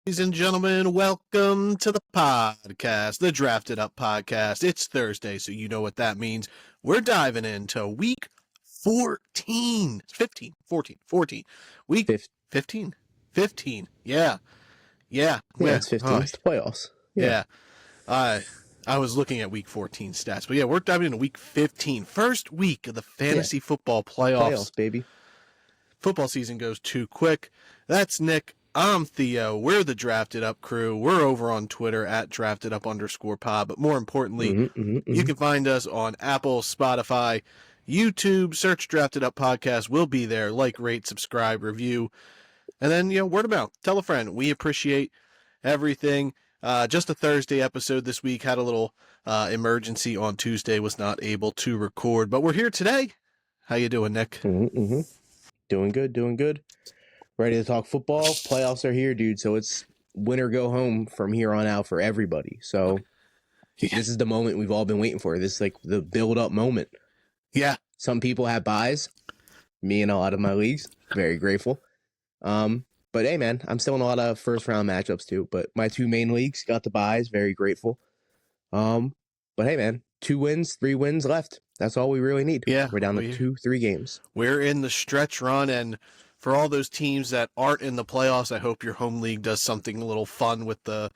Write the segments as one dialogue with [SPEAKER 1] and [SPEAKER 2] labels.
[SPEAKER 1] Ladies and gentlemen, welcome to the podcast, the Drafted Up podcast. It's Thursday, so you know what that means. We're diving into week 14. 15, 14. Week 15. 15. Yeah.
[SPEAKER 2] It's 15. It's the playoffs.
[SPEAKER 1] Yeah. I was looking at week 14 stats, but yeah, we're diving into week 15. First week of the fantasy football playoffs.
[SPEAKER 2] Baby.
[SPEAKER 1] Football season goes too quick. That's Nick. I'm Theo. We're the Drafted Up crew. We're over on Twitter at draftedup_pod. But more importantly, you can find us on Apple, Spotify, YouTube. Search Drafted Up Podcast. We'll be there. Like, rate, subscribe, review. And then, word of mouth. Tell a friend. We appreciate everything. Just a Thursday episode this week. Had a little emergency on Tuesday. Was not able to record. But we're here today. How you doing, Nick?
[SPEAKER 2] Doing good. Ready to talk football. Playoffs are here, dude. So it's win or go home from here on out for everybody. So This is the moment we've all been waiting for. This is like the build-up moment.
[SPEAKER 1] Yeah.
[SPEAKER 2] Some people have buys. Me and a lot of my leagues. Very grateful. But hey, man, I'm still in a lot of first-round matchups too. But my two main leagues got the buys. Very grateful. But hey, man, 2 wins, 3 wins left. That's all we really need.
[SPEAKER 1] Yeah.
[SPEAKER 2] We're down to 2-3 games.
[SPEAKER 1] We're in the stretch run, and for all those teams that aren't in the playoffs, I hope your home league does something a little fun with the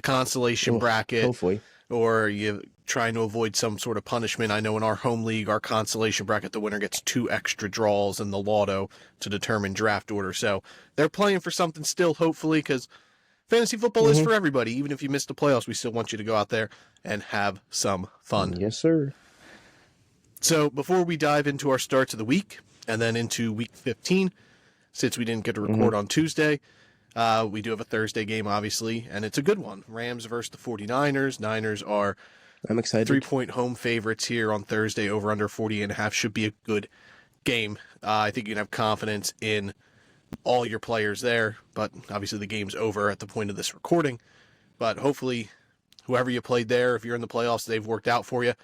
[SPEAKER 1] consolation bracket.
[SPEAKER 2] Hopefully.
[SPEAKER 1] Or you're trying to avoid some sort of punishment. I know in our home league, our consolation bracket, the winner gets 2 extra draws in the lotto to determine draft order. So they're playing for something still, hopefully, because fantasy football is for everybody. Even if you missed the playoffs, we still want you to go out there and have some fun.
[SPEAKER 2] Yes, sir.
[SPEAKER 1] So before we dive into our starts of the week and then into week 15, since we didn't get to record on Tuesday, we do have a Thursday game, obviously, and it's a good one. Rams versus the 49ers. Niners are
[SPEAKER 2] I'm excited.
[SPEAKER 1] 3-point home favorites here on Thursday. Over under 40.5 should be a good game. I think you can have confidence in all your players there, but obviously the game's over at the point of this recording. But hopefully, whoever you played there, if you're in the playoffs, they've worked out for you.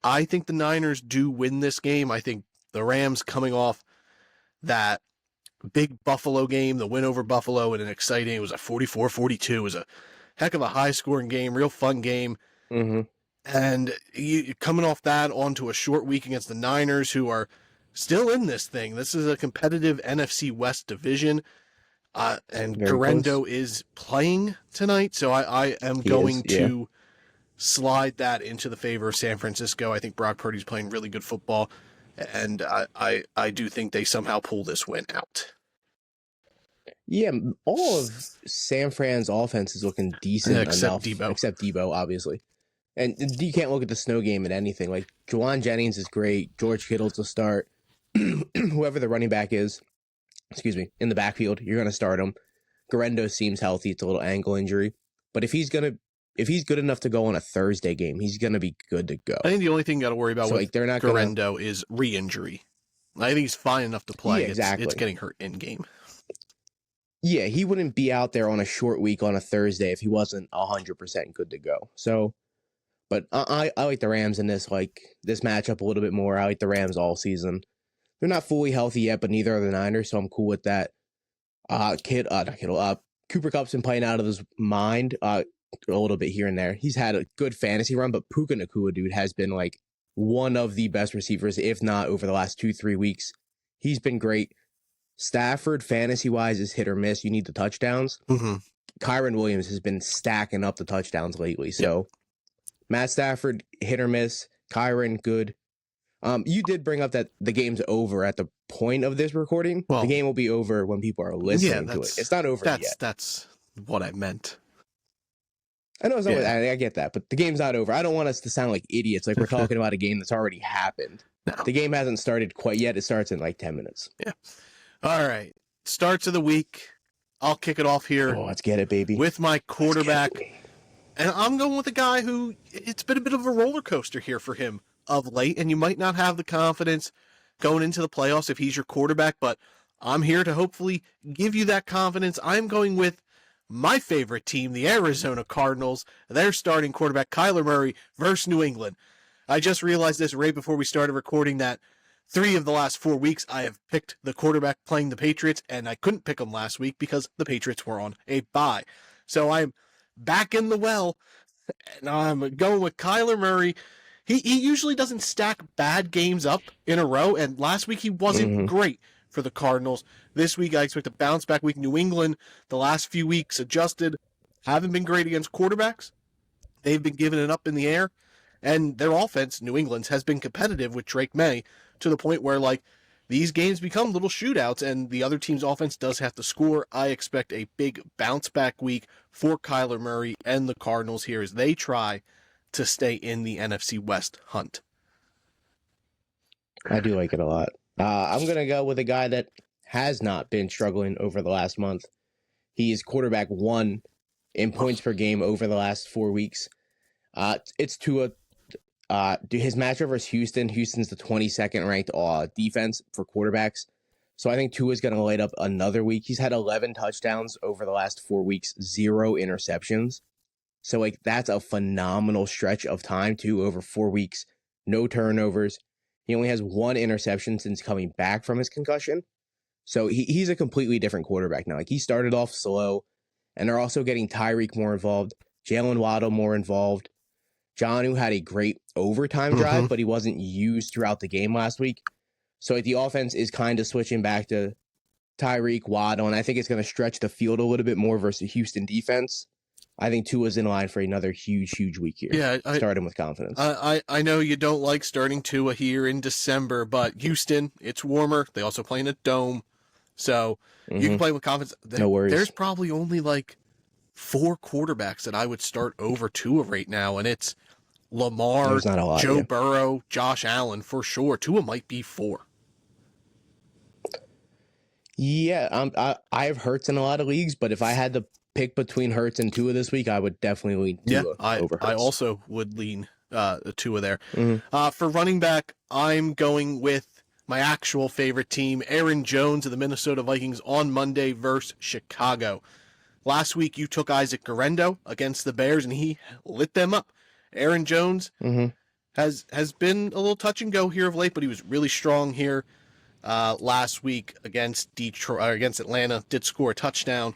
[SPEAKER 1] I think the Niners do win this game. I think the Rams coming off that big Buffalo game, the win over Buffalo, and it was a 44-42. It was a heck of a high-scoring game, real fun game. And you coming off that onto a short week against the Niners, who are still in this thing. This is a competitive NFC West division, and Guerrero is playing tonight, so I am going to slide that into the favor of San Francisco. I think Brock Purdy's playing really good football, and I do think they somehow pull this win out.
[SPEAKER 2] Yeah, all of San Fran's offense is looking decent
[SPEAKER 1] except
[SPEAKER 2] enough. Except Debo, obviously. And you can't look at the snow game at anything. Like, Juwan Jennings is great. George Kittle's a start. Whoever the running back is, in the backfield, you're going to start him. Guerrero seems healthy. It's a little ankle injury. But if he's good enough to go on a Thursday game, he's going to be good to go.
[SPEAKER 1] I think the only thing you got to worry about with Guerrero
[SPEAKER 2] is
[SPEAKER 1] is re-injury. I think he's fine enough to play.
[SPEAKER 2] Yeah, exactly.
[SPEAKER 1] It's getting hurt in-game.
[SPEAKER 2] Yeah, he wouldn't be out there on a short week on a Thursday if he wasn't 100% good to go. So, but I like the Rams in this matchup a little bit more. I like the Rams all season. They're not fully healthy yet, but neither are the Niners, so I'm cool with that. Cooper Kupp's been playing out of his mind a little bit here and there. He's had a good fantasy run, but Puka Nacua, dude, has been like one of the best receivers, if not over the last 2-3 weeks. He's been great. Stafford, fantasy-wise, is hit or miss. You need the touchdowns. Kyron Williams has been stacking up the touchdowns lately. So, Matt Stafford, hit or miss. Kyron, good. You did bring up that the game's over at the point of this recording. Well, the game will be over when people are listening to it. It's not over yet.
[SPEAKER 1] That's what I meant.
[SPEAKER 2] I know it's not. I get that, but the game's not over. I don't want us to sound like idiots, like we're talking about a game that's already happened. No. The game hasn't started quite yet. It starts in like 10 minutes.
[SPEAKER 1] Yeah. All right. Starts of the week. I'll kick it off here.
[SPEAKER 2] Oh, let's get it, baby.
[SPEAKER 1] With my quarterback. And I'm going with a guy who, it's been a bit of a roller coaster here for him of late, and you might not have the confidence going into the playoffs if he's your quarterback, but I'm here to hopefully give you that confidence. I'm going with my favorite team, the Arizona Cardinals. Their starting quarterback, Kyler Murray, versus New England. I just realized this right before we started recording that 3 of the last 4 weeks, I have picked the quarterback playing the Patriots, and I couldn't pick them last week because the Patriots were on a bye. So I'm back in the well, and I'm going with Kyler Murray. He usually doesn't stack bad games up in a row, and last week he wasn't great for the Cardinals. This week I expect a bounce back week. New England, the last few weeks adjusted, haven't been great against quarterbacks. They've been giving it up in the air, and their offense, New England's, has been competitive with Drake May to the point where, like, these games become little shootouts, and the other team's offense does have to score. I expect a big bounce back week for Kyler Murray and the Cardinals here as they try to stay in the NFC West hunt.
[SPEAKER 2] I do like it a lot. I'm going to go with a guy that has not been struggling over the last month. He is quarterback 1 in points per game over the last 4 weeks. It's Tua. His matchup versus Houston. Houston's the 22nd ranked defense for quarterbacks. So I think Tua's going to light up another week. He's had 11 touchdowns over the last 4 weeks, 0 interceptions. So, like, that's a phenomenal stretch of time, too, over 4 weeks. No turnovers. He only has 1 interception since coming back from his concussion. So he's a completely different quarterback now. Like, he started off slow, and they're also getting Tyreek more involved, Jalen Waddle more involved. Jonnu had a great overtime drive, but he wasn't used throughout the game last week. So like, the offense is kind of switching back to Tyreek, Waddle, and I think it's going to stretch the field a little bit more versus the Houston defense. I think Tua's in line for another huge week here.
[SPEAKER 1] Yeah,
[SPEAKER 2] starting with confidence.
[SPEAKER 1] I know you don't like starting Tua here in December, but Houston, it's warmer. They also play in a dome, so you can play with confidence.
[SPEAKER 2] No worries.
[SPEAKER 1] There's probably only like 4 quarterbacks that I would start over Tua right now, and it's Lamar, Joe Burrow, Josh Allen for sure. Tua might be 4.
[SPEAKER 2] Yeah, I have Hurts in a lot of leagues, but if I had to pick between Hurts and Tua this week, I would definitely lean Tua over Hurts.
[SPEAKER 1] I also would lean Tua there. For running back, I'm going with my actual favorite team, Aaron Jones of the Minnesota Vikings on Monday versus Chicago. Last week, you took Isaac Guerrero against the Bears, and he lit them up. Aaron Jones has been a little touch and go here of late, but he was really strong here last week against against Atlanta. Did score a touchdown.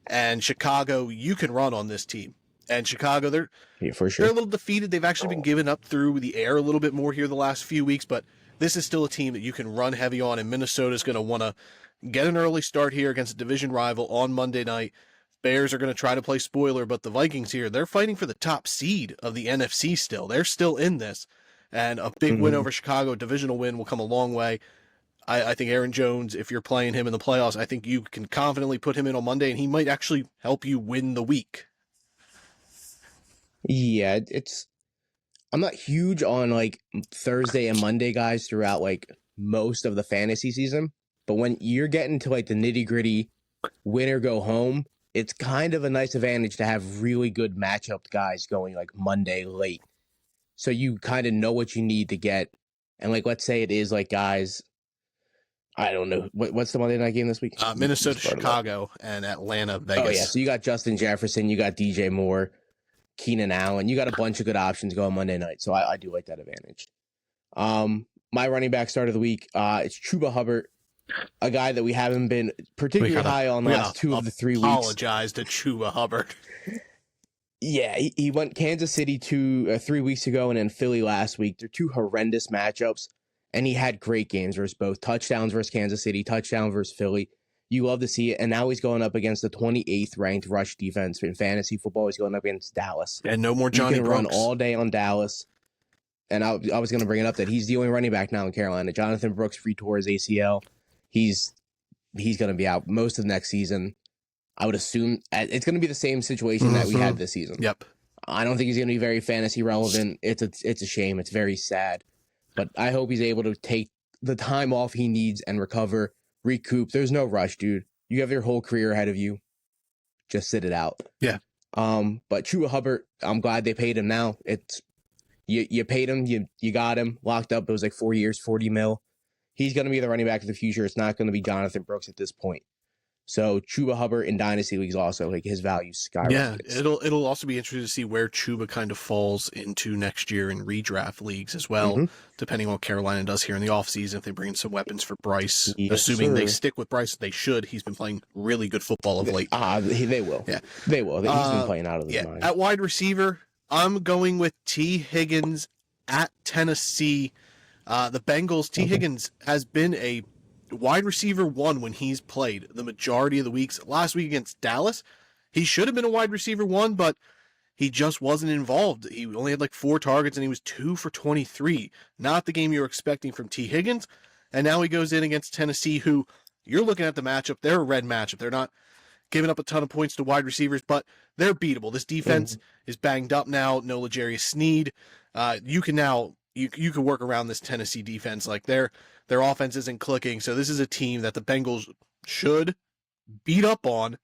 [SPEAKER 1] And Chicago, you can run on this team. And Chicago, they're
[SPEAKER 2] for sure.
[SPEAKER 1] They're a little defeated. They've actually been given up through the air a little bit more here the last few weeks, but this is still a team that you can run heavy on, and Minnesota's going to want to get an early start here against a division rival on Monday night. Bears are going to try to play spoiler, but the Vikings here, they're fighting for the top seed of the NFC still. They're still in this, and a big win over Chicago, divisional win, will come a long way. I think Aaron Jones, if you're playing him in the playoffs, I think you can confidently put him in on Monday, and he might actually help you win the week.
[SPEAKER 2] Yeah, I'm not huge on like Thursday and Monday guys throughout like most of the fantasy season, but when you're getting to like the nitty gritty win or go home, it's kind of a nice advantage to have really good matchup guys going like Monday late. So you kind of know what you need to get. And like, let's say it is like guys, I don't know. What's the Monday night game this week?
[SPEAKER 1] Minnesota, Chicago, and Atlanta, Vegas.
[SPEAKER 2] Oh, yeah. So you got Justin Jefferson, you got DJ Moore, Keenan Allen. You got a bunch of good options going Monday night. So I do like that advantage. My running back start of the week, it's Chuba Hubbard, a guy that we haven't been particularly high on the last 2 of the 3 weeks.
[SPEAKER 1] Apologize to Chuba Hubbard.
[SPEAKER 2] Yeah, he went Kansas City 3 weeks ago and then Philly last week. They're 2 horrendous matchups. And he had great games versus both touchdowns versus Kansas City, touchdown versus Philly. You love to see it. And now he's going up against the 28th ranked rush defense in fantasy football. He's going up against Dallas.
[SPEAKER 1] And no more Johnny Brooks.
[SPEAKER 2] Run all day on Dallas. And I was going to bring it up that he's the only running back now in Carolina. Jonathan Brooks retore his ACL. He's going to be out most of the next season. I would assume it's going to be the same situation that we had this season.
[SPEAKER 1] Yep.
[SPEAKER 2] I don't think he's going to be very fantasy relevant. It's a shame. It's very sad. But I hope he's able to take the time off he needs and recover, recoup. There's no rush, dude. You have your whole career ahead of you. Just sit it out.
[SPEAKER 1] Yeah.
[SPEAKER 2] But Chuba Hubbard, I'm glad they paid him now. It's you paid him, you got him locked up. It was like 4 years, $40 million. He's going to be the running back of the future. It's not going to be Jonathan Brooks at this point. So Chuba Hubbard in dynasty leagues also, like, his value
[SPEAKER 1] Yeah,
[SPEAKER 2] skyrockets.
[SPEAKER 1] it'll also be interesting to see where Chuba kind of falls into next year in redraft leagues as well,
[SPEAKER 2] Mm-hmm.
[SPEAKER 1] depending on what Carolina does here in the offseason, if they bring in some weapons for Bryce.
[SPEAKER 2] Yes,
[SPEAKER 1] Assuming they
[SPEAKER 2] sir.
[SPEAKER 1] stick with Bryce, they should. He's been playing really good football of late.
[SPEAKER 2] They will.
[SPEAKER 1] Yeah.
[SPEAKER 2] They will. He's been playing out of his
[SPEAKER 1] Yeah.
[SPEAKER 2] mind.
[SPEAKER 1] At wide receiver, I'm going with T. Higgins at Tennessee. The Bengals, T. Higgins has been a wide receiver 1 when he's played the majority of the weeks. Last week against Dallas, he should have been a wide receiver 1, but he just wasn't involved. He only had like 4 targets and he was 2 for 23. Not the game you were expecting from T. Higgins. And now he goes in against Tennessee, who you're looking at the matchup. They're a red matchup. They're not giving up a ton of points to wide receivers, but they're beatable. This defense is banged up now. No L'Jarius Sneed. You can now you can work around this Tennessee defense. Like their offense isn't clicking. So this is a team that the Bengals should beat up on.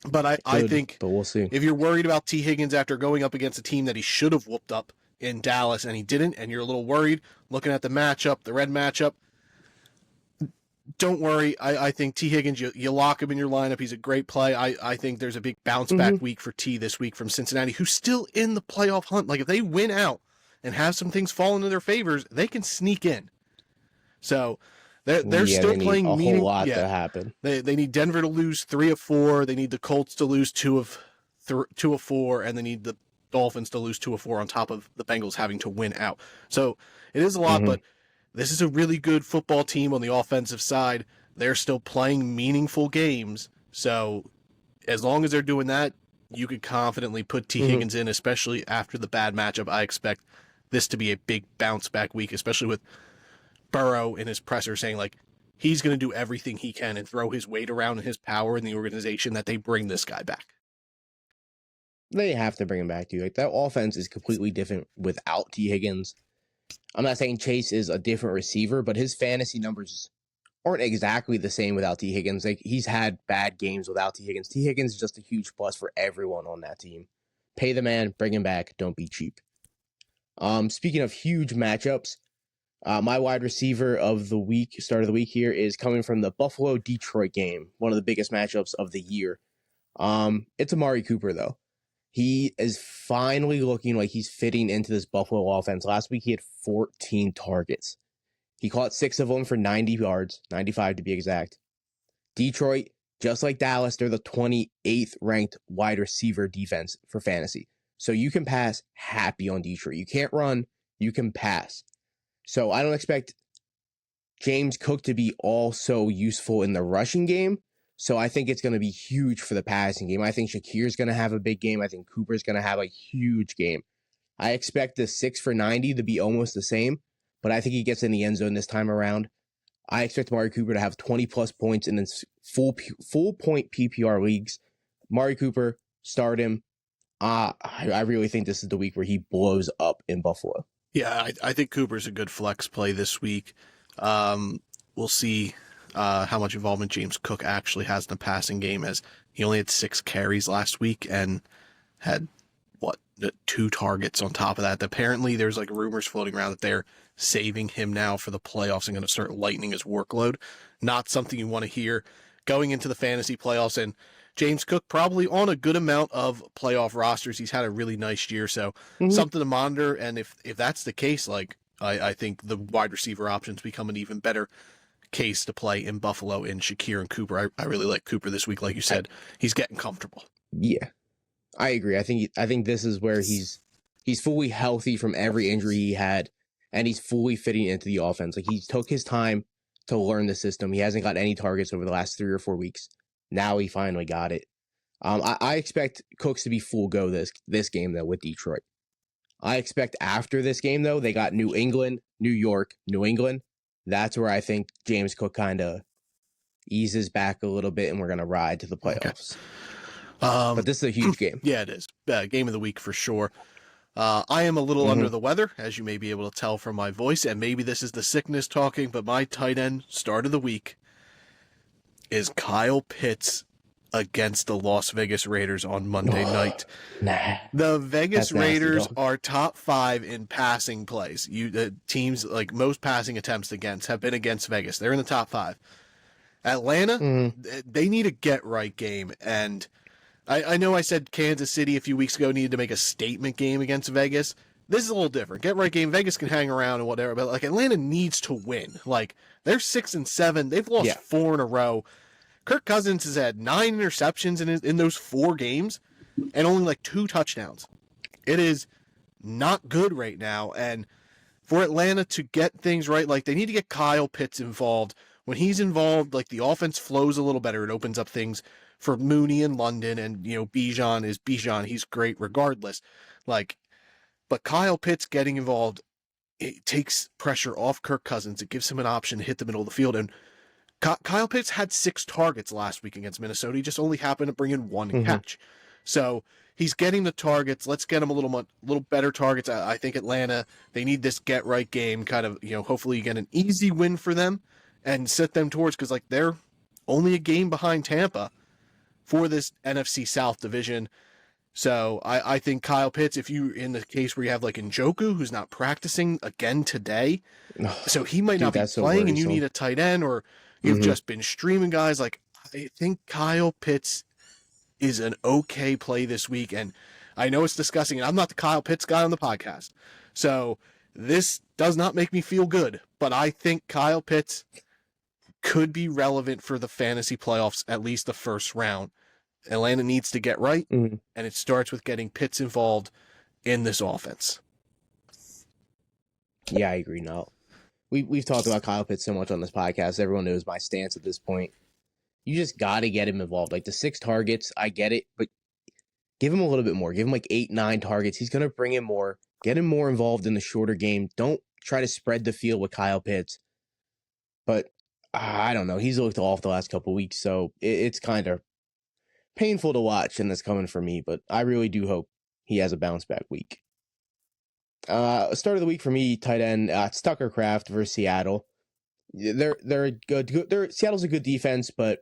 [SPEAKER 1] But I think
[SPEAKER 2] but we'll see.
[SPEAKER 1] if you're worried about T. Higgins after going up against a team that he should have whooped up in Dallas and he didn't, and you're a little worried looking at the matchup, the red matchup, don't worry. I think T. Higgins, you lock him in your lineup. He's a great play. I think there's a big bounce back week for T this week from Cincinnati, who's still in the playoff hunt. Like if they win out and have some things fall into their favors, they can sneak in. So they're still playing
[SPEAKER 2] a whole lot to happen.
[SPEAKER 1] They need Denver to lose 3 of 4. They need the Colts to lose 2 of 4, and they need the Dolphins to lose 2 of 4 on top of the Bengals having to win out. So it is a lot, but this is a really good football team on the offensive side. They're still playing meaningful games. So as long as they're doing that, you could confidently put T. Higgins in, especially after the bad matchup. I expect this to be a big bounce back week, especially with Burrow in his presser saying like he's going to do everything he can and throw his weight around and his power in the organization that they bring this guy back.
[SPEAKER 2] They have to bring him back, dude. Like that offense is completely different without T. Higgins. I'm not saying Chase is a different receiver, but his fantasy numbers aren't exactly the same without T. Higgins. Like he's had bad games without T. Higgins. T. Higgins is just a huge plus for everyone on that team. Pay the man, bring him back. Don't be cheap. Speaking of huge matchups, my wide receiver of the week, start of the week here, is coming from the Buffalo-Detroit game, one of the biggest matchups of the year. It's Amari Cooper, though. He is finally looking like he's fitting into this Buffalo offense. Last week, he had 14 targets. He caught 6 of them for 90 yards, 95 to be exact. Detroit, just like Dallas, they're the 28th ranked wide receiver defense for fantasy. So you can pass happy on Detroit. You can't run, you can pass. So I don't expect James Cook to be also useful in the rushing game. So I think it's going to be huge for the passing game. I think Shakir's going to have a big game. I think Cooper's going to have a huge game. I expect the 6 for 90 to be almost the same, but I think he gets in the end zone this time around. I expect Amari Cooper to have 20-plus points in his full point PPR leagues. Amari Cooper, start him. I really think this is the week where he blows up in Buffalo.
[SPEAKER 1] Yeah, I think Cooper's a good flex play this week. We'll see how much involvement James Cook actually has in the passing game, as he only had 6 carries last week and had, 2 targets on top of that. Apparently, there's like rumors floating around that they're saving him now for the playoffs and going to start lightening his workload. Not something you want to hear going into the fantasy playoffs. And James Cook probably on a good amount of playoff rosters. He's had a really nice year, so something to monitor. And if that's the case, like I think the wide receiver options become an even better case to play in Buffalo in Shakir and Cooper. I really like Cooper this week. Like you said, he's getting comfortable.
[SPEAKER 2] Yeah, I agree. I think this is where he's fully healthy from every injury he had, and he's fully fitting into the offense. Like he took his time to learn the system. He hasn't got any targets over the last 3 or 4 weeks. Now he finally got it. I expect Cooks to be full go this game though with Detroit. I expect after this game though, they got New England, New York, New England. That's where I think James Cook kind of eases back a little bit, and we're gonna ride to the playoffs. But this is a huge game.
[SPEAKER 1] Yeah, it is. Game of the week for sure. I am a little under the weather, as you may be able to tell from my voice, and maybe this is the sickness talking, but my tight end start of the week is Kyle Pitts against the Las Vegas Raiders on Monday night.
[SPEAKER 2] Nah,
[SPEAKER 1] the Vegas Raiders
[SPEAKER 2] nasty,
[SPEAKER 1] are top 5 in passing plays. Teams like most passing attempts against have been against Vegas. They're in the top 5. Atlanta,
[SPEAKER 2] Mm-hmm.
[SPEAKER 1] they need a get-right game. And I know I said Kansas City a few weeks ago needed to make a statement game against Vegas. This is a little different. Get-right game, Vegas can hang around and whatever, but like Atlanta needs to win. Like, they're 6-7. They've lost
[SPEAKER 2] Yeah.
[SPEAKER 1] 4 in a row. Kirk Cousins has had 9 interceptions in those 4 games and only like 2 touchdowns. It is not good right now. And for Atlanta to get things right, like they need to get Kyle Pitts involved. When he's involved, like the offense flows a little better. It opens up things for Mooney and London, and Bijan is Bijan. He's great regardless. Like, but Kyle Pitts getting involved, it takes pressure off Kirk Cousins. It gives him an option to hit the middle of the field. And Kyle Pitts had 6 targets last week against Minnesota. He just only happened to bring in 1 catch. So he's getting the targets. Let's get him a little better targets. I think Atlanta, they need this get right game. Kind of, hopefully you get an easy win for them and set them towards, because like they're only a game behind Tampa for this NFC South division. So I think Kyle Pitts, if you in the case where you have like Njoku, who's not practicing again today, so he might not be playing, and you need a tight end, or you've just been streaming guys. Like, I think Kyle Pitts is an okay play this week, and I know it's disgusting, and I'm not the Kyle Pitts guy on the podcast, so this does not make me feel good, but I think Kyle Pitts could be relevant for the fantasy playoffs, at least the first round. Atlanta needs to get right, and it starts with getting Pitts involved in this offense.
[SPEAKER 2] Yeah, I agree. No, we've talked about Kyle Pitts so much on this podcast. Everyone knows my stance at this point. You just got to get him involved. Like the 6 targets, I get it, but give him a little bit more. Give him like 8, 9 targets. He's going to bring in more. Get him more involved in the shorter game. Don't try to spread the field with Kyle Pitts. But I don't know. He's looked off the last couple of weeks, so it's kind of painful to watch, and that's coming from me. But I really do hope he has a bounce back week. Start of the week for me, tight end. It's Tucker Kraft versus Seattle. They're good. Seattle's a good defense, but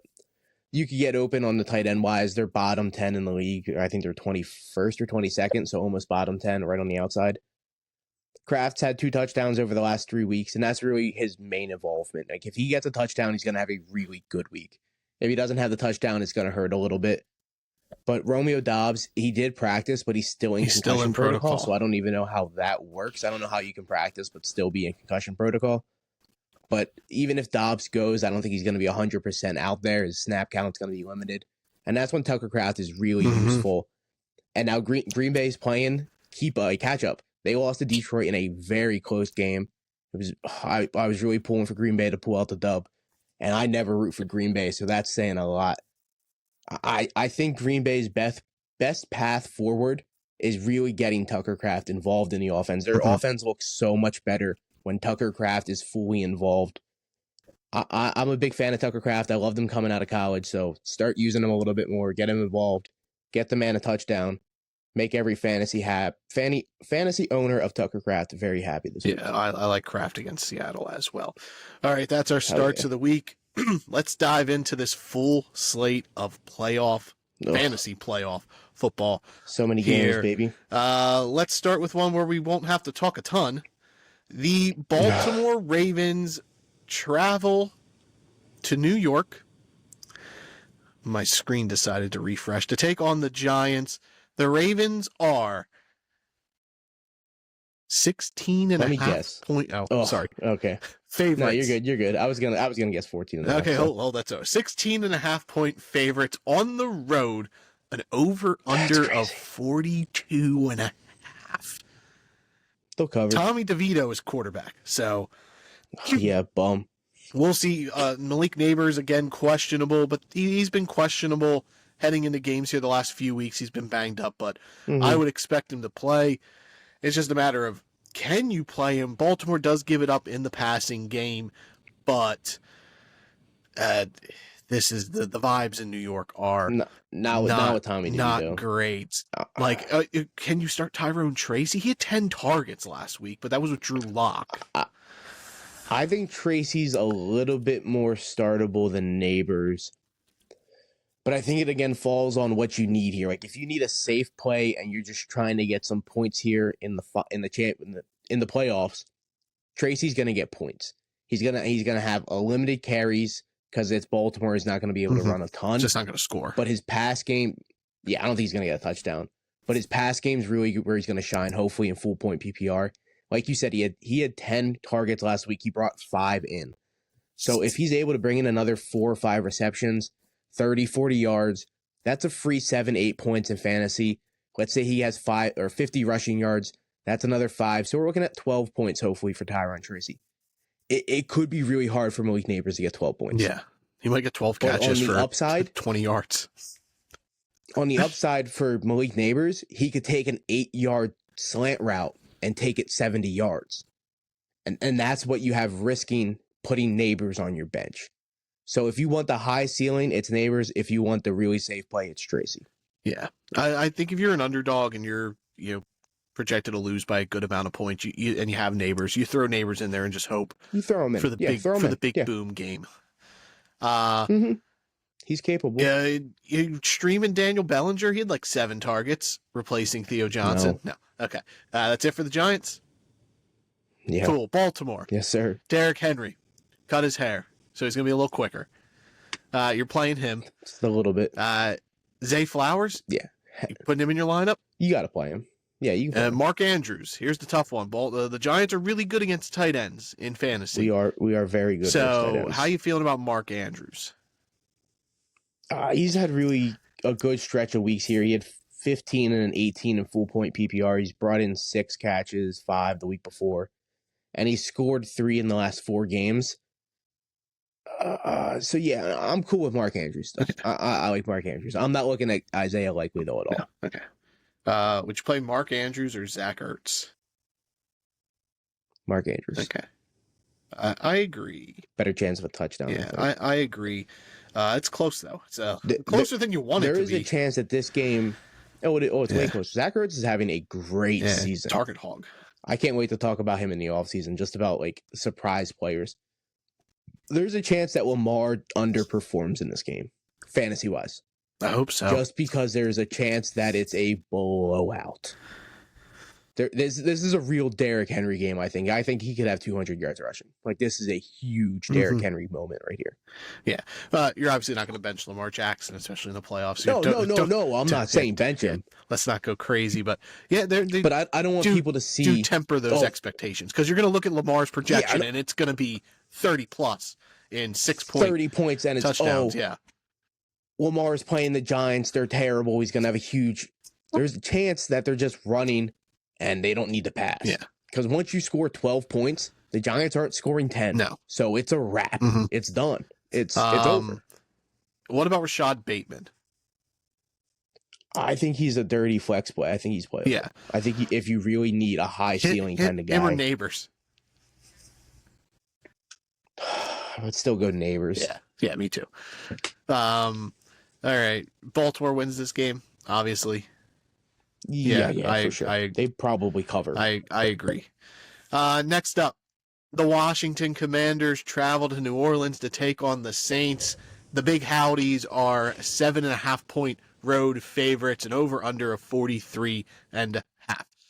[SPEAKER 2] you could get open on the tight end wise. They're bottom 10 in the league. I think they're 21st or 22nd, so almost bottom 10, right on the outside. Kraft's had 2 touchdowns over the last 3 weeks, and that's really his main involvement. Like if he gets a touchdown, he's going to have a really good week. If he doesn't have the touchdown, it's going to hurt a little bit. But Romeo Doubs, he did practice, but he's still in concussion protocol, so I don't even know how that works. I don't know how you can practice but still be in concussion protocol. But even if Doubs goes, I don't think he's going to be 100% out there. His snap count's going to be limited. And that's when Tucker Kraft is really useful. And now Green Bay's playing catch up. They lost to Detroit in a very close game. I was really pulling for Green Bay to pull out the dub. And I never root for Green Bay, so that's saying a lot. I think Green Bay's best path forward is really getting Tucker Kraft involved in the offense. Their offense looks so much better when Tucker Kraft is fully involved. I'm a big fan of Tucker Kraft. I loved him coming out of college, so start using him a little bit more. Get him involved. Get the man a touchdown. Make every fantasy owner of Tucker Kraft very happy this week.
[SPEAKER 1] Yeah, I like Kraft against Seattle as well. All right, that's our starts of the week. Let's dive into this full slate of fantasy playoff football.
[SPEAKER 2] So many games, baby.
[SPEAKER 1] Let's start with one where we won't have to talk a ton. The Baltimore Ravens travel to New York. My screen decided to refresh to take on the Giants. The Ravens are 16 and
[SPEAKER 2] Let
[SPEAKER 1] a
[SPEAKER 2] me
[SPEAKER 1] half
[SPEAKER 2] guess.
[SPEAKER 1] point. Oh, sorry.
[SPEAKER 2] Okay.
[SPEAKER 1] Favorites.
[SPEAKER 2] No, you're good. I was gonna guess 14 and a half.
[SPEAKER 1] Okay, hold that's over. 16 and a half point favorites on the road. An over-under of 42 and a half.
[SPEAKER 2] Still covered.
[SPEAKER 1] Tommy DeVito is quarterback. So,
[SPEAKER 2] yeah, bum.
[SPEAKER 1] We'll see. Malik Neighbors, again, questionable, but he's been questionable heading into games here the last few weeks. He's been banged up, but I would expect him to play. It's just a matter of, can you play him? Baltimore does give it up in the passing game, but this is the vibes in New York are
[SPEAKER 2] not with Tommy DeVito.
[SPEAKER 1] Not great. Can you start Tyrone Tracy? He had 10 targets last week, but that was with Drew Lock.
[SPEAKER 2] I think Tracy's a little bit more startable than Neighbors. But I think it again falls on what you need here. Like if you need a safe play and you're just trying to get some points here in the playoffs, Tracy's going to get points. He's going to have a limited carries, because it's Baltimore. He's not going to be able to run a ton.
[SPEAKER 1] Just not going to score.
[SPEAKER 2] But his pass game, I don't think he's going to get a touchdown. But his pass game's really where he's going to shine, hopefully in full point PPR. Like you said, he had 10 targets last week. He brought 5 in. So if he's able to bring in another 4 or 5 receptions, 30, 40 yards, that's a free 7, 8 points in fantasy. Let's say he has 5 or 50 rushing yards. That's another 5. So we're looking at 12 points, hopefully, for Tyron Tracy. It could be really hard for Malik Neighbors to get 12 points.
[SPEAKER 1] Yeah. He might get 12
[SPEAKER 2] But
[SPEAKER 1] catches
[SPEAKER 2] on the
[SPEAKER 1] for
[SPEAKER 2] upside,
[SPEAKER 1] 20 yards.
[SPEAKER 2] On the upside for Malik Neighbors, he could take an 8-yard slant route and take it 70 yards. And that's what you have risking putting Neighbors on your bench. So if you want the high ceiling, it's Neighbors. If you want the really safe play, it's Tracy.
[SPEAKER 1] Yeah. I think if you're an underdog and you're projected to lose by a good amount of points, and you have Neighbors, you throw Neighbors in there and just hope
[SPEAKER 2] you throw him in
[SPEAKER 1] for the big boom game.
[SPEAKER 2] He's capable.
[SPEAKER 1] Yeah, you streaming Daniel Bellinger. He had like 7 targets, replacing Theo Johnson. No. Okay. That's it for the Giants.
[SPEAKER 2] Yeah.
[SPEAKER 1] Cool. Baltimore.
[SPEAKER 2] Yes, sir.
[SPEAKER 1] Derrick Henry cut his hair, so he's gonna be a little quicker. You're playing him.
[SPEAKER 2] Just a little bit.
[SPEAKER 1] Zay Flowers.
[SPEAKER 2] Yeah.
[SPEAKER 1] You putting him in your lineup.
[SPEAKER 2] You got to play him. Yeah, you can.
[SPEAKER 1] Mark Andrews. Here's the tough one. The Giants are really good against tight ends in fantasy.
[SPEAKER 2] We are very good.
[SPEAKER 1] So, how you feeling about Mark Andrews?
[SPEAKER 2] He's had really a good stretch of weeks here. He had 15 and an 18 in full point PPR. He's brought in 6 catches, 5 the week before, and he scored 3 in the last 4 games. So yeah, I'm cool with Mark Andrews.
[SPEAKER 1] Okay.
[SPEAKER 2] I like Mark Andrews. I'm not looking at Isaiah Likely though at all.
[SPEAKER 1] No. Okay. Would you play Mark Andrews or Zach Ertz?
[SPEAKER 2] Mark Andrews.
[SPEAKER 1] Okay. I agree.
[SPEAKER 2] Better chance of a touchdown.
[SPEAKER 1] Yeah, I agree. It's close though. It's closer than you want it to be.
[SPEAKER 2] There is a chance that this game. It's way close. Zach Ertz is having a great season.
[SPEAKER 1] Target hog.
[SPEAKER 2] I can't wait to talk about him in the offseason, just about like surprise players. There's a chance that Lamar underperforms in this game, fantasy wise.
[SPEAKER 1] I hope so.
[SPEAKER 2] Just because there's a chance that it's a blowout. This is a real Derrick Henry game, I think. I think he could have 200 yards rushing. Like, this is a huge Derrick Henry moment right here.
[SPEAKER 1] Yeah. You're obviously not going to bench Lamar Jackson, especially in the playoffs.
[SPEAKER 2] No. I'm not saying bench him.
[SPEAKER 1] Let's not go crazy. But, yeah.
[SPEAKER 2] But I don't want people to see.
[SPEAKER 1] Do temper those expectations. Because you're going to look at Lamar's projection, and it's going to be 30-plus in 6-point
[SPEAKER 2] 30 points and it's
[SPEAKER 1] touchdowns. Yeah.
[SPEAKER 2] Lamar's playing the Giants. They're terrible. He's going to have a huge. There's a chance that they're just running and they don't need to pass.
[SPEAKER 1] Yeah.
[SPEAKER 2] Because once you score 12 points, the Giants aren't scoring 10.
[SPEAKER 1] No.
[SPEAKER 2] So it's a wrap. It's done. It's over.
[SPEAKER 1] What about Rashad Bateman?
[SPEAKER 2] I think he's a dirty flex play. I think he's playable.
[SPEAKER 1] Yeah.
[SPEAKER 2] I think if you really need a high ceiling kind of guy.
[SPEAKER 1] Him or Neighbors.
[SPEAKER 2] I would still go Neighbors.
[SPEAKER 1] Yeah, me too. All right. Baltimore wins this game, obviously.
[SPEAKER 2] Yeah, for sure. They probably cover.
[SPEAKER 1] I agree. Next up, the Washington Commanders travel to New Orleans to take on the Saints. The Big Howdies are 7.5-point road favorites and over under a 43.5.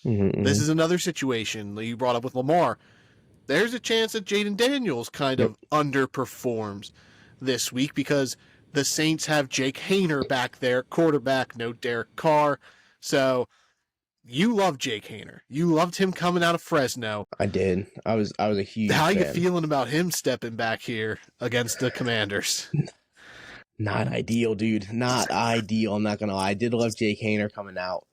[SPEAKER 1] This is another situation that you brought up with Lamar. There's a chance that Jaden Daniels kind of underperforms this week because the Saints have Jake Hayner back there, quarterback, no Derek Carr. So you love Jake Hayner. You loved him coming out of Fresno.
[SPEAKER 2] I did. I was a huge
[SPEAKER 1] How
[SPEAKER 2] fan.
[SPEAKER 1] you feeling about him stepping back here against the Commanders?
[SPEAKER 2] Not ideal, dude. Not ideal. I'm not going to lie. I did love Jake Hayner coming out.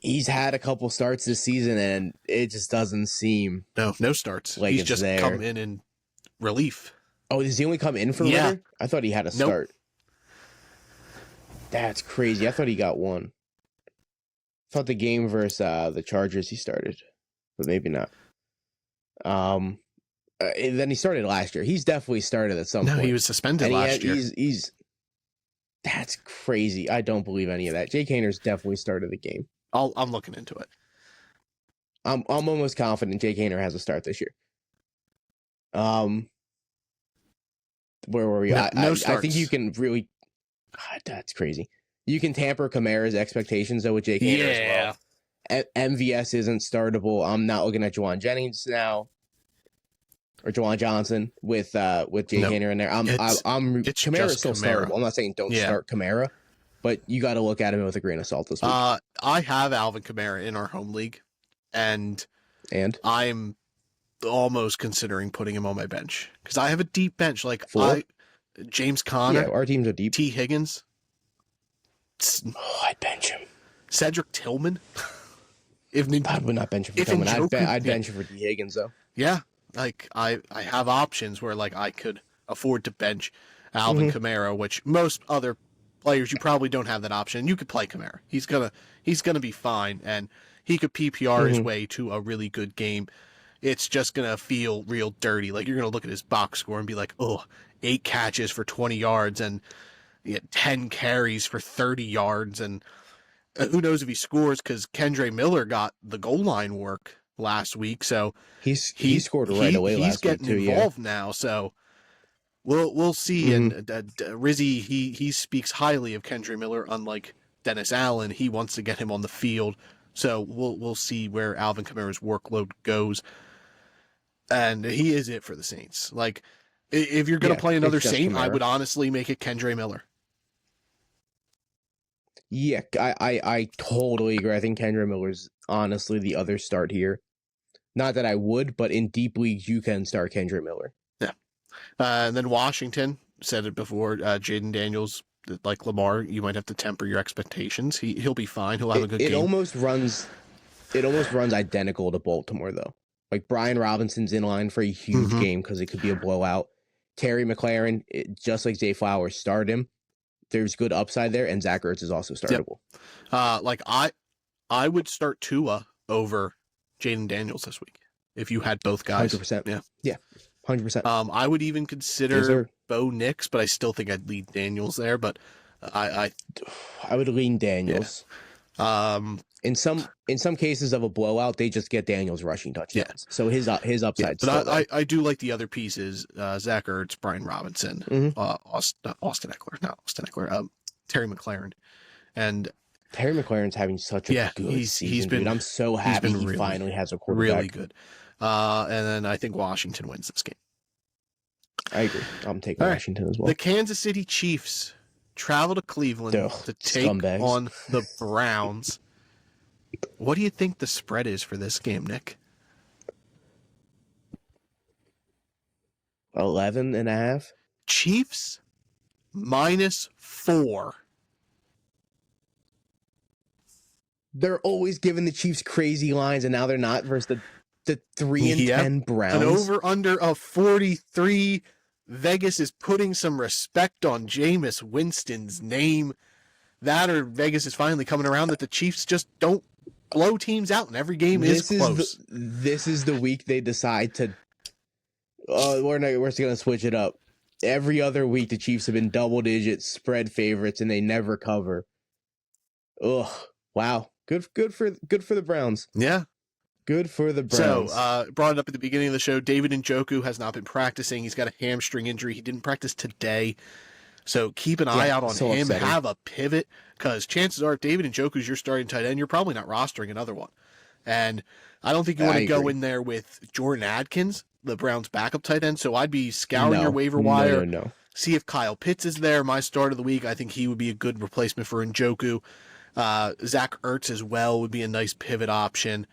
[SPEAKER 2] He's had a couple starts this season, and it just doesn't seem...
[SPEAKER 1] No starts.
[SPEAKER 2] Like
[SPEAKER 1] He's
[SPEAKER 2] it's
[SPEAKER 1] just
[SPEAKER 2] there.
[SPEAKER 1] come in relief.
[SPEAKER 2] Oh, does he only come in for Ritter? I thought he had a start. That's crazy. I thought he got one. I thought the game versus the Chargers he started, but maybe not. And then he started last year. He's definitely started at some point.
[SPEAKER 1] No, he was suspended last year.
[SPEAKER 2] That's crazy. I don't believe any of that. Jake Hayner's definitely started the game.
[SPEAKER 1] I'm looking into it.
[SPEAKER 2] I'm almost confident Jake Hayner has a start this year. Where were we?
[SPEAKER 1] No starts.
[SPEAKER 2] I think you can really. That's crazy. You can tamper Kamara's expectations though with Jake Hayner as well. MVS isn't startable. I'm not looking at Juwan Jennings now. or Juwan Johnson with Jay
[SPEAKER 1] No.
[SPEAKER 2] Hader in there.
[SPEAKER 1] It's
[SPEAKER 2] Kamara's still
[SPEAKER 1] Kamara.
[SPEAKER 2] startable. I'm not saying don't
[SPEAKER 1] Yeah.
[SPEAKER 2] start Kamara, but you got to look at him with a grain of salt this week.
[SPEAKER 1] I have Alvin Kamara in our home league, and I'm almost considering putting him on my bench because I have a deep bench. Like James Conner,
[SPEAKER 2] our teams are deep.
[SPEAKER 1] T. Higgins.
[SPEAKER 2] I'd bench him.
[SPEAKER 1] Cedric Tillman.
[SPEAKER 2] I would not bench him for Tillman. I'd bench him for T. Higgins though.
[SPEAKER 1] Yeah, like I have options where like I could afford to bench Alvin Kamara, which most other players you probably don't have that option. You could play Kamara. He's gonna be fine, and he could PPR his way to a really good game. It's just gonna feel real dirty. Like you're gonna look at his box score and be like, oh, 8 catches for 20 yards and 10 carries for 30 yards, and who knows if he scores because Kendre Miller got the goal line work last week, so he
[SPEAKER 2] scored right away last week.
[SPEAKER 1] He's getting involved now, so we'll see. And Rizzy he speaks highly of Kendre Miller, unlike Dennis Allen. He wants to get him on the field, so we'll see where Alvin Kamara's workload goes. And he is it for the Saints. Like if you're gonna play another Saint, Kamara. I would honestly make it Kendre Miller.
[SPEAKER 2] Yeah, I totally agree. I think Kendre Miller's honestly the other start here. Not that I would, but in deep leagues, you can start Kendre Miller.
[SPEAKER 1] Yeah. And then Washington, said it before, Jaden Daniels, like Lamar, you might have to temper your expectations. He'll be fine. He'll have a good game. It almost runs
[SPEAKER 2] identical to Baltimore, though. Like Brian Robinson's in line for a huge game because it could be a blowout. Terry McLaurin, just like Zay Flowers, start him. There's good upside there, and Zach Ertz is also startable.
[SPEAKER 1] Yep. Like I would start Tua over Jaden Daniels this week if you had both guys.
[SPEAKER 2] 100%. Yeah, 100%.
[SPEAKER 1] I would even consider Bo Nix, but I still think I'd lead Daniels there. But I
[SPEAKER 2] would lean Daniels.
[SPEAKER 1] Yeah.
[SPEAKER 2] In some cases of a blowout, they just get Daniels rushing touchdowns. Yeah. So his upside.
[SPEAKER 1] Yeah, but I do like the other pieces: Zach Ertz, Brian Robinson, Austin Eckler, Terry McLaurin, and
[SPEAKER 2] Terry McLaurin's having such a good season. He's been. Dude. I'm so happy he finally has a quarterback.
[SPEAKER 1] Really good. And then I think Washington wins this game.
[SPEAKER 2] I agree. I'm taking Washington as well.
[SPEAKER 1] The Kansas City Chiefs travel to Cleveland to take on the Browns. What do you think the spread is for this game, Nick?
[SPEAKER 2] 11.5.
[SPEAKER 1] Chiefs -4.
[SPEAKER 2] They're always giving the Chiefs crazy lines, and now they're not versus the 3-10 Browns.
[SPEAKER 1] An over-under of 43. Vegas is putting some respect on Jameis Winston's name. That or Vegas is finally coming around that the Chiefs just don't blow teams out, and every game is close.
[SPEAKER 2] This is the week they decide to. We're just gonna switch it up. Every other week, the Chiefs have been double-digit spread favorites, and they never cover. Ugh! Wow. Good for the Browns.
[SPEAKER 1] Yeah.
[SPEAKER 2] Good for the Browns.
[SPEAKER 1] So, brought it up at the beginning of the show. David Njoku has not been practicing. He's got a hamstring injury. He didn't practice today. So keep an eye out on him. Upsetting. Have a pivot, because chances are if David Njoku's your starting tight end, you're probably not rostering another one. And I don't think you want to go in there with Jordan Adkins, the Browns' backup tight end. So I'd be scouring your waiver wire.
[SPEAKER 2] No.
[SPEAKER 1] See if Kyle Pitts is there. My start of the week, I think he would be a good replacement for Njoku. Zach Ertz as well would be a nice pivot option.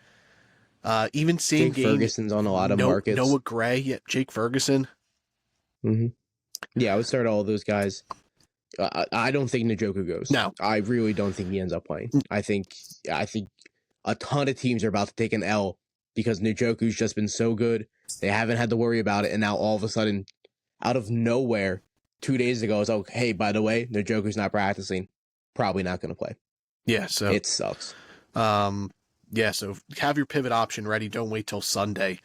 [SPEAKER 1] Even same
[SPEAKER 2] Jake
[SPEAKER 1] game.
[SPEAKER 2] Ferguson's on a lot of markets.
[SPEAKER 1] Noah Gray, Jake Ferguson.
[SPEAKER 2] Mm-hmm. Yeah, I would start all of those guys. I don't think Njoku goes.
[SPEAKER 1] No,
[SPEAKER 2] I really don't think he ends up playing. I think a ton of teams are about to take an L because Njoku's just been so good. They haven't had to worry about it, and now all of a sudden, out of nowhere, 2 days ago, it's like, hey, by the way, Njoku's not practicing. Probably not going to play.
[SPEAKER 1] Yeah, so
[SPEAKER 2] it sucks.
[SPEAKER 1] Yeah, so have your pivot option ready. Don't wait till Sunday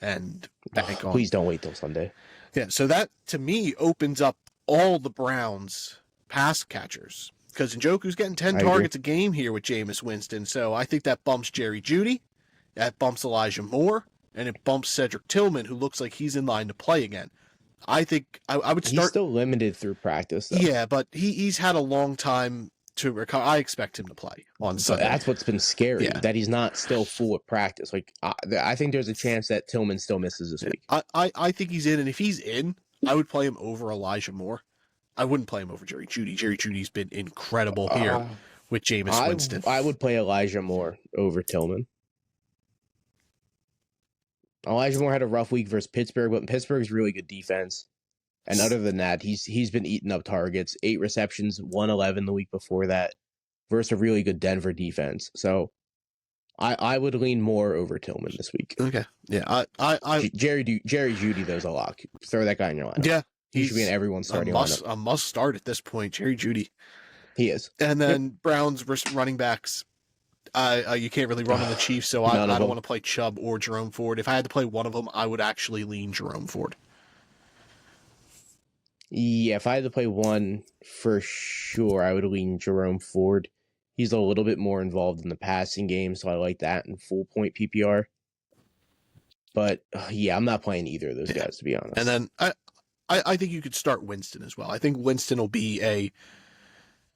[SPEAKER 1] and bank on.
[SPEAKER 2] Please don't wait till Sunday.
[SPEAKER 1] Yeah, so that, to me, opens up all the Browns' pass catchers. Because Njoku's getting 10 targets a game here with Jameis Winston. So I think that bumps Jerry Jeudy, that bumps Elijah Moore, and it bumps Cedric Tillman, who looks like he's in line to play again. I think I would start...
[SPEAKER 2] He's still limited through practice, though.
[SPEAKER 1] Yeah, but he's had a long time to recover. I expect him to play on
[SPEAKER 2] So
[SPEAKER 1] Sunday.
[SPEAKER 2] that's what's been scary,
[SPEAKER 1] Yeah.
[SPEAKER 2] that he's not still full of practice. Like, I think there's a chance that Tillman still misses this week.
[SPEAKER 1] I think he's in, and if he's in, I would play him over Elijah Moore. I wouldn't play him over Jerry Jeudy. Jerry Jeudy's been incredible here with Jameis Winston.
[SPEAKER 2] I would play Elijah Moore over Tillman. Elijah Moore had a rough week versus Pittsburgh, but Pittsburgh's really good defense. And other than that, he's been eating up targets. 8 receptions, 111 the week before that, versus a really good Denver defense. So I would lean more over Tillman this week.
[SPEAKER 1] Okay, yeah, I
[SPEAKER 2] Jerry Jeudy, though, is a lock. Throw that guy in your lineup.
[SPEAKER 1] Yeah,
[SPEAKER 2] he should be in everyone's starting lineup.
[SPEAKER 1] A must start at this point. Jerry Jeudy.
[SPEAKER 2] He is.
[SPEAKER 1] And then Browns versus running backs. You can't really run on the Chiefs, so I don't want to play Chubb or Jerome Ford. If I had to play one of them, I would actually lean Jerome Ford.
[SPEAKER 2] Yeah, if I had to play one for sure, I would lean Jerome Ford. He's a little bit more involved in the passing game, so I like that in full point PPR. But yeah, I'm not playing either of those guys, to be honest.
[SPEAKER 1] And then I think you could start Winston as well. I think Winston will be
[SPEAKER 2] I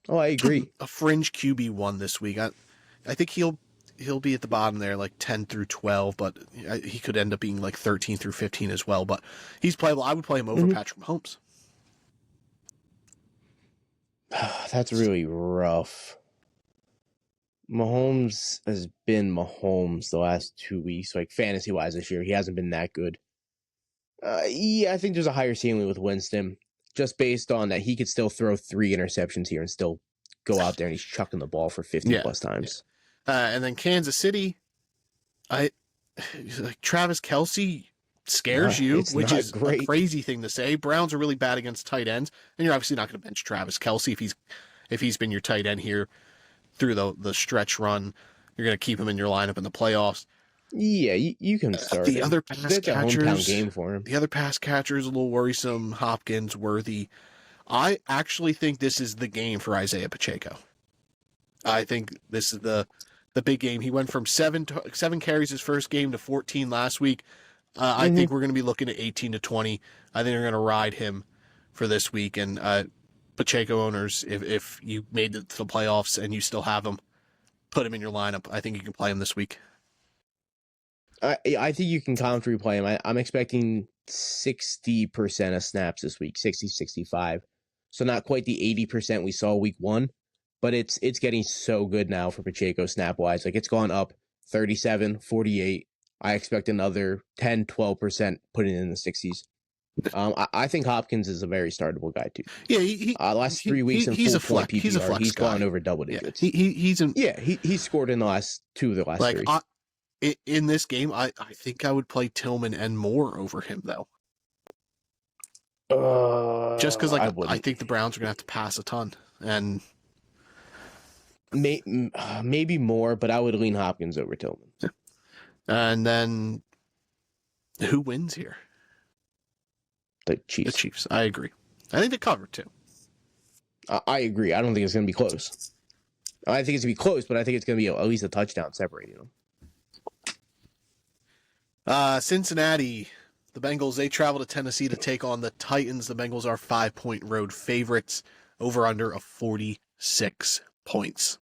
[SPEAKER 2] agree.
[SPEAKER 1] a fringe QB1 this week. I think he'll be at the bottom there, like 10 through 12, but he could end up being like 13 through 15 as well. But he's playable. I would play him over Patrick Mahomes.
[SPEAKER 2] That's really rough. Mahomes has been Mahomes the last 2 weeks, like fantasy-wise this year. He hasn't been that good. Yeah, I think there's a higher ceiling with Winston, just based on that he could still throw 3 interceptions here and still go out there and he's chucking the ball for 50-plus times.
[SPEAKER 1] And then Kansas City, Travis Kelce scares you, which is a crazy thing to say. Browns are really bad against tight ends, and you're obviously not going to bench Travis Kelce if he's been your tight end here through the stretch run. You're going to keep him in your lineup in the playoffs.
[SPEAKER 2] Yeah, you can start
[SPEAKER 1] the other pass catchers.
[SPEAKER 2] It's a hometown game for him.
[SPEAKER 1] The other pass catchers a little worrisome. Hopkins, Worthy. I actually think this is the game for Isaiah Pacheco. I think this is the big game. He went from 7 carries his first game to 14 last week. I think we're going to be looking at 18 to 20. I think they're going to ride him for this week. And Pacheco owners, if you made it to the playoffs and you still have him, put him in your lineup. I think you can play him this week.
[SPEAKER 2] I think you can comfortably play him. I'm expecting 60% of snaps this week, 60, 65. So not quite the 80% we saw week 1, but it's getting so good now for Pacheco snap-wise. Like, it's gone up 37, 48. I expect another 10, 12% putting in the 60s. I think Hopkins is a very startable guy too.
[SPEAKER 1] Yeah,
[SPEAKER 2] last 3 weeks in
[SPEAKER 1] he's
[SPEAKER 2] full
[SPEAKER 1] a
[SPEAKER 2] point
[SPEAKER 1] flex.
[SPEAKER 2] PPR,
[SPEAKER 1] He's a flex
[SPEAKER 2] he's
[SPEAKER 1] guy.
[SPEAKER 2] gone over double digits.
[SPEAKER 1] He
[SPEAKER 2] scored in the last 2 of the last 3.
[SPEAKER 1] In this game, I think I would play Tillman and Moore over him though. Just because I think the Browns are gonna have to pass a ton, and
[SPEAKER 2] maybe more, but I would lean Hopkins over Tillman.
[SPEAKER 1] Yeah. And then who wins here?
[SPEAKER 2] The Chiefs.
[SPEAKER 1] The Chiefs. I agree. I think they cover too.
[SPEAKER 2] I agree. I don't think it's going to be close. I think it's going to be close, but I think it's going to be at least a touchdown separating them.
[SPEAKER 1] Cincinnati, the Bengals, they travel to Tennessee to take on the Titans. The Bengals are 5-point road favorites, over under of 46 points.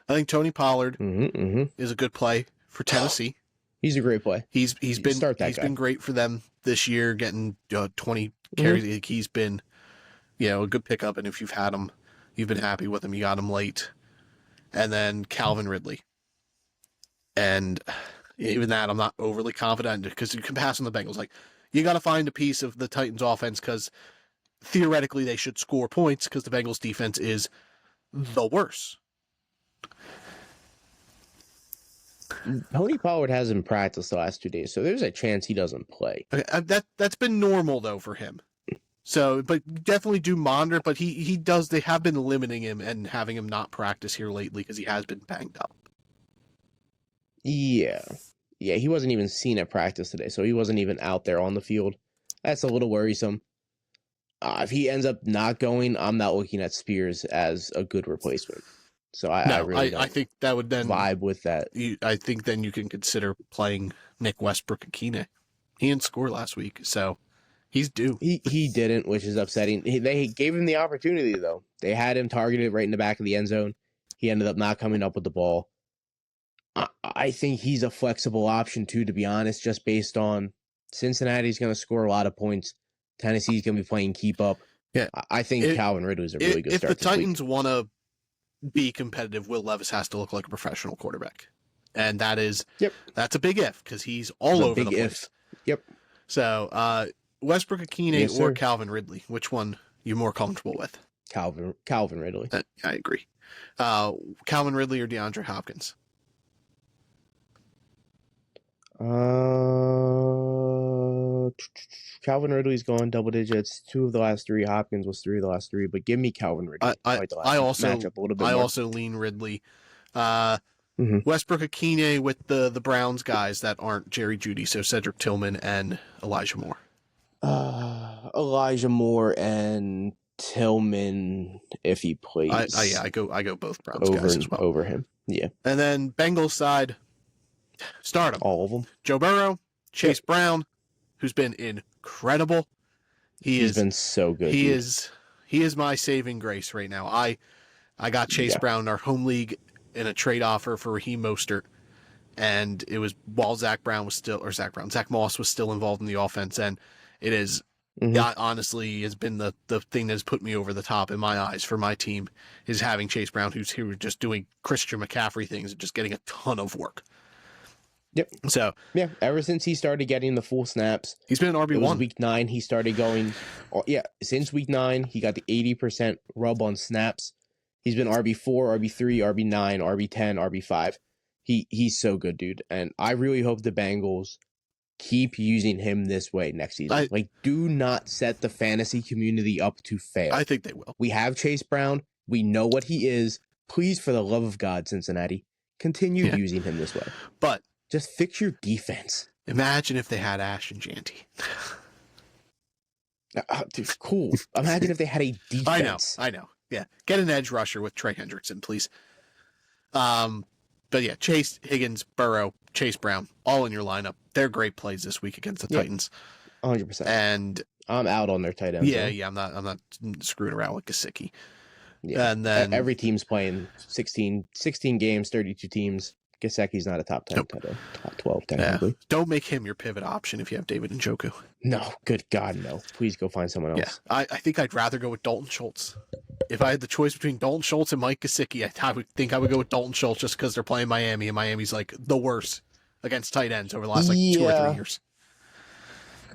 [SPEAKER 1] I think Tony Pollard is a good play for Tennessee.
[SPEAKER 2] He's a great play.
[SPEAKER 1] He's been great for them this year, getting 20 carries. He's been, a good pickup. And if you've had him, you've been happy with him. You got him late. And then Calvin Ridley. And even that, I'm not overly confident because you can pass on the Bengals. Like, you got to find a piece of the Titans offense because theoretically they should score points because the Bengals defense is the worst.
[SPEAKER 2] Tony Pollard hasn't practiced the last 2 days, so there's a chance he doesn't play.
[SPEAKER 1] Okay, that's been normal though for him. So, but definitely do monitor. But he does. They have been limiting him and having him not practice here lately because he has been banged up.
[SPEAKER 2] Yeah, he wasn't even seen at practice today, so he wasn't even out there on the field. That's a little worrisome. If he ends up not going, I'm not looking at Spears as a good replacement. So I
[SPEAKER 1] think that would then
[SPEAKER 2] vibe with that.
[SPEAKER 1] I think then you can consider playing Nick Westbrook-Akine. He didn't score last week, so He's due.
[SPEAKER 2] He didn't, which is upsetting. They gave him the opportunity, though. They had him targeted right in the back of the end zone. He ended up not coming up with the ball. I think he's a flexible option, too, to be honest, just based on Cincinnati's going to score a lot of points. Tennessee's going to be playing keep up.
[SPEAKER 1] Yeah.
[SPEAKER 2] I think Calvin Ridley's a really good start.
[SPEAKER 1] If the Titans want to be competitive, Will Levis has to look like a professional quarterback. And that's a big if, because he's all over the place.
[SPEAKER 2] Yep.
[SPEAKER 1] So, Westbrook Akine
[SPEAKER 2] Yes,
[SPEAKER 1] or
[SPEAKER 2] sir.
[SPEAKER 1] Calvin Ridley, which one you more comfortable with?
[SPEAKER 2] Calvin Ridley.
[SPEAKER 1] I agree. Calvin Ridley or DeAndre Hopkins?
[SPEAKER 2] Calvin Ridley's gone double digits. 2 of the last 3. Hopkins was 3 of the last 3. But give me Calvin Ridley.
[SPEAKER 1] I also
[SPEAKER 2] match up a little bit more.
[SPEAKER 1] also lean Ridley. Westbrook Akine with the Browns guys that aren't Jerry Jeudy, so Cedric Tillman and Elijah Moore.
[SPEAKER 2] Elijah Moore and Tillman if he plays.
[SPEAKER 1] I go both Browns guys as well
[SPEAKER 2] over him. Yeah.
[SPEAKER 1] And then Bengals side, start them.
[SPEAKER 2] All of them.
[SPEAKER 1] Joe Burrow, Chase Brown, who's been incredible. He's been
[SPEAKER 2] so good.
[SPEAKER 1] He is my saving grace right now. I got Chase Brown in our home league in a trade offer for Raheem Mostert, and it was while Zach Moss was still involved in the offense, and it is honestly has been the thing that has put me over the top in my eyes for my team is having Chase Brown, who's here just doing Christian McCaffrey things and just getting a ton of work.
[SPEAKER 2] Yep.
[SPEAKER 1] So
[SPEAKER 2] ever since he started getting the full snaps,
[SPEAKER 1] he's been an RB1.
[SPEAKER 2] Week 9, he started going. Since week 9, he got the 80% rub on snaps. He's been RB4, RB3, RB9, RB10, RB5. He's so good, dude. And I really hope the Bengals keep using him this way next season. Do not set the fantasy community up to fail.
[SPEAKER 1] I think they will.
[SPEAKER 2] We have Chase Brown. We know what he is. Please, for the love of God, Cincinnati, continue using him this way.
[SPEAKER 1] But
[SPEAKER 2] just fix your defense.
[SPEAKER 1] Imagine if they had Ashton Janty.
[SPEAKER 2] Dude, cool. Imagine if they had a defense.
[SPEAKER 1] I know. Yeah. Get an edge rusher with Trey Hendrickson, please. But yeah, Chase, Higgins, Burrow, Chase Brown, all in your lineup. They're great plays this week against the Titans.
[SPEAKER 2] 100%.
[SPEAKER 1] And
[SPEAKER 2] I'm out on their tight end.
[SPEAKER 1] Yeah, I'm not screwing around with Gesicki.
[SPEAKER 2] Yeah.
[SPEAKER 1] And then
[SPEAKER 2] every team's playing 16 games, 32 teams. Gesicki's not a top 10, top 12 technically.
[SPEAKER 1] Yeah. Don't make him your pivot option if you have David Njoku.
[SPEAKER 2] No, good God, no. Please go find someone else.
[SPEAKER 1] Yeah, I think I'd rather go with Dalton Schultz. If I had the choice between Dalton Schultz and Mike Gesicki, I would think I would go with Dalton Schultz just because they're playing Miami, and Miami's like the worst against tight ends over the last 2 or 3 years.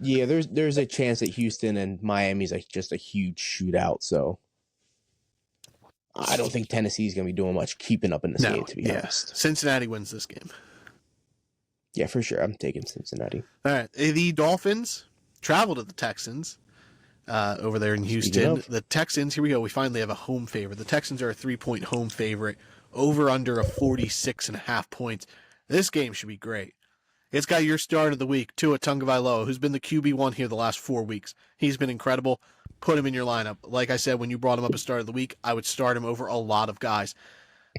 [SPEAKER 2] Yeah, there's a chance that Houston and Miami's like just a huge shootout, so I don't think Tennessee's going to be doing much keeping up in this game, to be honest.
[SPEAKER 1] Cincinnati wins this game.
[SPEAKER 2] Yeah, for sure. I'm taking Cincinnati.
[SPEAKER 1] All right. The Dolphins travel to the Texans over there in Houston. The Texans, here we go. We finally have a home favorite. The Texans are a 3-point home favorite, over under a 46.5 points. This game should be great. It's got your start of the week, Tua Tagovailoa, who's been the QB1 here the last 4 weeks. He's been incredible. Put him in your lineup. Like I said, when you brought him up at start of the week, I would start him over a lot of guys.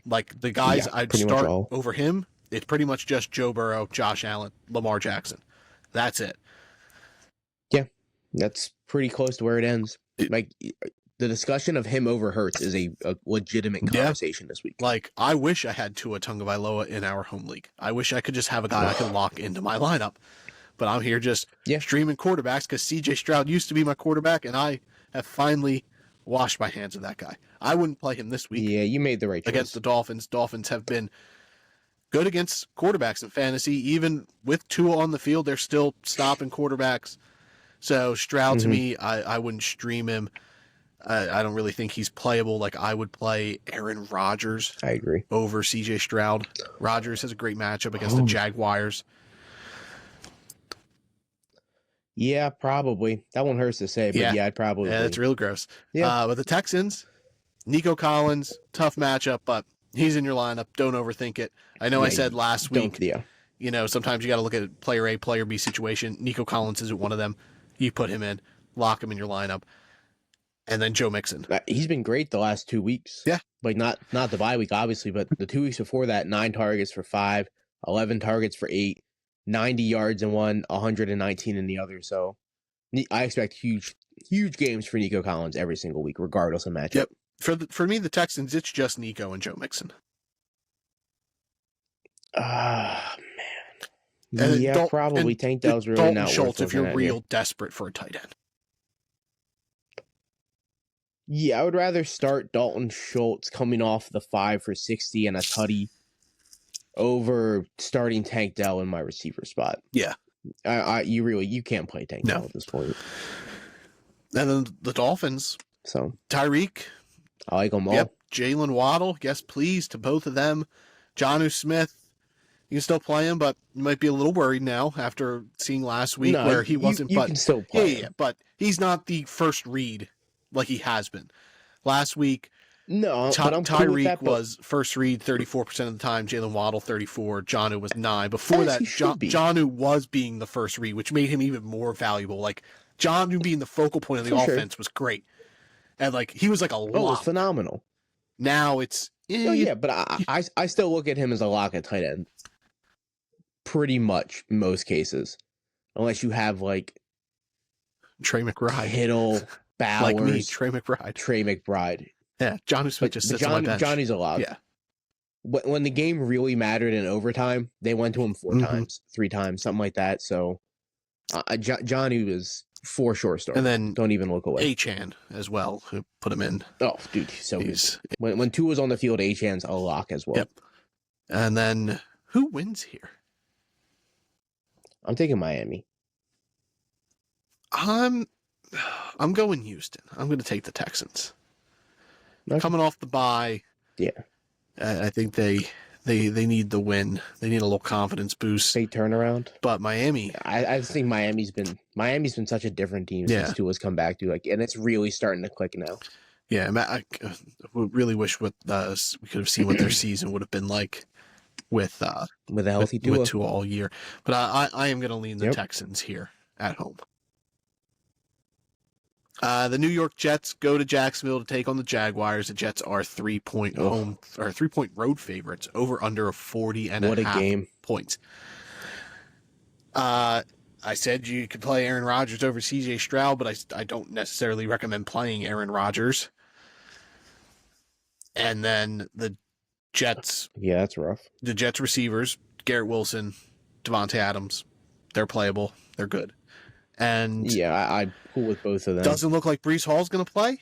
[SPEAKER 1] Like the guys I'd start over him, it's pretty much just Joe Burrow, Josh Allen, Lamar Jackson. That's it.
[SPEAKER 2] Yeah, that's pretty close to where it ends. Like the discussion of him over Hurts is a legitimate conversation this week.
[SPEAKER 1] Like I wish I had Tua Tagovailoa in our home league. I wish I could just have a guy I could lock into my lineup. But I'm here just streaming quarterbacks because C.J. Stroud used to be my quarterback, and I have finally washed my hands of that guy. I wouldn't play him this week.
[SPEAKER 2] Yeah, you made the right choice.
[SPEAKER 1] Against the Dolphins. Dolphins have been good against quarterbacks in fantasy. Even with Tua on the field, they're still stopping quarterbacks. So Stroud, to me, I wouldn't stream him. I don't really think he's playable. Like I would play Aaron Rodgers.
[SPEAKER 2] I agree.
[SPEAKER 1] Over C.J. Stroud. Rodgers has a great matchup against the Jaguars.
[SPEAKER 2] Yeah, probably. That one hurts to say, but I'd probably.
[SPEAKER 1] Yeah, that's real gross.
[SPEAKER 2] Yeah.
[SPEAKER 1] But the Texans, Nico Collins, tough matchup, but he's in your lineup. Don't overthink it. I know I said last week, sometimes you got to look at player A, player B situation. Nico Collins isn't one of them. You put him in, lock him in your lineup. And then Joe Mixon.
[SPEAKER 2] He's been great the last 2 weeks.
[SPEAKER 1] Yeah.
[SPEAKER 2] Like not the bye week, obviously, but the 2 weeks before that, 9 targets for 5, 11 targets for 8. 90 yards in one, 119 in the other. So I expect huge games for Nico Collins every single week, regardless of matchup.
[SPEAKER 1] Yep. For me, the Texans, it's just Nico and Joe Mixon.
[SPEAKER 2] Ah, man. Yeah, probably. Tank Dell's really
[SPEAKER 1] Dalton
[SPEAKER 2] not
[SPEAKER 1] Schultz
[SPEAKER 2] worth
[SPEAKER 1] if you're
[SPEAKER 2] looking at
[SPEAKER 1] real
[SPEAKER 2] here.
[SPEAKER 1] desperate for a tight end.
[SPEAKER 2] Yeah, I would rather start Dalton Schultz coming off the 5 for 60 and a tutty over starting Tank Dell in my receiver spot.
[SPEAKER 1] Yeah.
[SPEAKER 2] You can't play Tank Dell at this point.
[SPEAKER 1] And then the Dolphins.
[SPEAKER 2] So
[SPEAKER 1] Tyreek.
[SPEAKER 2] I like them all.
[SPEAKER 1] Yep. Jalen Waddle. Yes, please, to both of them. Jonnu Smith. You can still play him, but you might be a little worried now after seeing last week where he wasn't.
[SPEAKER 2] You can still play him.
[SPEAKER 1] But he's not the first read like he has been. Last week,
[SPEAKER 2] no, but I'm cool with that,
[SPEAKER 1] Tyreek was first read 34% of the time. Jalen Waddle 34%. Jonnu was 9%. Before that, Jonnu was being the first read, which made him even more valuable. Like Jonnu being the focal point of the offense was great, and like he was like a lock.
[SPEAKER 2] Oh, it was phenomenal.
[SPEAKER 1] Now it's
[SPEAKER 2] but I still look at him as a lock at tight end. Pretty much most cases, unless you have like
[SPEAKER 1] Trey McBride,
[SPEAKER 2] Kittle, Bowers,
[SPEAKER 1] like me, Trey McBride. Yeah, Jonnu Smith just sits on my bench.
[SPEAKER 2] Johnny's a lock.
[SPEAKER 1] Yeah.
[SPEAKER 2] When the game really mattered in overtime, they went to him 4 times, 3 times, something like that. So, Johnny was for sure start.
[SPEAKER 1] And then
[SPEAKER 2] don't even look away.
[SPEAKER 1] Achane as well, who put him in.
[SPEAKER 2] Oh, dude, so good. When Tua was on the field, Achane's a lock as well.
[SPEAKER 1] Yep. And then who wins here?
[SPEAKER 2] I'm taking Miami.
[SPEAKER 1] I'm going Houston. I'm going to take the Texans.
[SPEAKER 2] Okay.
[SPEAKER 1] Coming off the bye.
[SPEAKER 2] Yeah.
[SPEAKER 1] I think they need the win. They need a little confidence boost.
[SPEAKER 2] Big turnaround.
[SPEAKER 1] But Miami.
[SPEAKER 2] I think Miami's been such a different team since Tua's come back to and it's really starting to click now.
[SPEAKER 1] Yeah, I really wish we could have seen what their season would have been like with a healthy Tua. With Tua all year. But I am going to lean the Texans here at home. The New York Jets go to Jacksonville to take on the Jaguars. The Jets are 3-point road favorites over under 40.5 points. I said you could play Aaron Rodgers over CJ Stroud, but I don't necessarily recommend playing Aaron Rodgers. And then the Jets.
[SPEAKER 2] Yeah, that's rough.
[SPEAKER 1] The Jets receivers, Garrett Wilson, Devontae Adams, they're playable. They're good. And
[SPEAKER 2] I'm cool with both of them.
[SPEAKER 1] Doesn't look like Breece Hall's going to play.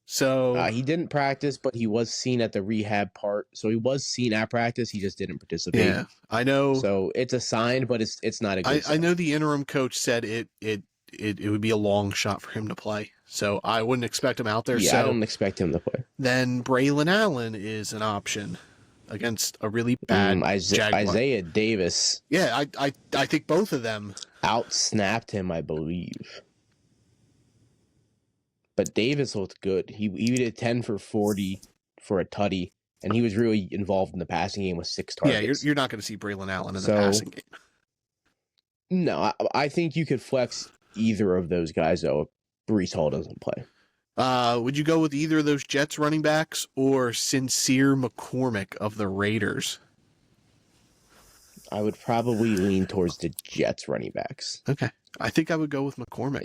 [SPEAKER 1] So
[SPEAKER 2] he didn't practice, but he was seen at the rehab part. So he was seen at practice. He just didn't participate.
[SPEAKER 1] Yeah, I know.
[SPEAKER 2] So it's a sign, but it's not a good sign.
[SPEAKER 1] I know the interim coach said it would be a long shot for him to play. So I wouldn't expect him out there.
[SPEAKER 2] Yeah,
[SPEAKER 1] so
[SPEAKER 2] I don't expect him to play.
[SPEAKER 1] Then Braylon Allen is an option against a really bad Jaguar.
[SPEAKER 2] Isaiah Davis.
[SPEAKER 1] Yeah, I think both of them
[SPEAKER 2] outsnapped him, I believe. But Davis looked good. He did 10 for 40 for a tutty, and he was really involved in the passing game with 6 targets.
[SPEAKER 1] Yeah, you're not going to see Braylon Allen in the passing game.
[SPEAKER 2] No, I think you could flex either of those guys, though, if Breece Hall doesn't play.
[SPEAKER 1] Would you go with either of those Jets running backs or Sincere McCormick of the Raiders?
[SPEAKER 2] I would probably lean towards the Jets running backs.
[SPEAKER 1] Okay. I think I would go with McCormick.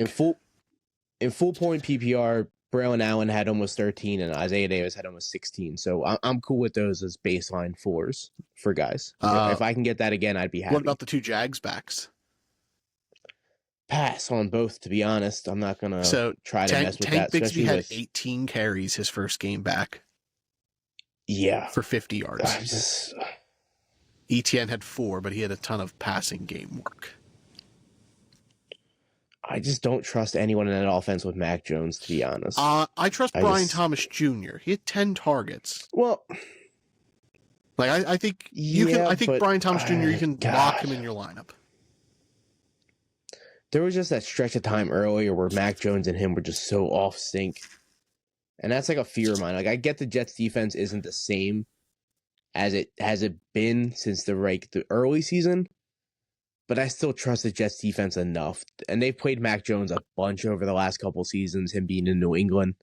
[SPEAKER 2] In full point PPR, Braylon Allen had almost 13 and Isaiah Davis had almost 16. So I'm cool with those as baseline floors for guys. If I can get that again, I'd be happy.
[SPEAKER 1] What about the 2 Jags backs?
[SPEAKER 2] Pass on both, to be honest. I'm not going to try to mess with that.
[SPEAKER 1] Tank Bigsby had 18 carries his first game back.
[SPEAKER 2] Yeah.
[SPEAKER 1] For 50 yards. ETN had 4, but he had a ton of passing game work.
[SPEAKER 2] I just don't trust anyone in that offense with Mac Jones, to be honest.
[SPEAKER 1] I trust Brian Thomas Jr. He had 10 targets.
[SPEAKER 2] Well,
[SPEAKER 1] like I think you can. I think Brian Thomas Jr. You can lock him in your lineup.
[SPEAKER 2] There was just that stretch of time earlier where Mac Jones and him were just so off sync, and that's like a fear of mine. Like I get the Jets defense isn't the same as it been since the early season. But I still trust the Jets defense enough. And they've played Mac Jones a bunch over the last couple seasons, him being in New England.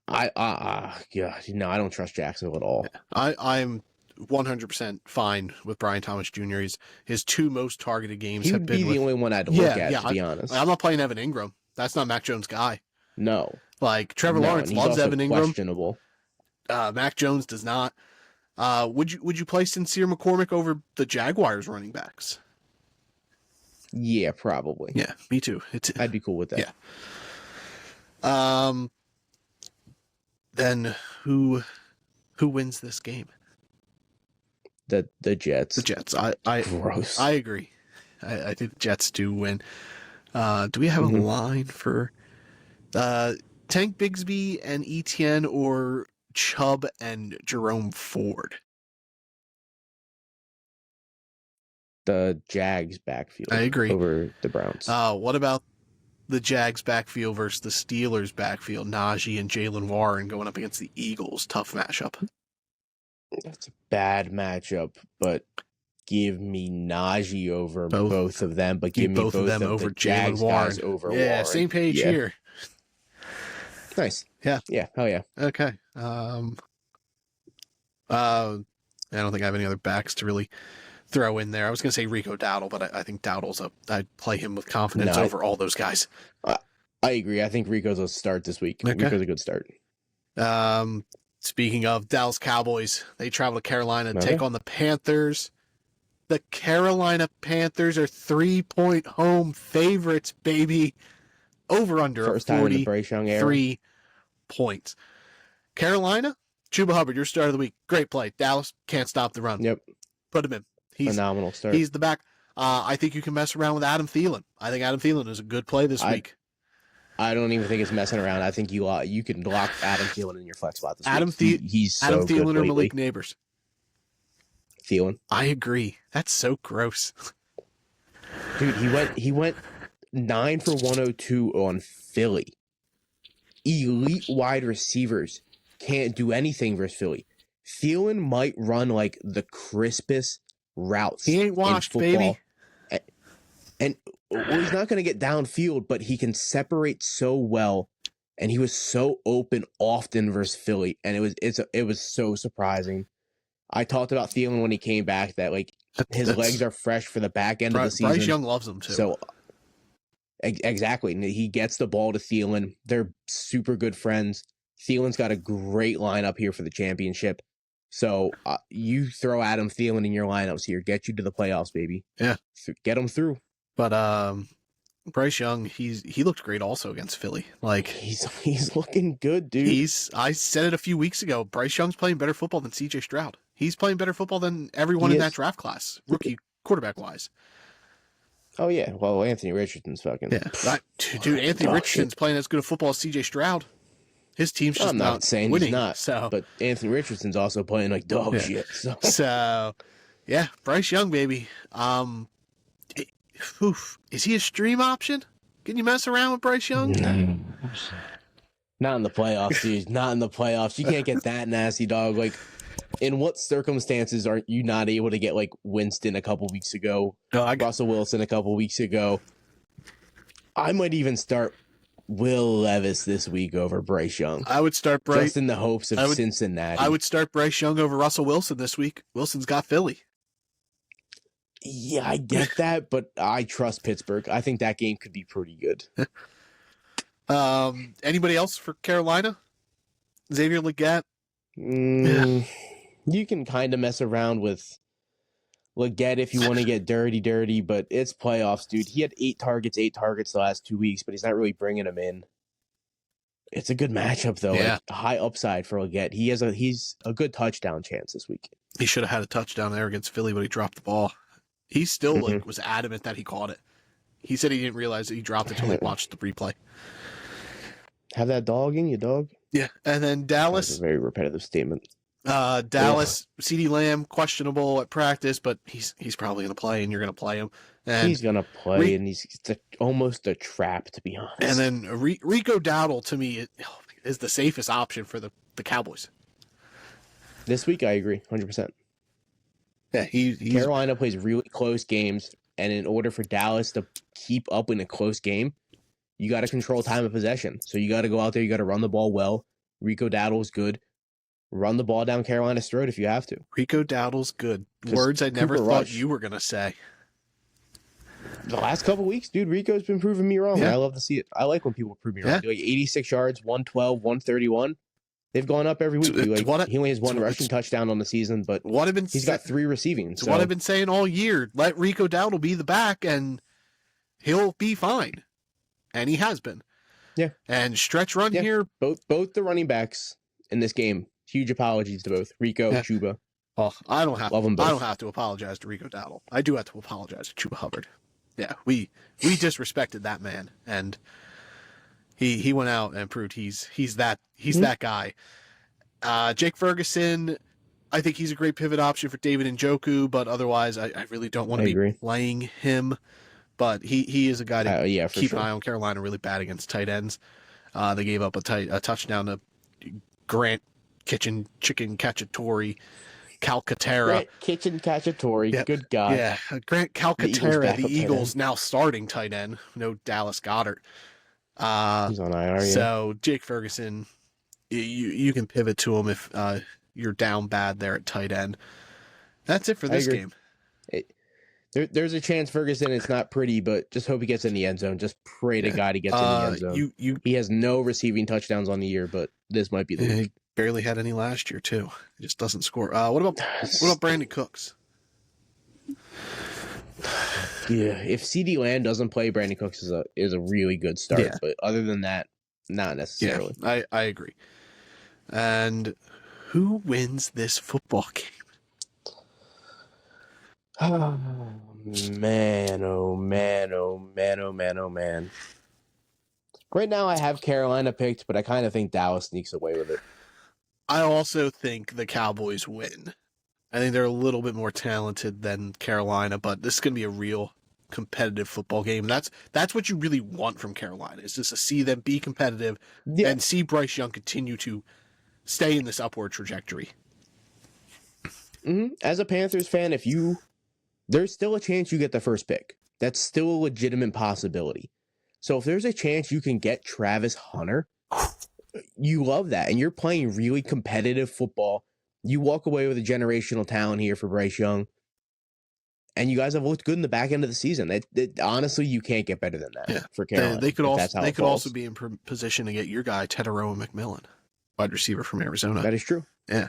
[SPEAKER 2] I don't trust Jacksonville at all.
[SPEAKER 1] I'm 100% fine with Brian Thomas Jr. His two most targeted games
[SPEAKER 2] He
[SPEAKER 1] have
[SPEAKER 2] would
[SPEAKER 1] been
[SPEAKER 2] be the only one I'd look at, to be honest.
[SPEAKER 1] I'm not playing Evan Ingram. That's not Mac Jones' guy.
[SPEAKER 2] No.
[SPEAKER 1] Like, Trevor
[SPEAKER 2] No,
[SPEAKER 1] Lawrence
[SPEAKER 2] and he's
[SPEAKER 1] loves
[SPEAKER 2] also
[SPEAKER 1] Evan Ingram.
[SPEAKER 2] questionable.
[SPEAKER 1] Mac Jones does not. Would you play Sincere McCormick over the Jaguars running backs?
[SPEAKER 2] Yeah, probably.
[SPEAKER 1] Yeah, me too.
[SPEAKER 2] I'd be cool with that.
[SPEAKER 1] Yeah. Then who wins this game?
[SPEAKER 2] The Jets.
[SPEAKER 1] The Jets.
[SPEAKER 2] Gross.
[SPEAKER 1] I agree. I think the Jets do win. Do we have a line for Tank Bigsby and Etienne or Chubb and Jerome Ford?
[SPEAKER 2] The Jags backfield.
[SPEAKER 1] I agree.
[SPEAKER 2] Over the Browns.
[SPEAKER 1] What about the Jags backfield versus the Steelers backfield? Najee and Jalen Warren going up against the Eagles. Tough matchup.
[SPEAKER 2] That's a bad matchup, but give me Najee over both of them, but give me both of them over Jalen Warren. Over Warren.
[SPEAKER 1] Same page here.
[SPEAKER 2] Nice.
[SPEAKER 1] Yeah.
[SPEAKER 2] Yeah. Hell yeah.
[SPEAKER 1] Okay. I don't think I have any other backs to really throw in there. I was going to say Rico Dowdle, but I think Dowdle's I'd play him with confidence over all those guys.
[SPEAKER 2] I agree. I think Rico's a start this week.
[SPEAKER 1] Okay.
[SPEAKER 2] Rico's a good start.
[SPEAKER 1] Speaking of Dallas Cowboys, they travel to Carolina to take on the Panthers. The Carolina Panthers are 3-point home favorites, baby. Over under
[SPEAKER 2] First time in the Bryce Young era.
[SPEAKER 1] 3 points. Carolina, Chuba Hubbard, your start of the week. Great play. Dallas can't stop the run.
[SPEAKER 2] Yep.
[SPEAKER 1] Put him in.
[SPEAKER 2] Phenomenal start.
[SPEAKER 1] He's the back. I think you can mess around with Adam Thielen. I think Adam Thielen is a good play this week.
[SPEAKER 2] I don't even think it's messing around. I think you can lock Adam Thielen in your flex spot this week. He's so
[SPEAKER 1] Adam Thielen
[SPEAKER 2] good
[SPEAKER 1] or
[SPEAKER 2] lately.
[SPEAKER 1] Malik Neighbors.
[SPEAKER 2] Thielen.
[SPEAKER 1] I agree. That's so gross.
[SPEAKER 2] Dude, he went 9 for 102 on Philly. Elite wide receivers can't do anything versus Philly. Thielen might run like the crispest routes.
[SPEAKER 1] He ain't washed, baby.
[SPEAKER 2] And he's not going to get downfield, but he can separate so well. And he was so open often versus Philly, and it was so surprising. I talked about Thielen when he came back that like his legs are fresh for the back end of the season.
[SPEAKER 1] Bryce Young loves him too.
[SPEAKER 2] So exactly, and he gets the ball to Thielen. They're super good friends. Thielen's got a great lineup here for the championship. So you throw Adam Thielen in your lineups here, get you to the playoffs, baby.
[SPEAKER 1] Yeah,
[SPEAKER 2] get them through.
[SPEAKER 1] But Bryce Young, he looked great also against Philly. Like
[SPEAKER 2] he's looking good, dude.
[SPEAKER 1] I said it a few weeks ago. Bryce Young's playing better football than C.J. Stroud. He's playing better football than everyone in that draft class, rookie quarterback wise.
[SPEAKER 2] Oh yeah, well Anthony Richardson's fucking
[SPEAKER 1] dude. Anthony Richardson's playing as good a football as C.J. Stroud. His team's just not saying winning, he's not,
[SPEAKER 2] but Anthony Richardson's also playing like dog shit.
[SPEAKER 1] So yeah, Bryce Young, baby. Is he a stream option? Can you mess around with Bryce Young?
[SPEAKER 2] Not in the playoffs, dude. Not in the playoffs. You can't get that nasty, dog. Like, in what circumstances are you not able to get like Winston a couple weeks ago, Russell Wilson a couple weeks ago? I might even start Will Levis this week over Bryce Young.
[SPEAKER 1] I would start Bryce
[SPEAKER 2] just in the hopes of Cincinnati.
[SPEAKER 1] I would start Bryce Young over Russell Wilson this week. Wilson's got Philly.
[SPEAKER 2] Yeah, I get that, but I trust Pittsburgh. I think that game could be pretty good.
[SPEAKER 1] Anybody else for Carolina? Xavier Legette?
[SPEAKER 2] You can kind of mess around with Legette if you want to get dirty, but it's playoffs, dude. He had 8 targets the last 2 weeks, but he's not really bringing them in. It's a good matchup, though.
[SPEAKER 1] Yeah.
[SPEAKER 2] Like, high upside for Legette. He's a good touchdown chance this week.
[SPEAKER 1] He should have had a touchdown there against Philly, but he dropped the ball. He still was adamant that he caught it. He said he didn't realize that he dropped it until he watched the replay.
[SPEAKER 2] Have that dog in you, dog.
[SPEAKER 1] Yeah, and then Dallas.
[SPEAKER 2] That's a very repetitive statement.
[SPEAKER 1] Dallas, CeeDee Lamb, questionable at practice, but he's probably going to play, and you're going to play him. And
[SPEAKER 2] he's going to play, and it's almost a trap, to be honest.
[SPEAKER 1] And then Rico Dowdle, to me, is the safest option for the Cowboys.
[SPEAKER 2] This week, I agree, 100%.
[SPEAKER 1] Yeah,
[SPEAKER 2] Carolina plays really close games, and in order for Dallas to keep up in a close game, you got to control time of possession. So you got to go out there, you got to run the ball well. Rico Dowdle is good. run the ball down Carolina's throat if you have to.
[SPEAKER 1] Rico Dowdle's good. Words I never
[SPEAKER 2] Cooper
[SPEAKER 1] thought
[SPEAKER 2] Rush,
[SPEAKER 1] you were going to say.
[SPEAKER 2] the last couple weeks, dude, Rico's been proving me wrong.
[SPEAKER 1] Yeah.
[SPEAKER 2] I love to see it. I like when people prove me wrong.
[SPEAKER 1] Yeah.
[SPEAKER 2] Like 86 yards, 112, 131. They've gone up every week. He only has one rushing touchdown on the season, but he's got 3 receiving.
[SPEAKER 1] It's what I've been saying all year. Let Rico Dowdle be the back, and he'll be fine. And he has been.
[SPEAKER 2] Yeah.
[SPEAKER 1] And stretch run here.
[SPEAKER 2] Both the running backs in this game. Huge apologies to both Rico, Chuba.
[SPEAKER 1] Well, I don't have.
[SPEAKER 2] Love them both.
[SPEAKER 1] I don't have to apologize to Rico Dowdle. I do have to apologize to Chuba Hubbard. Yeah, we disrespected that man, and he went out and proved he's that guy. Jake Ferguson, I think he's a great pivot option for David Njoku, but otherwise, I really don't want to be playing him. But he is a guy to keep an eye on. Carolina really bad against tight ends. They gave up a touchdown to Grant Chicken Cacciatore. Calcaterra.
[SPEAKER 2] Kitchen Cacciatore, good guy.
[SPEAKER 1] Yeah, Grant Calcaterra, the Eagles now starting tight end. No Dallas Goedert.
[SPEAKER 2] He's on IR.
[SPEAKER 1] So Jake Ferguson, you can pivot to him if you're down bad there at tight end. That's it for this game.
[SPEAKER 2] There's a chance Ferguson, it's not pretty, but just hope he gets in the end zone. Just pray to God he gets in the end zone. He has no receiving touchdowns on the year, but this might be the week.
[SPEAKER 1] Barely had any last year too. He just doesn't score. What about Brandon Cooks?
[SPEAKER 2] Yeah, if CD Lamb doesn't play, Brandon Cooks is a really good start. Yeah. But other than that, not necessarily.
[SPEAKER 1] Yeah, I agree. And who wins this football game?
[SPEAKER 2] Oh man, oh man, oh man, oh man, oh man. Right now I have Carolina picked, but I kind of think Dallas sneaks away with it.
[SPEAKER 1] I also think the Cowboys win. I think they're a little bit more talented than Carolina, but this is going to be a real competitive football game. That's what you really want from Carolina, is just to see them be competitive and see Bryce Young continue to stay in this upward trajectory.
[SPEAKER 2] Mm-hmm. As a Panthers fan, there's still a chance you get the first pick. That's still a legitimate possibility. So if there's a chance you can get Travis Hunter, you love that. And you're playing really competitive football. You walk away with a generational talent here for Bryce Young. And you guys have looked good in the back end of the season. Honestly, you can't get better than that for Carolina.
[SPEAKER 1] They could also be in position to get your guy, Tetairoa McMillan, wide receiver from Arizona.
[SPEAKER 2] That is true.
[SPEAKER 1] Yeah.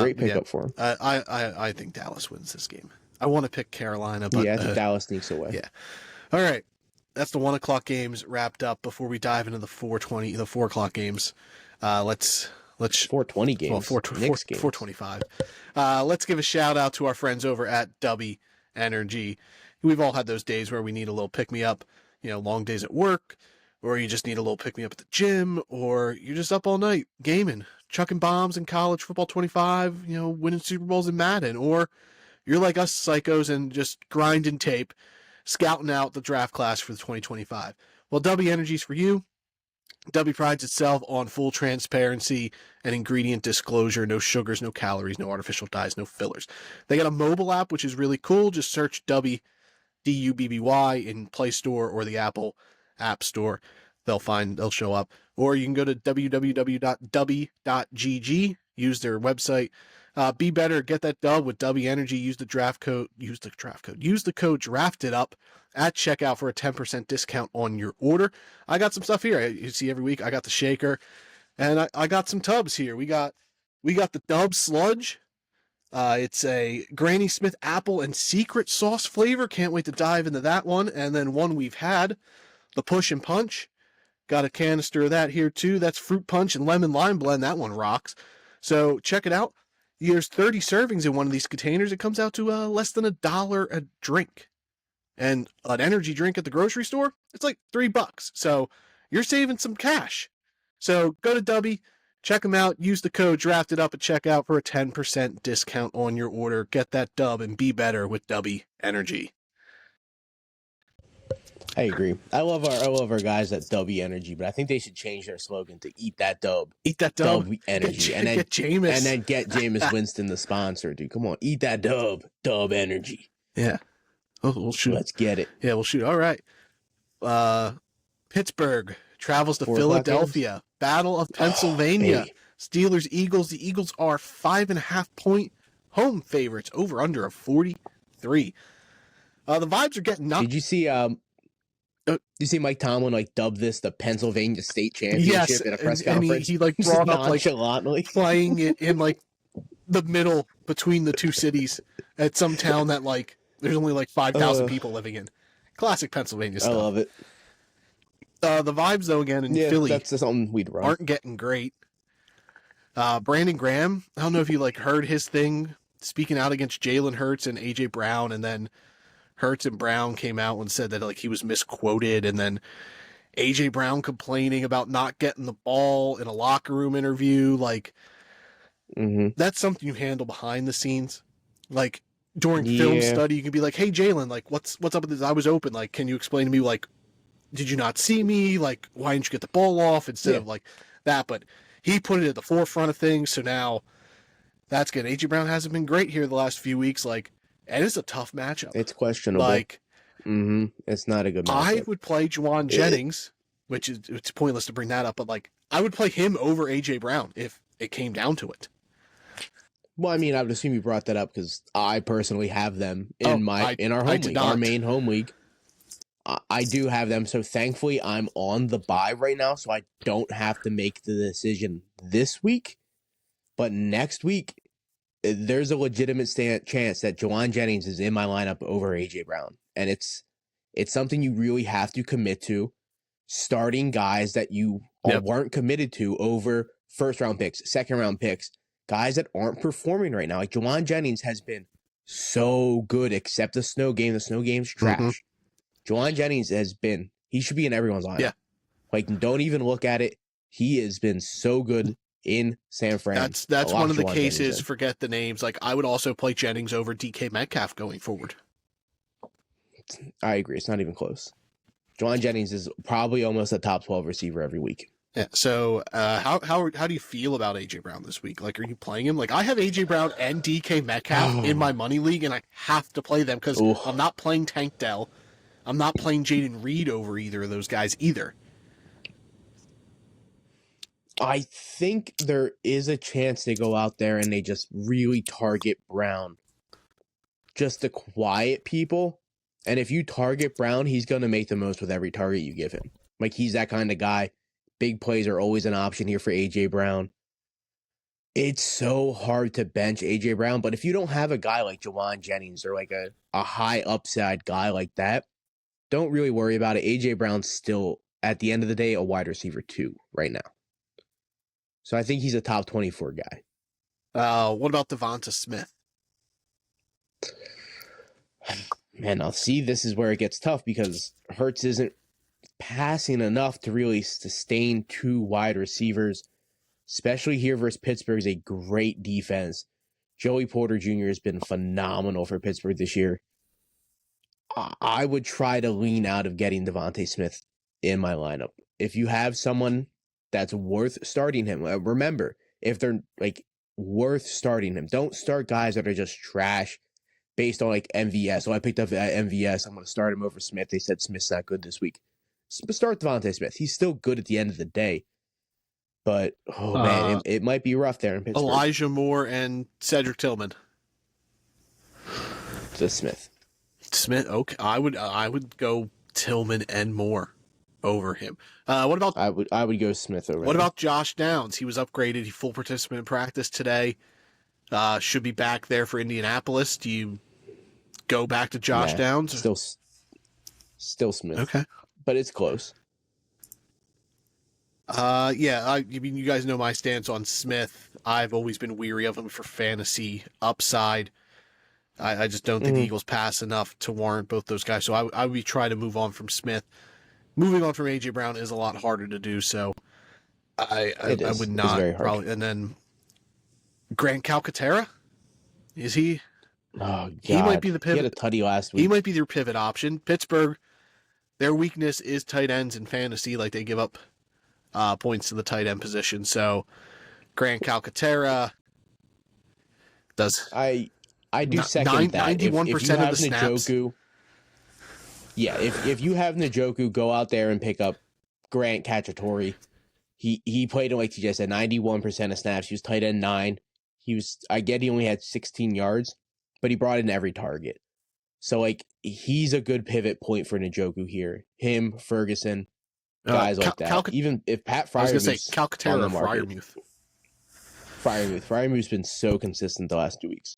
[SPEAKER 2] Great pickup for him.
[SPEAKER 1] I think Dallas wins this game. I want to pick Carolina, but
[SPEAKER 2] I think Dallas sneaks away.
[SPEAKER 1] Yeah. All right. That's the 1:00 games wrapped up. Before we dive into the 4:00 games, let's
[SPEAKER 2] 4:20 games.
[SPEAKER 1] Well, 4:25. Let's give a shout out to our friends over at W Energy. We've all had those days where we need a little pick me up, long days at work, or you just need a little pick me up at the gym, or you're just up all night gaming, chucking bombs in college football 25, winning Super Bowls in Madden, or you're like us psychos and just grinding tape, scouting out the draft class for the 2025. Well, W Energy's for you. W prides itself on full transparency and ingredient disclosure. No sugars, no calories, no artificial dyes, no fillers. They got a mobile app, which is really cool. Just search W, D-U-B-B-Y in Play Store or the Apple App Store. They'll show up. Or you can go to www.w.gg, use their website. Be better, get that dub with W Energy. Use the code drafted up at checkout for a 10% discount on your order. I got some stuff here. You see every week I got the shaker, and I got some tubs here. We got the Dub Sludge. It's a Granny Smith apple and secret sauce flavor. Can't wait to dive into that one. And then one we've had, the Push and Punch. Got a canister of that here too. That's fruit punch and lemon lime blend. That one rocks. So check it out. There's 30 servings in one of these containers. It comes out to less than $1 a drink. And an energy drink at the grocery store, it's like $3. So you're saving some cash. So go to W, check them out. Use the code drafted up at checkout for a 10% discount on your order. Get that dub and be better with W Energy.
[SPEAKER 2] I agree. I love our guys at W Energy, but I think they should change their slogan to "Eat that dub."
[SPEAKER 1] Eat that dub.
[SPEAKER 2] Dub Energy,
[SPEAKER 1] and then get
[SPEAKER 2] Jameis Winston the sponsor, dude. Come on, eat that dub. Dub Energy.
[SPEAKER 1] Yeah. Oh, we'll shoot.
[SPEAKER 2] Let's get it.
[SPEAKER 1] Yeah, we'll shoot. All right. Pittsburgh travels to Philadelphia. Battle of Pennsylvania. Steelers, Eagles. The Eagles are 5.5-point home favorites over under of 43. The vibes are getting
[SPEAKER 2] Did you see? You see Mike Tomlin like dub this the Pennsylvania State
[SPEAKER 1] yes,
[SPEAKER 2] Championship in a press
[SPEAKER 1] and
[SPEAKER 2] conference?
[SPEAKER 1] he like brought up like
[SPEAKER 2] nonchalantly
[SPEAKER 1] playing it in like the middle between the two cities at some town that like there's only like 5,000 people living in. Classic Pennsylvania stuff.
[SPEAKER 2] I love it.
[SPEAKER 1] The vibes though again in Philly
[SPEAKER 2] that's something we'd run.
[SPEAKER 1] aren't getting great. Brandon Graham, I don't know if you like heard his thing speaking out against Jalen Hurts and AJ Brown, and then Hurts and Brown came out and said that like he was misquoted, and then AJ Brown complaining about not getting the ball in a locker room interview. Like that's something you handle behind the scenes. Like during film study, you can be like, "Hey Jalen, like what's up with this? I was open. Like, can you explain to me like, did you not see me? Like, why didn't you get the ball off?" Instead of like that, but he put it at the forefront of things. So now that's good. AJ Brown hasn't been great here the last few weeks. Like, and it's a tough matchup.
[SPEAKER 2] It's questionable.
[SPEAKER 1] Like,
[SPEAKER 2] it's not a good matchup.
[SPEAKER 1] I would play Juwan Jennings, which is it's pointless to bring that up, but like I would play him over AJ Brown if it came down to it.
[SPEAKER 2] Well, I mean, I would assume you brought that up because I personally have them in our home league, our main home league. I do have them, so thankfully I'm on the bye right now, so I don't have to make the decision this week. But next week, there's a legitimate chance that Juwan Jennings is in my lineup over AJ Brown, and it's something you really have to commit to. Starting guys that you weren't committed to over first-round picks, second-round picks, guys that aren't performing right now. Like Juwan Jennings has been so good, except the snow game. The snow game's trash. Juwan Jennings he should be in everyone's lineup.
[SPEAKER 1] Yeah.
[SPEAKER 2] Like, don't even look at it. He has been so good in San Fran.
[SPEAKER 1] That's one of the cases, forget the names. Like, I would also play Jennings over DK Metcalf going forward.
[SPEAKER 2] I agree. It's not even close. Juwan Jennings is probably almost a top 12 receiver every week.
[SPEAKER 1] Yeah. So, how do you feel about AJ Brown this week? Like, are you playing him? Like, I have AJ Brown and DK Metcalf in my money league, and I have to play them because I'm not playing Tank Dell. I'm not playing Jaden Reed over either of those guys either.
[SPEAKER 2] I think there is a chance they go out there and they just really target Brown. Just the quiet people. And if you target Brown, he's going to make the most with every target you give him. Like, he's that kind of guy. Big plays are always an option here for A.J. Brown. It's so hard to bench A.J. Brown, but if you don't have a guy like Juwan Jennings or like a high upside guy like that, don't really worry about it. A.J. Brown's still, at the end of the day, a wide receiver 2 right now. So I think he's a top 24 guy.
[SPEAKER 1] What about Devonta Smith?
[SPEAKER 2] Man, I'll see. This is where it gets tough because Hurts isn't passing enough to really sustain 2 wide receivers, especially here versus Pittsburgh is a great defense. Joey Porter Jr. has been phenomenal for Pittsburgh this year. I would try to lean out of getting Devonta Smith in my lineup. If you have someone that's worth starting him, remember, if they're like worth starting him, don't start guys that are just trash based on like MVS. So I picked up MVS. I'm going to start him over Smith. They said Smith's not good this week. Start Devonta Smith. He's still good at the end of the day. But, man, it might be rough there in Pittsburgh.
[SPEAKER 1] Elijah Moore and Cedric Tillman.
[SPEAKER 2] To Smith.
[SPEAKER 1] Smith, okay. I would go Tillman and Moore over him. What about
[SPEAKER 2] I would go Smith over
[SPEAKER 1] What
[SPEAKER 2] him.
[SPEAKER 1] about Josh Downs? He was upgraded. He full participant in practice today. Should be back there for Indianapolis. Do you go back to Josh Downs?
[SPEAKER 2] Still Smith.
[SPEAKER 1] Okay.
[SPEAKER 2] But it's close.
[SPEAKER 1] I mean, you guys know my stance on Smith. I've always been weary of him for fantasy upside. I just don't think the Eagles pass enough to warrant both those guys. So I would be trying to move on from Smith. Moving on from A.J. Brown is a lot harder to do, so I would not probably. And then Grant Calcaterra, is he?
[SPEAKER 2] Oh, God.
[SPEAKER 1] He might be the pivot.
[SPEAKER 2] He had a tutty last week.
[SPEAKER 1] He might be their pivot option. Pittsburgh, their weakness is tight ends in fantasy. Like, they give up points to the tight end position. So Grant Calcaterra does.
[SPEAKER 2] I do second that.
[SPEAKER 1] 91% of the snaps.
[SPEAKER 2] Njoku, if you have Njoku, go out there and pick up Grant Cacciatore. He played, like TJ said, 91% of snaps. He was tight end 9. I get he only had 16 yards, but he brought in every target. So, like, he's a good pivot point for Njoku here. Him, Ferguson, guys like that. Even if Pat Freiermuth,
[SPEAKER 1] I was going to say Calcaterra or Freiermuth.
[SPEAKER 2] Freiermuth's been so consistent the last 2 weeks.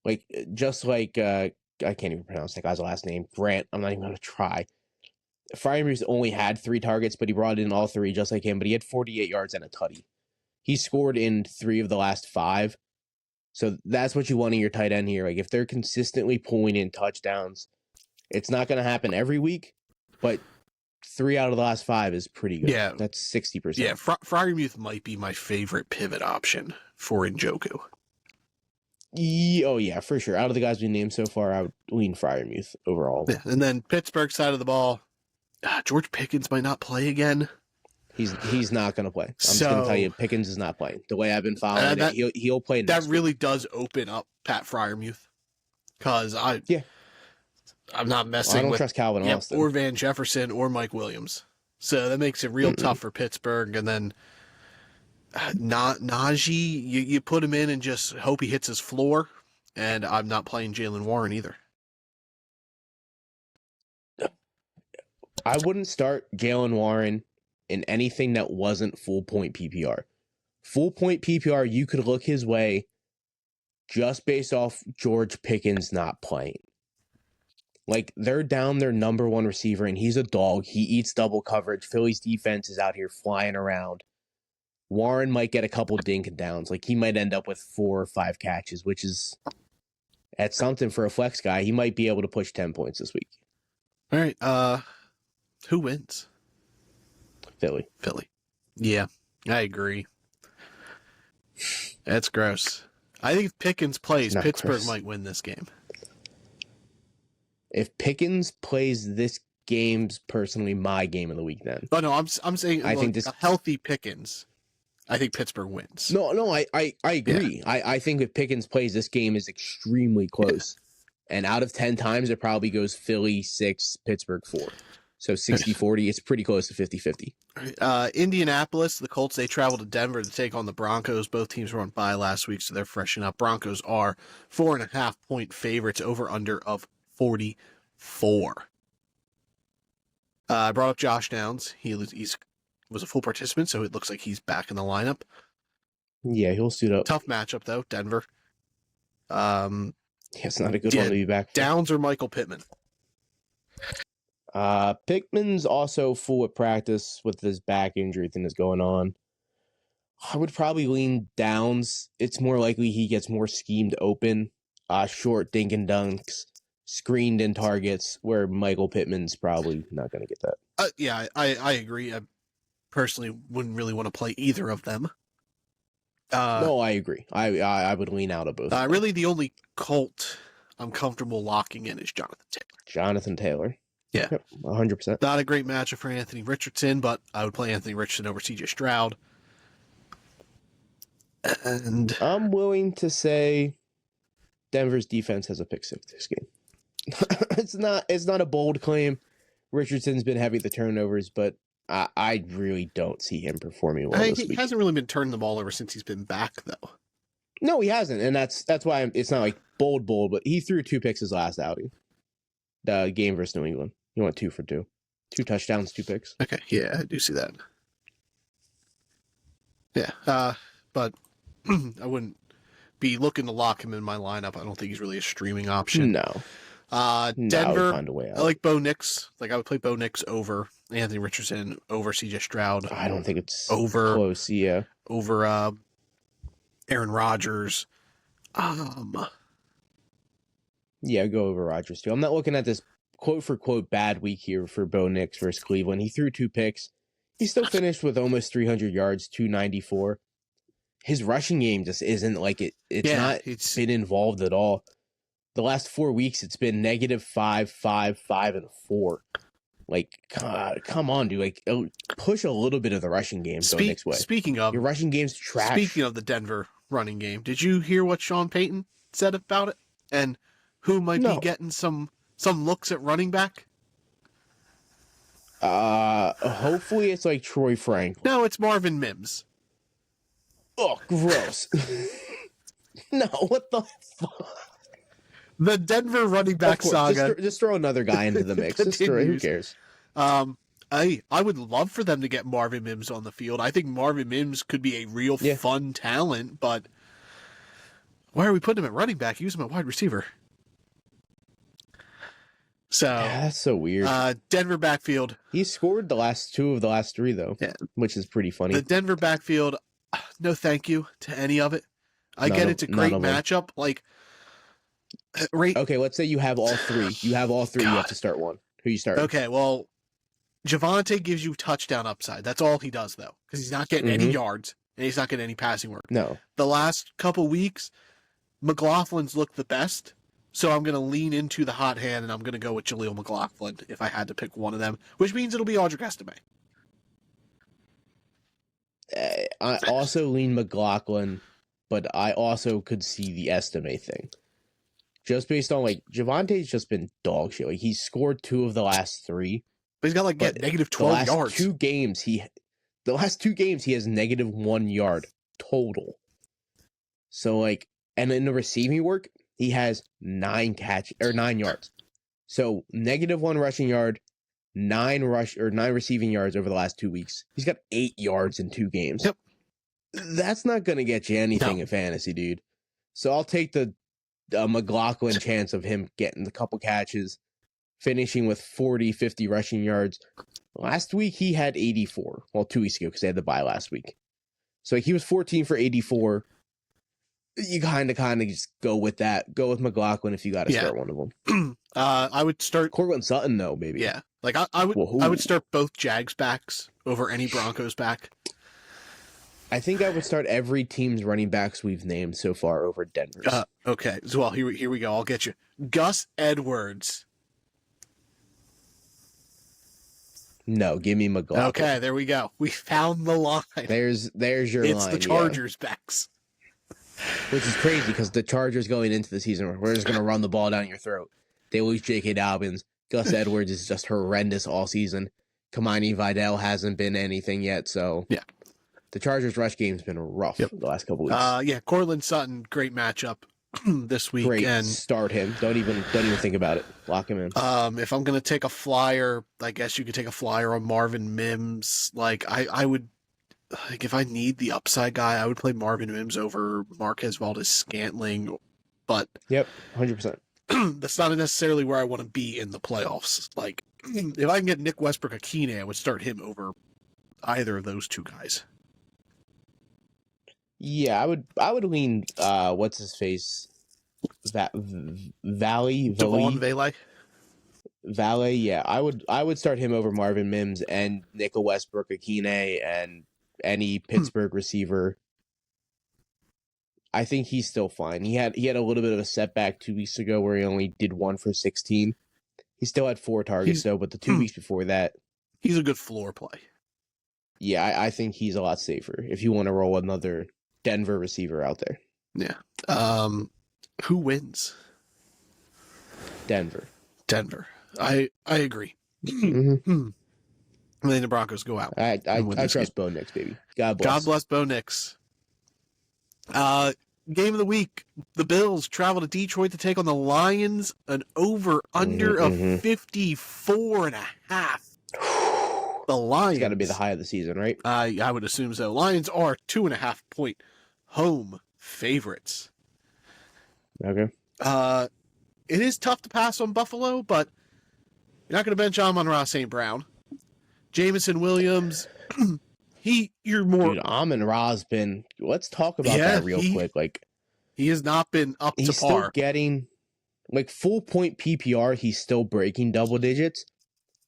[SPEAKER 2] Like, just like, I can't even pronounce that guy's last name. Grant, I'm not even going to try. Freiermuth only had 3 targets, but he brought in all 3 just like him, but he had 48 yards and a tutty. He scored in 3 of the last 5. So that's what you want in your tight end here. Like, if they're consistently pulling in touchdowns, it's not going to happen every week, but 3 out of the last 5 is pretty good.
[SPEAKER 1] Yeah.
[SPEAKER 2] That's 60%.
[SPEAKER 1] Yeah, Freiermuth might be my favorite pivot option for Njoku.
[SPEAKER 2] Oh, yeah, for sure. Out of the guys we named so far, I would lean Freiermuth overall.
[SPEAKER 1] Yeah, and then Pittsburgh side of the ball, George Pickens might not play again.
[SPEAKER 2] He's not going to play. I'm just going to tell you, Pickens is not playing. The way I've been following it, he'll play next week. Really
[SPEAKER 1] does open up Pat Freiermuth, because I'm not messing with.
[SPEAKER 2] I don't trust Calvin Austin
[SPEAKER 1] or Van Jefferson or Mike Williams, so that makes it real tough for Pittsburgh. And then Najee, you put him in and just hope he hits his floor. And I'm not playing Jaylen Warren either.
[SPEAKER 2] I wouldn't start Jaylen Warren in anything that wasn't full point PPR. Full point PPR, you could look his way just based off George Pickens not playing. Like, they're down their number 1 receiver, and he's a dog. He eats double coverage. Philly's defense is out here flying around. Warren might get a couple dink and downs. Like, he might end up with 4 or 5 catches, which is that's something for a flex guy. He might be able to push 10 points this week.
[SPEAKER 1] All right. Who wins?
[SPEAKER 2] Philly.
[SPEAKER 1] Yeah, I agree. That's gross. I think if Pickens plays, Pittsburgh might win this game.
[SPEAKER 2] If Pickens plays, this game's personally my game of the week then.
[SPEAKER 1] Oh, no, I'm saying I think a healthy Pickens, I think Pittsburgh wins.
[SPEAKER 2] No, I agree. Yeah. I think if Pickens plays, this game is extremely close. Yeah. And out of 10 times, it probably goes Philly 6, Pittsburgh 4. So 60-40, it's pretty close to 50-50.
[SPEAKER 1] Indianapolis, the Colts, they travel to Denver to take on the Broncos. Both teams were on bye last week, so they're freshening up. Broncos are 4.5-point favorites, over under of 44. I brought up Josh Downs. He was a full participant, so it looks like he's back in the lineup.
[SPEAKER 2] Yeah, he'll suit up.
[SPEAKER 1] Tough matchup, though, Denver.
[SPEAKER 2] It's not a good one to be back.
[SPEAKER 1] Downs or Michael Pittman?
[SPEAKER 2] Pittman's also full at practice with this back injury thing that's going on. I would probably lean Downs. It's more likely he gets more schemed open, short dink and dunks, screened in targets, where Michael Pittman's probably not going to get that.
[SPEAKER 1] Yeah, I agree. I personally wouldn't really want to play either of them.
[SPEAKER 2] No, I agree. I would lean out of both.
[SPEAKER 1] Really, the only Colt I'm comfortable locking in is
[SPEAKER 2] Jonathan Taylor.
[SPEAKER 1] Yeah.
[SPEAKER 2] Yep, 100%.
[SPEAKER 1] Not a great matchup for Anthony Richardson, but I would play Anthony Richardson over CJ Stroud. And
[SPEAKER 2] I'm willing to say Denver's defense has a pick 6 this game. It's not a bold claim. Richardson's been heavy at the turnovers, but I really don't see him performing well this week.
[SPEAKER 1] He hasn't really been turning the ball over since he's been back, though.
[SPEAKER 2] No, he hasn't, and that's why it's not like bold, but he threw 2 picks his last outing. The game versus New England. He went 2 for 2. 2 touchdowns, 2 picks.
[SPEAKER 1] Okay, yeah, I do see that. Yeah, but I wouldn't be looking to lock him in my lineup. I don't think he's really a streaming option.
[SPEAKER 2] No.
[SPEAKER 1] Denver,
[SPEAKER 2] find a way out.
[SPEAKER 1] I like Bo Nix. Like, I would play Bo Nix over Anthony Richardson, over CJ Stroud.
[SPEAKER 2] I don't think it's
[SPEAKER 1] close,
[SPEAKER 2] yeah.
[SPEAKER 1] Over Aaron Rodgers.
[SPEAKER 2] Yeah, go over Rodgers, too. I'm not looking at this quote-for-quote bad week here for Bo Nix versus Cleveland. He threw 2 picks. He still finished with almost 300 yards, 294. His rushing game just isn't like it. It's been involved at all. The last 4 weeks, it's been -5, 5, 5, and 4. Like, God, come on, dude. Like, push a little bit of the rushing game Bo Nix way.
[SPEAKER 1] Speaking of...
[SPEAKER 2] Your rushing game's trash.
[SPEAKER 1] Speaking of the Denver running game, did you hear what Sean Payton said about it? And who might be getting some looks at running back?
[SPEAKER 2] Hopefully it's like Troy Franklin.
[SPEAKER 1] No, it's Marvin Mims.
[SPEAKER 2] Oh, gross. No, what the fuck?
[SPEAKER 1] The Denver running back saga
[SPEAKER 2] just throw another guy into the mix. Who cares?
[SPEAKER 1] I would love for them to get Marvin Mims on the field. I think Marvin Mims could be a real fun talent, but why are we putting him at running back? Use him at wide receiver. So
[SPEAKER 2] yeah, that's so weird.
[SPEAKER 1] Denver backfield.
[SPEAKER 2] He scored the last 2 of the last 3 though, which is pretty funny.
[SPEAKER 1] The Denver backfield, no thank you to any of it. I get it's a great matchup. Like,
[SPEAKER 2] okay, let's say you have all 3. You have all 3. God. You have to start one. Who you start?
[SPEAKER 1] Okay, well, Javonte gives you touchdown upside. That's all he does, though, because he's not getting any yards and he's not getting any passing work.
[SPEAKER 2] No.
[SPEAKER 1] The last couple weeks, McLaughlin's looked the best, so I'm going to lean into the hot hand and I'm going to go with Jaleel McLaughlin if I had to pick one of them, which means it'll be Audric Estime.
[SPEAKER 2] I also lean McLaughlin, but I also could see the Estime thing. Just based on, like, Javonte's just been dog shit. Like, he's scored 2 of the last 3.
[SPEAKER 1] But he's got, like, negative 12 yards.
[SPEAKER 2] The last 2 games, he has negative 1 yard total. So, like, and in the receiving work, he has 9 yards. So, negative 1 rushing yard, 9 receiving yards over the last 2 weeks. He's got 8 yards in 2 games.
[SPEAKER 1] Yep.
[SPEAKER 2] That's not going to get you anything in fantasy, dude. So, I'll take the McLaughlin chance of him getting a couple catches, finishing with 40, 50 rushing yards. Last week, he had 84. Well, 2 weeks ago, because they had the bye last week. So he was 14 for 84. You kind of just go with that. Go with McLaughlin if you got to start one of them.
[SPEAKER 1] I would start
[SPEAKER 2] Cortland Sutton, though, maybe.
[SPEAKER 1] Yeah. Like, I would start both Jags backs over any Broncos back.
[SPEAKER 2] I think I would start every team's running backs we've named so far over Denver's.
[SPEAKER 1] Okay. So, well, here we go. I'll get you. Gus Edwards.
[SPEAKER 2] No, give me McLaughlin.
[SPEAKER 1] Okay, there we go. We found the line.
[SPEAKER 2] There's your line.
[SPEAKER 1] It's the Chargers backs.
[SPEAKER 2] Which is crazy because the Chargers going into the season, we're just going to run the ball down your throat. They lose J.K. Dobbins. Gus Edwards is just horrendous all season. Kamani Vidal hasn't been anything yet, so...
[SPEAKER 1] Yeah.
[SPEAKER 2] The Chargers' rush game's been rough the last couple weeks.
[SPEAKER 1] Cortland Sutton, great matchup this week.
[SPEAKER 2] Great,
[SPEAKER 1] and
[SPEAKER 2] start him. Don't even think about it. Lock him in.
[SPEAKER 1] If I'm gonna take a flyer, I guess you could take a flyer on Marvin Mims. Like I would, like if I need the upside guy, I would play Marvin Mims over Marquez Valdes-Scantling. But
[SPEAKER 2] 100%.
[SPEAKER 1] That's not necessarily where I want to be in the playoffs. Like if I can get Nick Westbrook-Akine, I would start him over either of those 2 guys.
[SPEAKER 2] Yeah, I would lean what's his face?
[SPEAKER 1] Devon
[SPEAKER 2] Valet, yeah. I would start him over Marvin Mims and Nickel Westbrook-Akine and any Pittsburgh receiver. I think he's still fine. He had a little bit of a setback 2 weeks ago where he only did 1 for 16. He still had 4 targets though, but the 2 weeks before that,
[SPEAKER 1] he's a good floor play.
[SPEAKER 2] Yeah, I think he's a lot safer if you want to roll another Denver receiver out there.
[SPEAKER 1] Yeah. Who wins?
[SPEAKER 2] Denver.
[SPEAKER 1] I agree.
[SPEAKER 2] Mm-hmm.
[SPEAKER 1] And then the Broncos go out.
[SPEAKER 2] I trust Bo Nix, baby. God bless Bo
[SPEAKER 1] Nix. Game of the week. The Bills travel to Detroit to take on the Lions. An over-under of 54.5. The Lions.
[SPEAKER 2] It's got to be the high of the season, right?
[SPEAKER 1] I would assume so. Lions are 2.5 point home favorites.
[SPEAKER 2] Okay.
[SPEAKER 1] It is tough to pass on Buffalo, but you're not going to bench Amon-Ra St. Brown. Jamison Williams, you're more...
[SPEAKER 2] Dude, Amon-Ra's been... Let's talk about that real quick. Like,
[SPEAKER 1] he has not been up to par.
[SPEAKER 2] He's still getting... Like, full point PPR, he's still breaking double digits.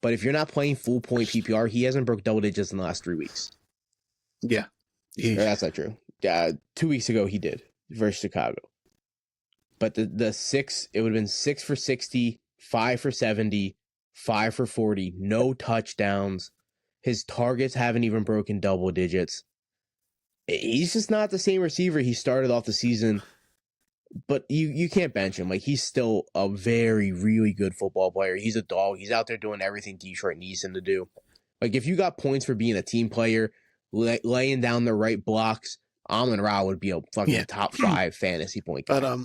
[SPEAKER 2] But if you're not playing full point PPR, he hasn't broke double digits in the last 3 weeks.
[SPEAKER 1] Yeah.
[SPEAKER 2] That's not true. 2 weeks ago, he did versus Chicago. But the 6, it would have been 6 for 60, 5 for 70, 5 for 40, no touchdowns. His targets haven't even broken double digits. He's just not the same receiver he started off the season. But you can't bench him. Like, he's still a very, really good football player. He's a dog. He's out there doing everything Detroit needs him to do. Like, if you got points for being a team player, laying down the right blocks, Amon-Ra would be a fucking top 5 fantasy point guy.
[SPEAKER 1] But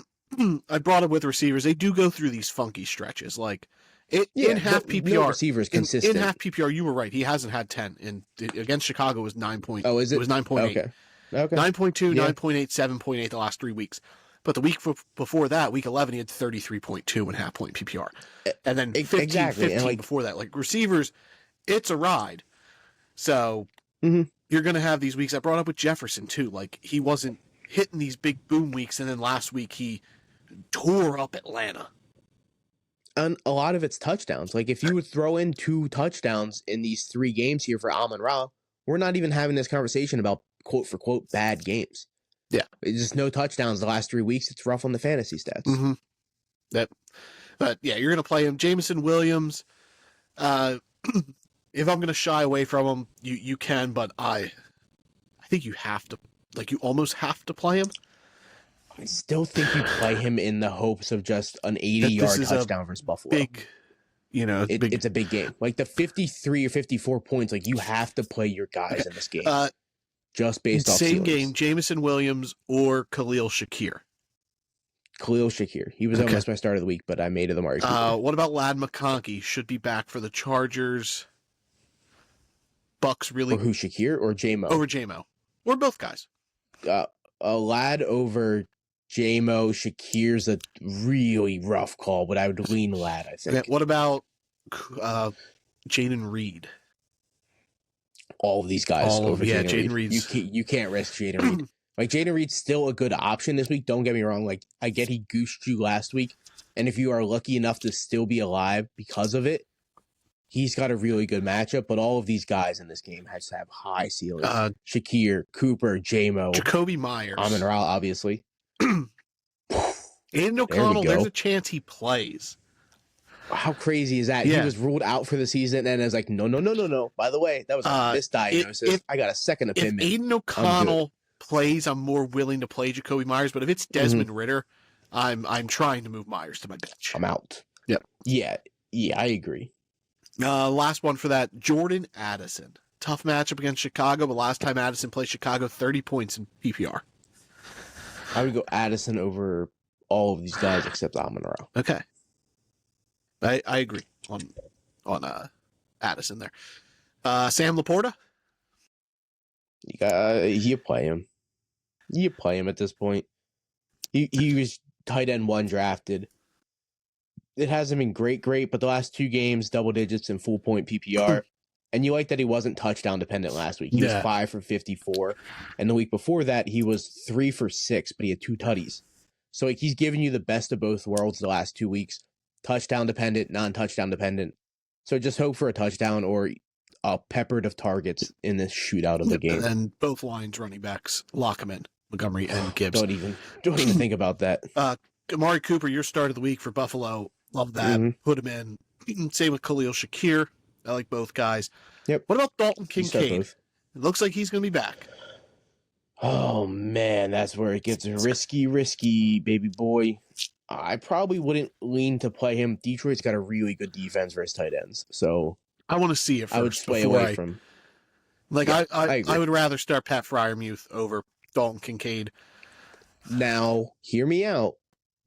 [SPEAKER 1] I brought it with receivers. They do go through these funky stretches. Like in half PPR,
[SPEAKER 2] no receivers consistent.
[SPEAKER 1] In half PPR, you were right. He hasn't had 10. Against Chicago, it was 9 point.
[SPEAKER 2] Oh, is it?
[SPEAKER 1] It was 9.8.
[SPEAKER 2] Okay.
[SPEAKER 1] 9.2, 9.8, 7.8 the last 3 weeks. But the week before that, week 11, he had 33.2 in half point PPR. And then 15 before that. Like, receivers, it's a ride. So you're going to have these weeks. I brought up with Jefferson, too. Like, he wasn't hitting these big boom weeks, and then last week he tore up Atlanta.
[SPEAKER 2] And a lot of it's touchdowns. Like, if you would throw in 2 touchdowns in these 3 games here for Amon-Ra, we're not even having this conversation about quote for quote bad games.
[SPEAKER 1] Yeah.
[SPEAKER 2] It's just no touchdowns the last 3 weeks. It's rough on the fantasy stats.
[SPEAKER 1] But yeah, you're going to play him. Jameson Williams. If I'm going to shy away from him, you can, but I think you have to, like, you almost have to play him.
[SPEAKER 2] I still think you play him in the hopes of just an 80-yard touchdown versus Buffalo.
[SPEAKER 1] It's
[SPEAKER 2] a big game. Like, the 53 or 54 points, like, you have to play your guys in this game. Just based off
[SPEAKER 1] same
[SPEAKER 2] ceilings.
[SPEAKER 1] game, Jameson Williams or Khalil Shakir.
[SPEAKER 2] Khalil Shakir. He was almost my start of the week, but I made it Amari Cooper.
[SPEAKER 1] What about Ladd McConkey? Should be back for the Chargers. Bucks really...
[SPEAKER 2] Or who, Shakir or J-Mo?
[SPEAKER 1] Over J-Mo. Or both guys.
[SPEAKER 2] A Ladd over J-Mo. Shakir's a really rough call, but I would lean Ladd, I think.
[SPEAKER 1] Okay, what about Jaden Reed?
[SPEAKER 2] All of these guys over
[SPEAKER 1] Jaden Reed.
[SPEAKER 2] You can't risk Jaden Reed. Like, Jaden Reed's still a good option this week. Don't get me wrong. Like, I get he goosed you last week, and if you are lucky enough to still be alive because of it, he's got a really good matchup. But all of these guys in this game has to have high ceilings. Shakir, Cooper, J-Mo,
[SPEAKER 1] Jacoby Myers,
[SPEAKER 2] Amon-Ra, obviously.
[SPEAKER 1] Aiden O'Connell. There's a chance he plays.
[SPEAKER 2] How crazy is that? Yeah. He was ruled out for the season, and I was like, no. By the way, that was a misdiagnosis. I got a second opinion.
[SPEAKER 1] If Aiden O'Connell plays, I'm more willing to play Jacoby Myers. But if it's Desmond Ritter, I'm trying to move Myers to my bench.
[SPEAKER 2] I'm out.
[SPEAKER 1] Yep.
[SPEAKER 2] Yeah, I agree.
[SPEAKER 1] Last one for that, Jordan Addison. Tough matchup against Chicago, but last time Addison played Chicago, 30 points in PPR.
[SPEAKER 2] I would go Addison over all of these guys except Amon-Ra.
[SPEAKER 1] Okay. I agree on Addison there. Sam Laporta?
[SPEAKER 2] You play him. You play him at this point. He was tight end 1 drafted. It hasn't been great, but the last 2 games, double digits in full point PPR. And you like that he wasn't touchdown dependent last week. He was 5 for 54. And the week before that, he was 3 for 6, but he had 2 tutties. So, like, he's giving you the best of both worlds the last 2 weeks. Touchdown dependent, non-touchdown dependent. So just hope for a touchdown or a peppered of targets in this shootout of the game.
[SPEAKER 1] And both lines running backs, lock them in, Montgomery and Gibbs.
[SPEAKER 2] Don't even think about that.
[SPEAKER 1] Amari Cooper, your start of the week for Buffalo. Love that. Put him in. Same with Khalil Shakir. I like both guys.
[SPEAKER 2] Yep.
[SPEAKER 1] What about Dalton Kincaid? It looks like he's going to be back.
[SPEAKER 2] Oh, man, that's where it gets risky, baby boy. I probably wouldn't lean to play him. Detroit's got a really good defense versus tight ends, so
[SPEAKER 1] I want to see it first.
[SPEAKER 2] I would sway away from.
[SPEAKER 1] Like, yeah, I would rather start Pat Freiermuth over Dalton Kincaid.
[SPEAKER 2] Now, hear me out.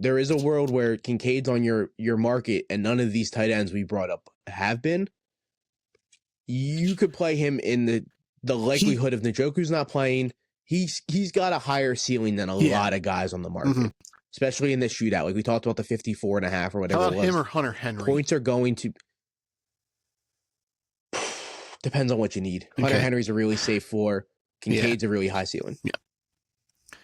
[SPEAKER 2] There is a world where Kincaid's on your market, and none of these tight ends we brought up have been. You could play him in the likelihood of Njoku's not playing. He's got a higher ceiling than a lot of guys on the market. Especially in this shootout. Like we talked about the 54.5 or whatever.
[SPEAKER 1] How about him or Hunter Henry?
[SPEAKER 2] Points are going to... Depends on what you need. Okay. Hunter Henry's a really safe floor. Kincaid's a really high ceiling.
[SPEAKER 1] Yeah.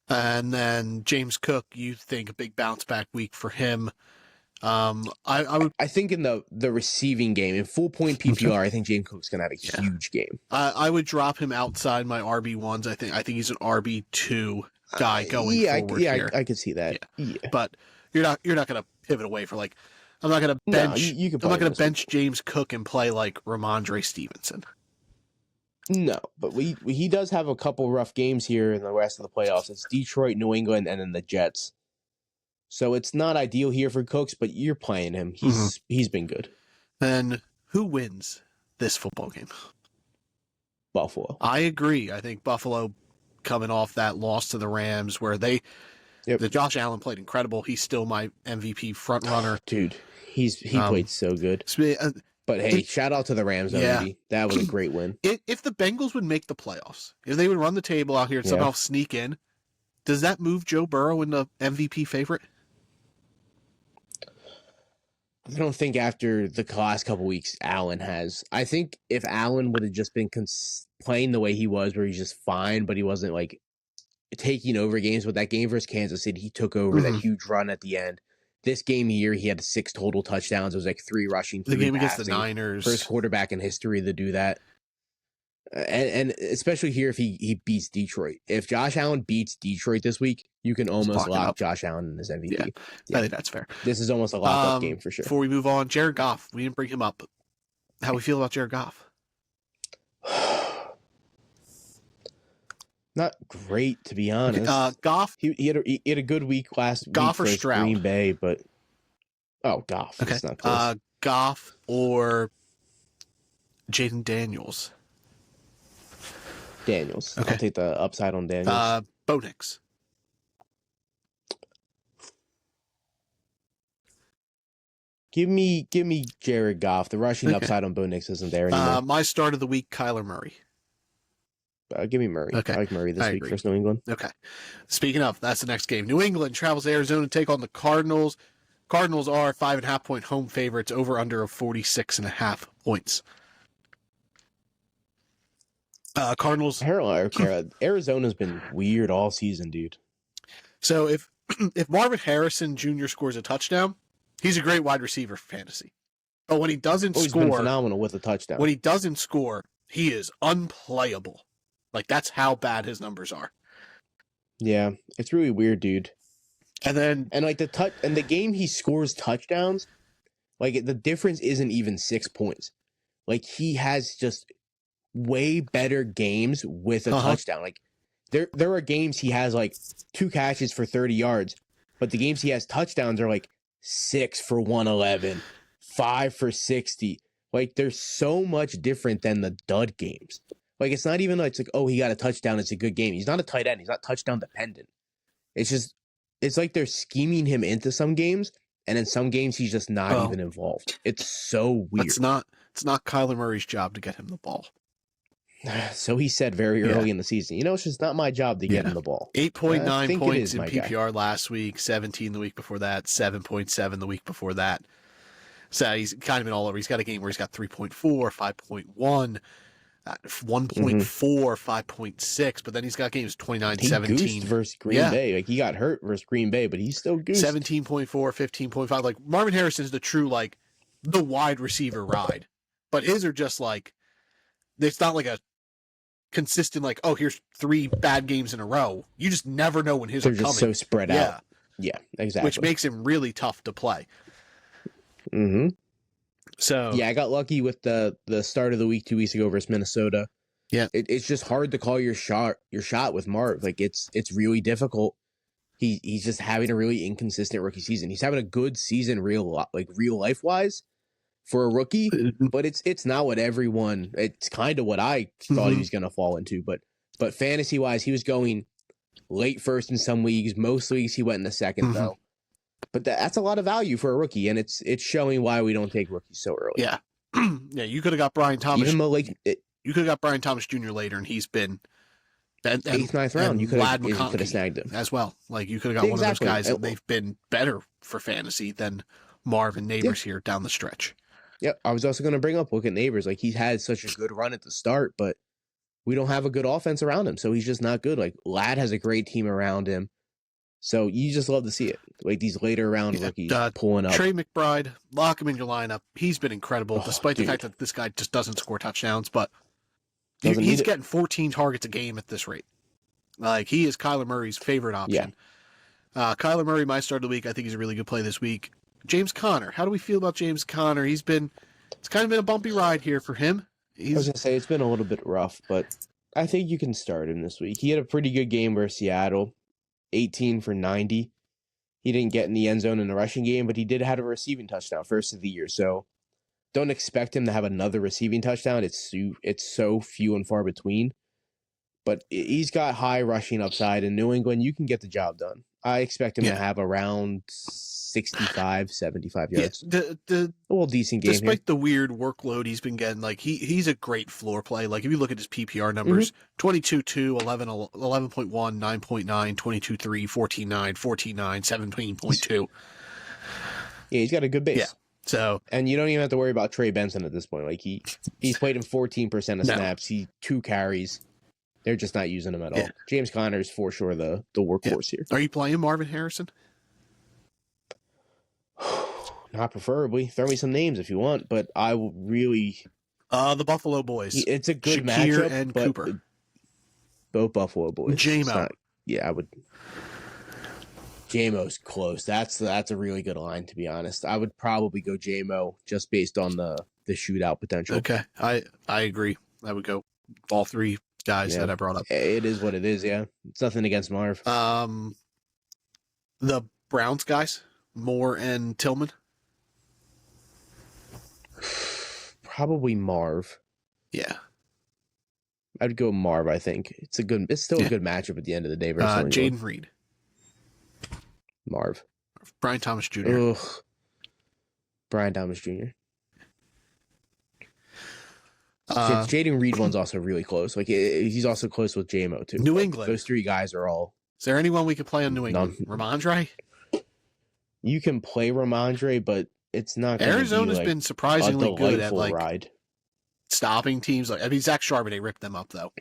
[SPEAKER 1] And then James Cook, you think a big bounce back week for him. I
[SPEAKER 2] think in the receiving game, in full point PPR, I think James Cook's gonna have a huge game.
[SPEAKER 1] I would drop him outside my RB1s. I think he's an RB2 guy going forward here.
[SPEAKER 2] I could see that. Yeah.
[SPEAKER 1] But you're not going to pivot away for like I'm not going to bench.
[SPEAKER 2] No,
[SPEAKER 1] I'm not going to bench James Cook and play like Ramondre Stevenson.
[SPEAKER 2] No, but he does have a couple rough games here in the rest of the playoffs. It's Detroit, New England, and then the Jets. So it's not ideal here for Cooks, but you're playing him. He's been good.
[SPEAKER 1] Then who wins this football game.
[SPEAKER 2] Buffalo.
[SPEAKER 1] I agree. I think Buffalo, coming off that loss to the Rams, where the Josh Allen played incredible. He's still my MVP front runner.
[SPEAKER 2] Dude, he played so good. But hey, shout out to the Rams, Andy. That was a great win.
[SPEAKER 1] If the Bengals would make the playoffs, if they would run the table out here and somehow sneak in, does that move Joe Burrow into MVP favorite?
[SPEAKER 2] I don't think after the last couple weeks Allen has. I think if Allen would have just been playing the way he was, where he's just fine, but he wasn't like taking over games. With that game versus Kansas City, he took over that huge run at the end. This game here, he had 6 total touchdowns. It was like 3 rushing, 3
[SPEAKER 1] the game
[SPEAKER 2] passing.
[SPEAKER 1] Against the Niners.
[SPEAKER 2] First quarterback in history to do that. And especially here if he beats Detroit. If Josh Allen beats Detroit this week, you can almost lock Josh Allen as MVP.
[SPEAKER 1] Yeah, I think that's fair.
[SPEAKER 2] This is almost a lock-up game for sure.
[SPEAKER 1] Before we move on, Jared Goff. We didn't bring him up. How we feel about Jared Goff?
[SPEAKER 2] Not great, to be honest.
[SPEAKER 1] Goff.
[SPEAKER 2] He had a good week last
[SPEAKER 1] Goff
[SPEAKER 2] week
[SPEAKER 1] or
[SPEAKER 2] for
[SPEAKER 1] Stroud?
[SPEAKER 2] Green Bay, but Goff.
[SPEAKER 1] Okay.
[SPEAKER 2] It's not close.
[SPEAKER 1] Goff or Jaden Daniels.
[SPEAKER 2] Daniels.
[SPEAKER 1] Okay.
[SPEAKER 2] I'll take the upside on Daniels.
[SPEAKER 1] Bo Nix.
[SPEAKER 2] Give me Jared Goff. The rushing upside on Bo Nix isn't there anymore.
[SPEAKER 1] My start of the week, Kyler Murray.
[SPEAKER 2] Give me Murray.
[SPEAKER 1] Okay.
[SPEAKER 2] I like Murray this week
[SPEAKER 1] agree.
[SPEAKER 2] versus New England.
[SPEAKER 1] Okay. Speaking of, that's the next game. New England travels to Arizona to take on the Cardinals. Cardinals are 5.5-point home favorites, over under of 46.5 points. Cardinals.
[SPEAKER 2] Arizona's been weird all season, dude.
[SPEAKER 1] So if Marvin Harrison Jr. scores a touchdown, he's a great wide receiver for fantasy. But when he doesn't
[SPEAKER 2] He's
[SPEAKER 1] score,
[SPEAKER 2] been phenomenal with a touchdown.
[SPEAKER 1] When he doesn't score, he is unplayable. Like, that's how bad his numbers are.
[SPEAKER 2] Yeah, it's really weird, dude.
[SPEAKER 1] And
[SPEAKER 2] the game he scores touchdowns, like the difference isn't even 6 points. Like he has just way better games with a touchdown. Like there are games he has like 2 catches for 30 yards, but the games he has touchdowns are like 6 for 111, 5 for 60. Like they're so much different than the dud games. Like it's not even like it's like, oh, he got a touchdown, it's a good game. He's not a tight end. He's not touchdown dependent. It's like they're scheming him into some games, and in some games he's just not even involved. It's so weird.
[SPEAKER 1] It's not Kyler Murray's job to get him the ball.
[SPEAKER 2] So he said very early in the season. It's just not my job to get him the ball.
[SPEAKER 1] 8.9 points in PPR last week, 17 the week before that, 7.7 the week before that. So he's kind of been all over. He's got a game where he's got 3.4, 5.1, 1.4, 5.6, but then he's got games 29,
[SPEAKER 2] he
[SPEAKER 1] 17.
[SPEAKER 2] Goosed versus Green Bay. Like he got hurt versus Green Bay, but he's still goosed.
[SPEAKER 1] 17.4, 15.5. Like Marvin Harrison is the true, like, the wide receiver ride. But his are just like, it's not like a consistent, like, oh, here's 3 bad games in a row. You just never know when his are coming.
[SPEAKER 2] They're just so spread out. Yeah, exactly.
[SPEAKER 1] Which makes him really tough to play.
[SPEAKER 2] Mm-hmm.
[SPEAKER 1] So
[SPEAKER 2] yeah, I got lucky with the start of the week 2 weeks ago versus Minnesota.
[SPEAKER 1] Yeah,
[SPEAKER 2] it's just hard to call your shot with Marv. Like it's really difficult. He's just having a really inconsistent rookie season. He's having a good season real life wise for a rookie, but it's not what everyone. It's kind of what I thought he was going to fall into. But fantasy wise, he was going late first in some leagues. Most leagues he went in the second though. But that's a lot of value for a rookie, and it's showing why we don't take rookies so early.
[SPEAKER 1] Yeah, yeah. You could have got Brian Thomas.
[SPEAKER 2] Even though,
[SPEAKER 1] you could have got Brian Thomas Jr. later, and he's been
[SPEAKER 2] 8th, 9th round. You could have snagged him
[SPEAKER 1] as well. Like you could have got one of those guys, and they've been better for fantasy than Marvin Neighbors here down the stretch.
[SPEAKER 2] Yep. I was also going to bring up look at Neighbors. Like he's had such a good run at the start, but we don't have a good offense around him, so he's just not good. Like Ladd has a great team around him. So you just love to see it. Like these later round rookies pulling up.
[SPEAKER 1] Trey McBride, lock him in your lineup. He's been incredible, despite the fact that this guy just doesn't score touchdowns, but he's getting 14 targets a game at this rate. Like he is Kyler Murray's favorite option. Yeah. Kyler Murray, my start of the week, I think he's a really good play this week. James Conner. How do we feel about James Conner? It's kind of been a bumpy ride here for him.
[SPEAKER 2] I was going to say it's been a little bit rough, but I think you can start him this week. He had a pretty good game versus Seattle. 18 for 90. He didn't get in the end zone in the rushing game, but he did have a receiving touchdown first of the year. So don't expect him to have another receiving touchdown. It's so few and far between. But he's got high rushing upside. In New England, you can get the job done. I expect him to have around 65, 75 yards.
[SPEAKER 1] A
[SPEAKER 2] little decent game
[SPEAKER 1] despite
[SPEAKER 2] here.
[SPEAKER 1] the weird workload he's been getting, like he's a great floor play. Like if you look at his PPR numbers, 22-2, 11.1, 9.9, 22-3, 14.9, 14.9, 17.2.
[SPEAKER 2] Yeah, he's got a good base.
[SPEAKER 1] Yeah. So,
[SPEAKER 2] and you don't even have to worry about Trey Benson at this point. Like he's played in 14% of snaps. He 2 carries. They're just not using him at all. James Conner is for sure the workhorse here.
[SPEAKER 1] Are you playing Marvin Harrison?
[SPEAKER 2] Not preferably. Throw me some names if you want, but I will really.
[SPEAKER 1] The Buffalo Boys.
[SPEAKER 2] It's a good
[SPEAKER 1] Shakir
[SPEAKER 2] matchup,
[SPEAKER 1] and
[SPEAKER 2] but
[SPEAKER 1] Cooper.
[SPEAKER 2] Both Buffalo Boys.
[SPEAKER 1] J-Mo.
[SPEAKER 2] I would. J-Mo's close. That's a really good line, to be honest. I would probably go J-Mo just based on the shootout potential.
[SPEAKER 1] Okay, I agree. I would go all 3 guys that I brought up.
[SPEAKER 2] It is what it is. Yeah, it's nothing against Marv.
[SPEAKER 1] The Browns guys, Moore and Tillman.
[SPEAKER 2] Probably Marv.
[SPEAKER 1] Yeah,
[SPEAKER 2] I'd go Marv. I think it's still a good matchup at the end of the day. Versus
[SPEAKER 1] Jaden Reed.
[SPEAKER 2] Marv.
[SPEAKER 1] Brian Thomas Jr.
[SPEAKER 2] Ugh. Brian Thomas Jr. Jaden Reed one's also really close. Like he's also close with J-Mo too.
[SPEAKER 1] New England.
[SPEAKER 2] Those 3 guys are all.
[SPEAKER 1] Is there anyone we could play on New England? Ramondre?
[SPEAKER 2] You can play Ramondre, but it's not.
[SPEAKER 1] Arizona's been surprisingly good at
[SPEAKER 2] ride.
[SPEAKER 1] Stopping teams. Zach Charbonnet ripped them up though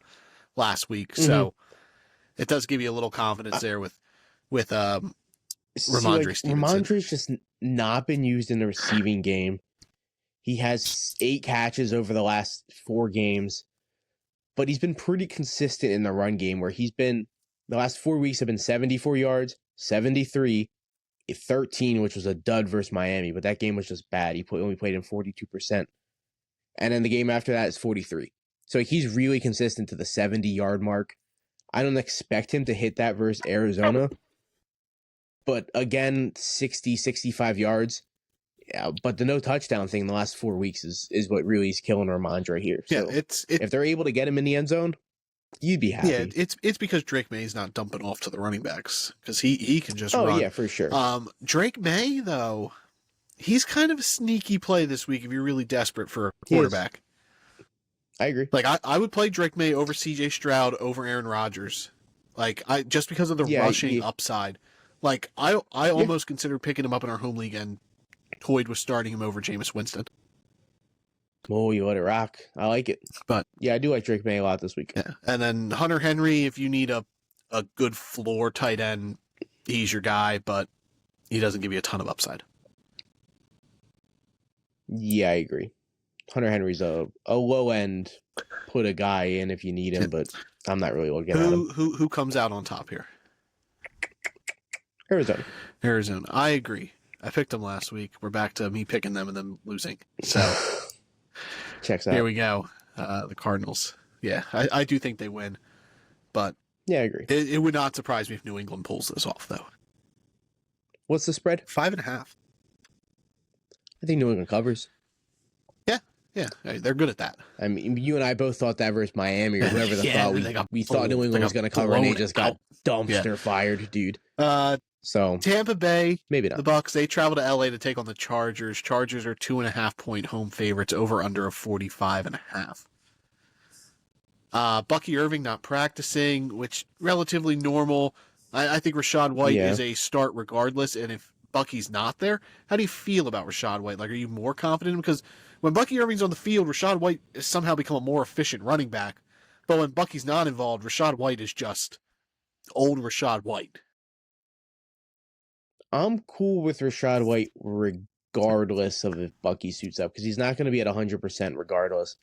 [SPEAKER 1] last week, so it does give you a little confidence there with Ramondre Stevenson.
[SPEAKER 2] Ramondre's just not been used in the receiving game. He has 8 catches over the last 4 games, but he's been pretty consistent in the run game where the last 4 weeks have been 74 yards, 73, 13, which was a dud versus Miami, but that game was just bad. He only played in 42%. And then the game after that is 43. So he's really consistent to the 70-yard mark. I don't expect him to hit that versus Arizona. But again, 60, 65 yards. Yeah, but the no touchdown thing in the last 4 weeks is what really is killing Ramondre here. So if they're able to get him in the end zone, you'd be happy.
[SPEAKER 1] Yeah, it's because Drake May's not dumping off to the running backs because he can just run.
[SPEAKER 2] Oh yeah, for sure.
[SPEAKER 1] Drake May though, he's kind of a sneaky play this week if you're really desperate for a quarterback.
[SPEAKER 2] I agree.
[SPEAKER 1] Like I would play Drake May over C.J. Stroud over Aaron Rodgers, just because of the rushing upside. Like I almost considered picking him up in our home league and toyed with starting him over Jameis Winston.
[SPEAKER 2] Oh, you let it rock. I like it.
[SPEAKER 1] But
[SPEAKER 2] yeah, I do like Drake May a lot this week.
[SPEAKER 1] Yeah. And then Hunter Henry, if you need a good floor tight end, he's your guy, but he doesn't give you a ton of upside.
[SPEAKER 2] Yeah, I agree. Hunter Henry's a low end, put a guy in if you need him, but I'm not really looking at him.
[SPEAKER 1] Who comes out on top here? Arizona. I agree. I picked them last week. We're back to me picking them and then losing. So
[SPEAKER 2] checks out.
[SPEAKER 1] Here we go. The Cardinals. Yeah, I do think they win, but
[SPEAKER 2] yeah, I agree.
[SPEAKER 1] It would not surprise me if New England pulls this off, though.
[SPEAKER 2] What's the spread?
[SPEAKER 1] 5.5.
[SPEAKER 2] I think New England covers.
[SPEAKER 1] Yeah, they're good at that.
[SPEAKER 2] I mean, you and I both thought that versus Miami or whoever we thought New England was going to cover, and they just got dumpster fired, dude. So
[SPEAKER 1] Tampa Bay,
[SPEAKER 2] maybe not.
[SPEAKER 1] The Bucs, they travel to LA to take on the Chargers. Chargers are 2.5-point home favorites, over under of 45.5. Bucky Irving not practicing, which relatively normal. I think Rachaad White is a start regardless, and if Bucky's not there, how do you feel about Rachaad White? Like, are you more confident? Because when Bucky Irving's on the field, Rachaad White has somehow become a more efficient running back. But when Bucky's not involved, Rachaad White is just old Rachaad White.
[SPEAKER 2] I'm cool with Rachaad White regardless of if Bucky suits up, because he's not going to be at 100% regardless.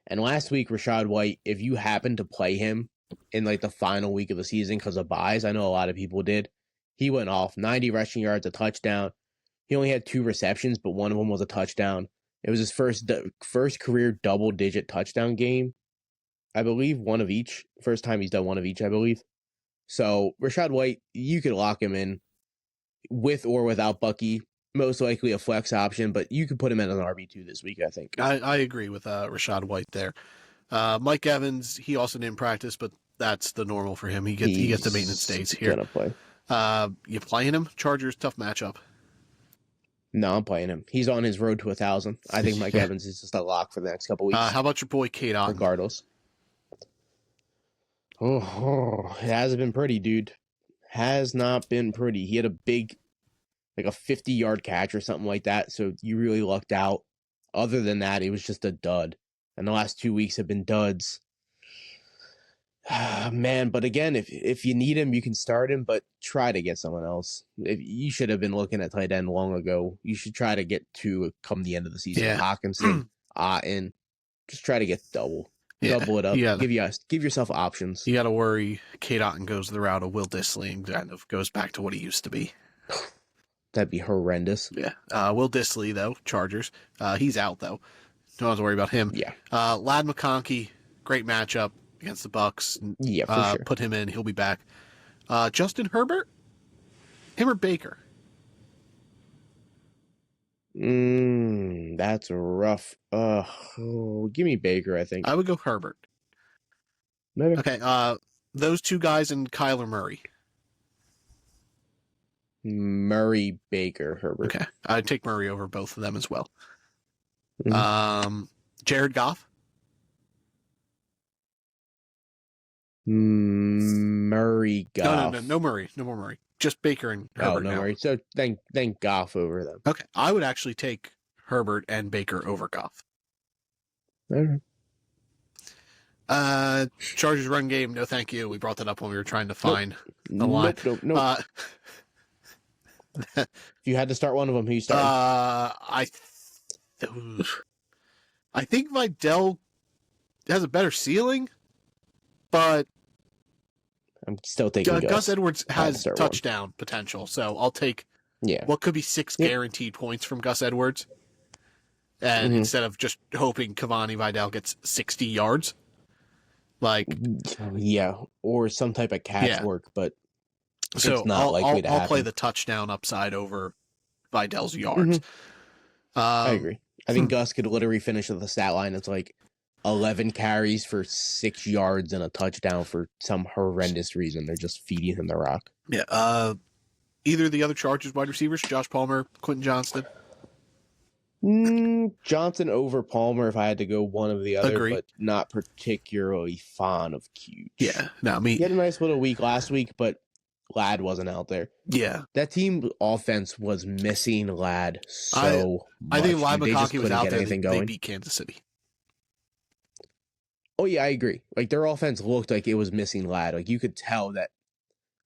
[SPEAKER 2] And last week, Rachaad White, if you happen to play him in like the final week of the season because of buys, I know a lot of people did, he went off 90 rushing yards, a touchdown. He only had 2 receptions, but one of them was a touchdown. It was his first career double-digit touchdown game. I believe one of each. First time he's done one of each, I believe. So Rachaad White, you could lock him in with or without Bucky. most likely a flex option, but you could put him in an RB2 this week, I think.
[SPEAKER 1] I agree with Rashad White there. Mike Evans, he also didn't practice, but that's the normal for him. He gets the maintenance days here.
[SPEAKER 2] Gonna play.
[SPEAKER 1] You playing him? Chargers, tough matchup.
[SPEAKER 2] No, I'm playing him. He's on his road to 1,000. I think Mike Evans is just a lock for the next couple weeks.
[SPEAKER 1] How about your boy Kate Otten?
[SPEAKER 2] Regardless. Oh, it hasn't been pretty, dude. Has not been pretty. He had a big, like a 50-yard catch or something like that, so you really lucked out. Other than that, it was just a dud. And the last 2 weeks have been duds. Man, but again, if you need him, you can start him, but try to get someone else. You should have been looking at tight end long ago. You should try to get two come the end of the season.
[SPEAKER 1] Yeah.
[SPEAKER 2] Hawkinson, Otten. Just try to get double it up. Give yourself options.
[SPEAKER 1] You got to worry. Kate Otten goes the route of Will Dissly and kind of goes back to what he used to be.
[SPEAKER 2] That'd be horrendous.
[SPEAKER 1] Yeah. Will Dissly, though, Chargers. He's out, though. Don't have to worry about him.
[SPEAKER 2] Yeah.
[SPEAKER 1] Lad McConkey, great matchup against the Bucks.
[SPEAKER 2] Yeah, for sure.
[SPEAKER 1] Put him in. He'll be back. Justin Herbert? Him or Baker?
[SPEAKER 2] That's rough. Give me Baker, I think.
[SPEAKER 1] I would go Herbert.
[SPEAKER 2] Maybe.
[SPEAKER 1] Okay. Those two guys and Kyler Murray.
[SPEAKER 2] Murray, Baker, Herbert.
[SPEAKER 1] Okay. I'd take Murray over both of them as well.
[SPEAKER 2] Mhm.
[SPEAKER 1] Jared Goff?
[SPEAKER 2] Murray, Goff.
[SPEAKER 1] No Murray. No more Murray. Just Baker and Herbert.
[SPEAKER 2] No Murray. So then Goff over them.
[SPEAKER 1] Okay. I would actually take Herbert and Baker over Goff.
[SPEAKER 2] Okay.
[SPEAKER 1] Chargers run game, no thank you. We brought that up when we were trying to find the line.
[SPEAKER 2] Nope. If you had to start one of them, who you start?
[SPEAKER 1] I think Vidal has a better ceiling, but
[SPEAKER 2] I'm still taking
[SPEAKER 1] Gus Edwards has touchdown potential, so I'll take what could be 6 guaranteed points from Gus Edwards, and instead of just hoping Cavani Vidal gets 60 yards,
[SPEAKER 2] or some type of catch work, but
[SPEAKER 1] so
[SPEAKER 2] it's not likely to happen.
[SPEAKER 1] I'll play the touchdown upside over Vidal's yards.
[SPEAKER 2] I agree. I think Gus could literally finish with a stat line that's like 11 carries for 6 yards and a touchdown for some horrendous reason. They're just feeding him the rock.
[SPEAKER 1] Yeah. Either of the other Chargers wide receivers, Josh Palmer, Quentin Johnston.
[SPEAKER 2] Johnson over Palmer if I had to go one of the other, but not particularly fond of Q.
[SPEAKER 1] Yeah.
[SPEAKER 2] He had a nice little week last week, but Lad wasn't out there.
[SPEAKER 1] Yeah.
[SPEAKER 2] That team offense was missing Lad so much.
[SPEAKER 1] I think Lad McConkey was out there.
[SPEAKER 2] They
[SPEAKER 1] beat Kansas City.
[SPEAKER 2] Oh, yeah, I agree. Like, their offense looked like it was missing Lad. Like, you could tell that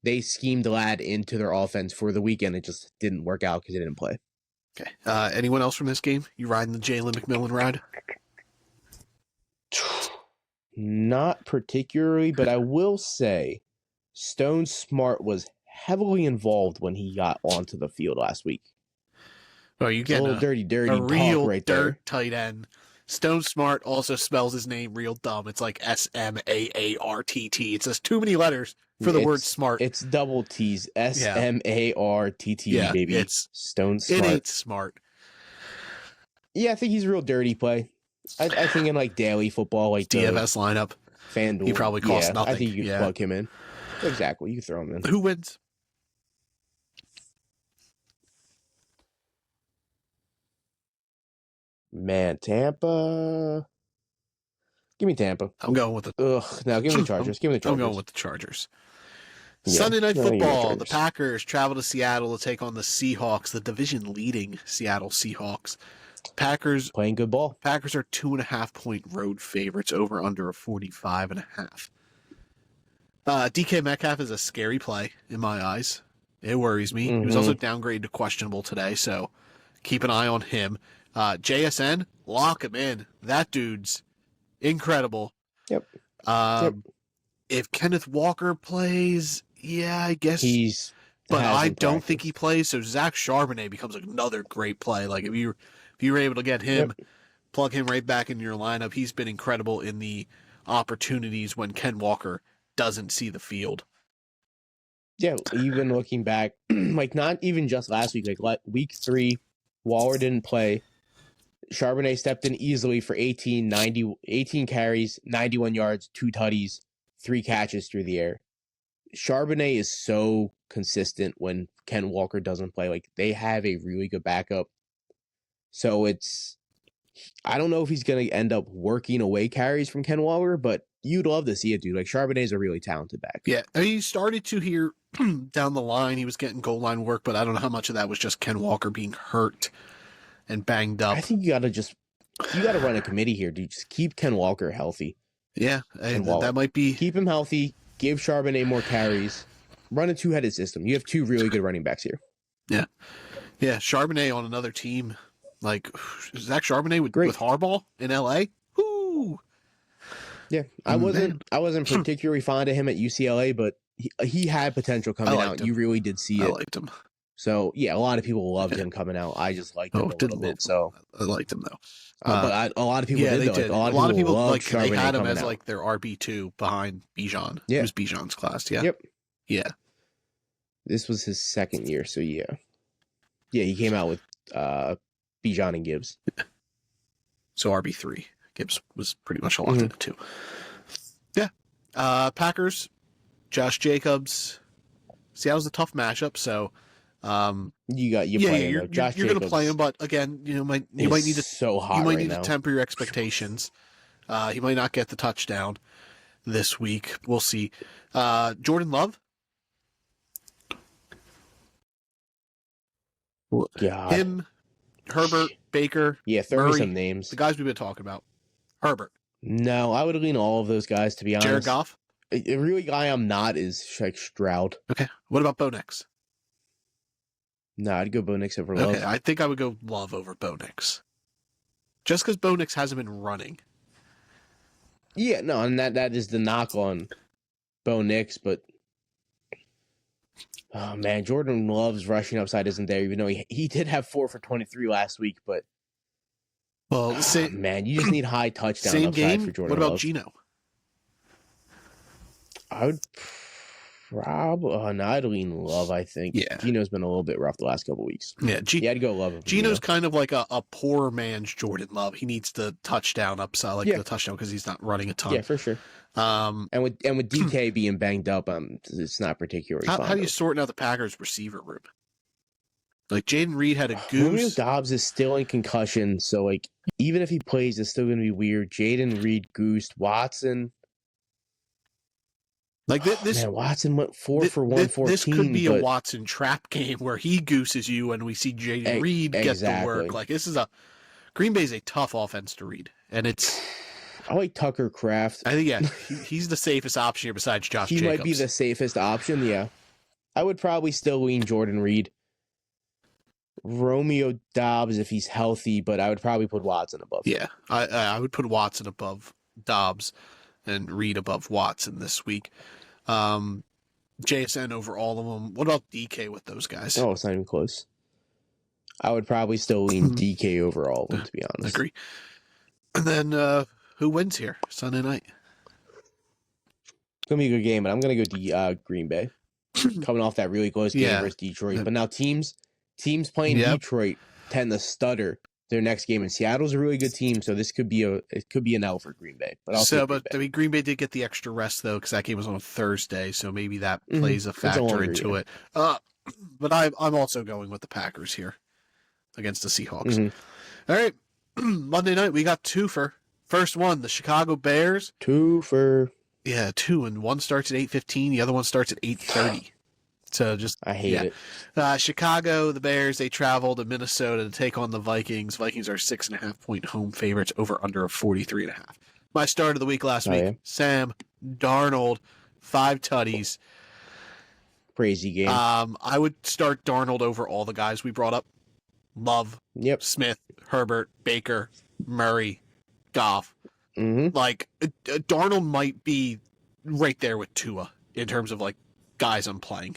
[SPEAKER 2] they schemed Lad into their offense for the weekend. It just didn't work out because he didn't play.
[SPEAKER 1] Okay. Anyone else from this game? You riding the Jalen McMillan ride?
[SPEAKER 2] Not particularly, but I will say Stone Smart was heavily involved when he got onto the field last week.
[SPEAKER 1] Oh, you get a little
[SPEAKER 2] dirty
[SPEAKER 1] a real
[SPEAKER 2] right
[SPEAKER 1] dirt
[SPEAKER 2] there.
[SPEAKER 1] Tight end. Stone Smart also spells his name real dumb. It's like SMAARTT. It's just too many letters for the word smart.
[SPEAKER 2] It's double T's. SMARTT, baby.
[SPEAKER 1] It's
[SPEAKER 2] Stone Smart.
[SPEAKER 1] It ain't smart.
[SPEAKER 2] Yeah, I think he's a real dirty play. I think in like daily football, like
[SPEAKER 1] DFS lineup,
[SPEAKER 2] FanDuel,
[SPEAKER 1] he probably costs nothing.
[SPEAKER 2] I think you can plug him in. Exactly, you can throw him in.
[SPEAKER 1] Who wins?
[SPEAKER 2] Man, Tampa. Give me Tampa.
[SPEAKER 1] I'm going with the.
[SPEAKER 2] Now give me the Chargers. Give me the Chargers.
[SPEAKER 1] I'm going with the Chargers. Sunday Night Football. The Packers travel to Seattle to take on the Seahawks, the division-leading Seattle Seahawks. Packers
[SPEAKER 2] playing good ball.
[SPEAKER 1] Packers are 2.5-point road favorites over under a 45.5. DK Metcalf is a scary play in my eyes. It worries me. He was also downgraded to questionable today, so keep an eye on him. JSN, lock him in. That dude's incredible.
[SPEAKER 2] Yep.
[SPEAKER 1] If Kenneth Walker plays, I guess but I don't think he plays. So Zach Charbonnet becomes another great play. Like if you were able to get him, plug him right back in your lineup. He's been incredible in the opportunities when Ken Walker doesn't see the field.
[SPEAKER 2] Yeah, even looking back, like not even just last week, like week 3, Waller didn't play. Charbonnet stepped in easily for 18 carries, 91 yards, 2 tutties, 3 catches through the air. Charbonnet is so consistent when Ken Walker doesn't play. Like, they have a really good backup. So I don't know if he's going to end up working away carries from Ken Walker, but you'd love to see it, dude. Like, Charbonnet's a really talented back.
[SPEAKER 1] Yeah, I mean, he started to hear down the line, he was getting goal line work, but I don't know how much of that was just Ken Walker being hurt and banged up.
[SPEAKER 2] I think you got to run a committee here, dude. Just keep Ken Walker healthy.
[SPEAKER 1] Yeah, that might be.
[SPEAKER 2] Keep him healthy. Give Charbonnet more carries. Run a 2-headed system. You have 2 really good running backs here.
[SPEAKER 1] Yeah. Yeah, Charbonnet on another team. Like, Zach Charbonnet with Harbaugh in L.A.? Woo!
[SPEAKER 2] Yeah, I wasn't particularly fond of him at UCLA, but he had potential coming out.
[SPEAKER 1] Him.
[SPEAKER 2] You really did see it.
[SPEAKER 1] I liked him.
[SPEAKER 2] So, yeah, a lot of people loved him coming out. I just liked him a little bit. So
[SPEAKER 1] I liked him, though.
[SPEAKER 2] But a lot of people did,
[SPEAKER 1] they
[SPEAKER 2] though.
[SPEAKER 1] did.
[SPEAKER 2] Like, a lot of people loved
[SPEAKER 1] like, they had him
[SPEAKER 2] coming
[SPEAKER 1] as
[SPEAKER 2] out.
[SPEAKER 1] like their RB2 behind Bijan.
[SPEAKER 2] Yeah.
[SPEAKER 1] It was Bijan's class, yeah?
[SPEAKER 2] Yep.
[SPEAKER 1] Yeah.
[SPEAKER 2] This was his second year, so yeah. Yeah, he came out with Bijan and Gibbs.
[SPEAKER 1] So RB3. Gibbs was pretty much locked in it, too. Yeah. Packers, Josh Jacobs. Seattle's a tough matchup, so
[SPEAKER 2] You play him.
[SPEAKER 1] You're going to play him, but again, you might need to
[SPEAKER 2] so hot.
[SPEAKER 1] You might
[SPEAKER 2] right
[SPEAKER 1] need
[SPEAKER 2] now.
[SPEAKER 1] to temper your expectations. He might not get the touchdown this week. We'll see. Jordan Love.
[SPEAKER 2] God.
[SPEAKER 1] Him, Herbert, Baker.
[SPEAKER 2] Yeah, throw
[SPEAKER 1] Murray,
[SPEAKER 2] me some names.
[SPEAKER 1] The guys we've been talking about. Herbert.
[SPEAKER 2] No, I would lean all of those guys, to be honest.
[SPEAKER 1] Jared Goff.
[SPEAKER 2] A really guy I'm not is like Stroud.
[SPEAKER 1] Okay. What about Bo Nix?
[SPEAKER 2] No, I'd go Bo Nix over Love.
[SPEAKER 1] Okay, I think I would go Love over Bo Nix. Just because Bo Nix hasn't been running.
[SPEAKER 2] Yeah, no, and that is the knock on Bo Nix, but oh man, Jordan Love's rushing upside isn't there, even though he did have 4 for 23 last week, but man, you just need high touchdown
[SPEAKER 1] same
[SPEAKER 2] upside
[SPEAKER 1] game.
[SPEAKER 2] for Jordan
[SPEAKER 1] What about
[SPEAKER 2] Love.
[SPEAKER 1] Geno?
[SPEAKER 2] I would probably I'd lean Love, I think.
[SPEAKER 1] Yeah.
[SPEAKER 2] Geno's been a little bit rough the last couple weeks.
[SPEAKER 1] Yeah,
[SPEAKER 2] I'd go Love.
[SPEAKER 1] Geno's kind of like a poor man's Jordan Love. He needs the touchdown upside, the touchdown, because he's not running a ton.
[SPEAKER 2] Yeah, for sure. And with DK being banged up, it's not particularly fun.
[SPEAKER 1] How do you sort out the Packers receiver room? Like, Jaden Reed had a goose.
[SPEAKER 2] Romeo Dobbs is still in concussion, so like even if he plays, it's still going to be weird. Jaden Reed, Goose, Watson.
[SPEAKER 1] Like this,
[SPEAKER 2] man, Watson went 4 for 114.
[SPEAKER 1] This could be a Watson trap game where he gooses you, and we see Jaden Reed get the work. Like, this is Green Bay's a tough offense to read, and it's.
[SPEAKER 2] I like Tucker Kraft.
[SPEAKER 1] I think he's the safest option here besides Josh Jacobs.
[SPEAKER 2] He might be the safest option. Yeah, I would probably still lean Jordan Reed. Romeo Dobbs if he's healthy, but I would probably put Watson above.
[SPEAKER 1] Yeah, I would put Watson above Dobbs and Reed above Watson this week. JSN over all of them. What about DK with those guys?
[SPEAKER 2] Oh, it's not even close. I would probably still lean DK over all of them, to be honest.
[SPEAKER 1] Agree. And then who wins here Sunday night?
[SPEAKER 2] It's going to be a good game, but I'm going to go Green Bay. Coming off that really close game versus Detroit. But now teams playing Detroit tend to stutter their next game, and Seattle's a really good team, so this could be an L for Green Bay. But
[SPEAKER 1] I mean, Green Bay did get the extra rest though, because that game was on a Thursday, so maybe that plays a factor into it. But I'm also going with the Packers here against the Seahawks. All right, Monday night we got first one, the Chicago Bears.
[SPEAKER 2] 2 for.
[SPEAKER 1] Yeah, 2, and one starts at 8:15, the other one starts at 8:30. So
[SPEAKER 2] I hate
[SPEAKER 1] it. Chicago, the Bears, they travel to Minnesota to take on the Vikings. Vikings are 6.5-point home favorites, over under of 43.5. My start of the week last week, Sam Darnold, 5 tutties.
[SPEAKER 2] Crazy game.
[SPEAKER 1] I would start Darnold over all the guys we brought up. Love, Smith, Herbert, Baker, Murray, Goff. Like, Darnold might be right there with Tua in terms of like guys I'm playing.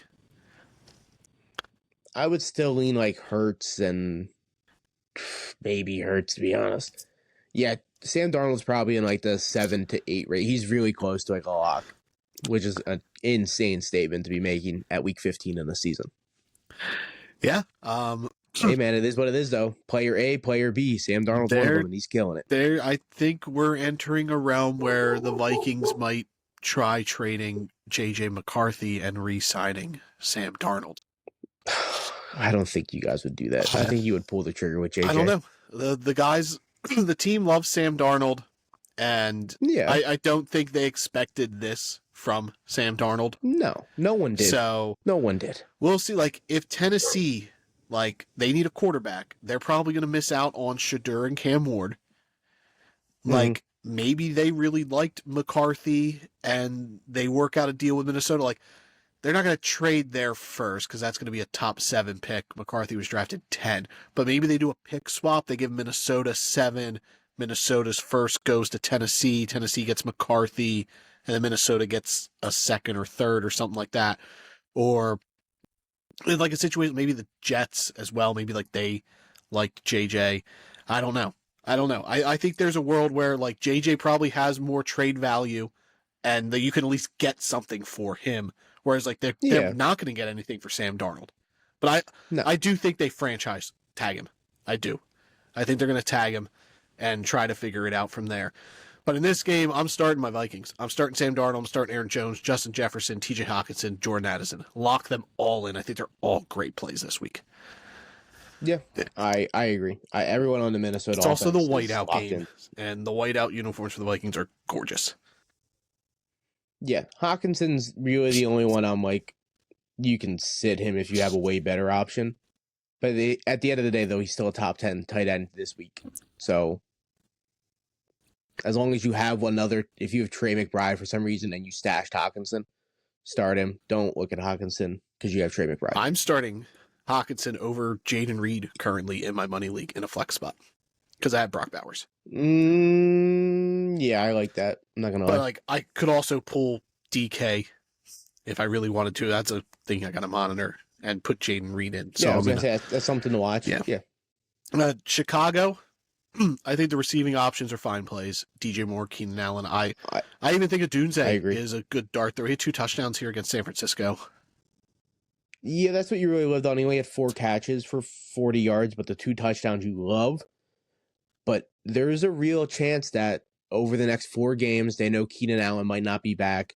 [SPEAKER 2] I would still lean like Hurts and maybe Hurts, to be honest. Yeah, Sam Darnold's probably in like the 7 to 8 rate. He's really close to like a lock. which is an insane statement to be making at week 15 in the season.
[SPEAKER 1] Yeah.
[SPEAKER 2] Hey, man, it is what it is, though. Player A, player B. Sam Darnold's one of them, and he's killing it.
[SPEAKER 1] I think we're entering a realm where the Vikings might try trading J.J. McCarthy and re-signing Sam Darnold.
[SPEAKER 2] I don't think you guys would do that. I think you would pull the trigger with J.J.
[SPEAKER 1] I don't know. The guys, the team loves Sam Darnold, and
[SPEAKER 2] yeah.
[SPEAKER 1] I don't think they expected this from Sam Darnold.
[SPEAKER 2] No one did.
[SPEAKER 1] So
[SPEAKER 2] no one did.
[SPEAKER 1] We'll see. Like, if Tennessee, like, they need a quarterback, they're probably going to miss out on Shadur and Cam Ward. Like, maybe they really liked McCarthy and they work out a deal with Minnesota. Like, they're not going to trade there first because that's going to be a top 7 pick. McCarthy was drafted 10. But maybe they do a pick swap. They give Minnesota 7. Minnesota's first goes to Tennessee. Tennessee gets McCarthy. And then Minnesota gets a 2nd or 3rd or something like that. Or like a situation, maybe the Jets as well. Maybe like they like JJ. I don't know. I think there's a world where like JJ probably has more trade value and that you can at least get something for him. Whereas like they're not going to get anything for Sam Darnold. But I do think they franchise tag him. I do. I think they're going to tag him and try to figure it out from there. But in this game, I'm starting my Vikings. I'm starting Sam Darnold. I'm starting Aaron Jones, Justin Jefferson, TJ Hawkinson, Jordan Addison. Lock them all in. I think they're all great plays this week.
[SPEAKER 2] Yeah, I agree. Everyone on the Minnesota
[SPEAKER 1] It's also the
[SPEAKER 2] offense
[SPEAKER 1] whiteout game. And the whiteout uniforms for the Vikings are gorgeous.
[SPEAKER 2] Yeah, Hawkinson's really the only one I'm like, you can sit him if you have a way better option. But at the end of the day, though, he's still a top 10 tight end this week. So as long as you have if you have Trey McBride for some reason and you stashed Hawkinson, start him. Don't look at Hawkinson because you have Trey McBride.
[SPEAKER 1] I'm starting Hawkinson over Jaden Reed currently in my money league in a flex spot because I have Brock Bowers.
[SPEAKER 2] Yeah, I like that. I'm not going to lie.
[SPEAKER 1] But like, I could also pull DK if I really wanted to. That's a thing I got to monitor and put Jaden Reed in. So
[SPEAKER 2] yeah, I was going to say that's something to watch. Yeah.
[SPEAKER 1] Chicago, I think the receiving options are fine plays. DJ Moore, Keenan Allen. I even think Odunze is a good dart throw. He had 2 touchdowns here against San Francisco.
[SPEAKER 2] Yeah, that's what you really lived on. He only had 4 catches for 40 yards, but the 2 touchdowns you love. But there's a real chance that over the next 4 games, they know Keenan Allen might not be back.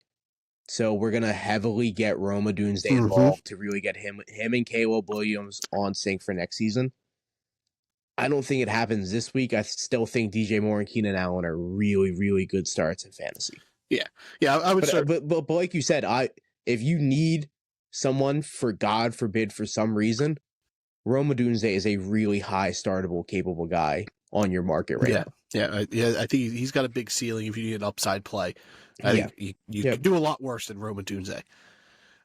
[SPEAKER 2] So we're going to heavily get Rome Odunze involved to really get him and Caleb Williams on sync for next season. I don't think it happens this week. I still think DJ Moore and Keenan Allen are really, really good starts in fantasy.
[SPEAKER 1] Yeah, I would.
[SPEAKER 2] But like you said, if you need someone for God forbid for some reason, Rome Odunze is a really high startable, capable guy on your market right now.
[SPEAKER 1] Yeah. I think he's got a big ceiling if you need an upside play. I think you could do a lot worse than Rome Odunze.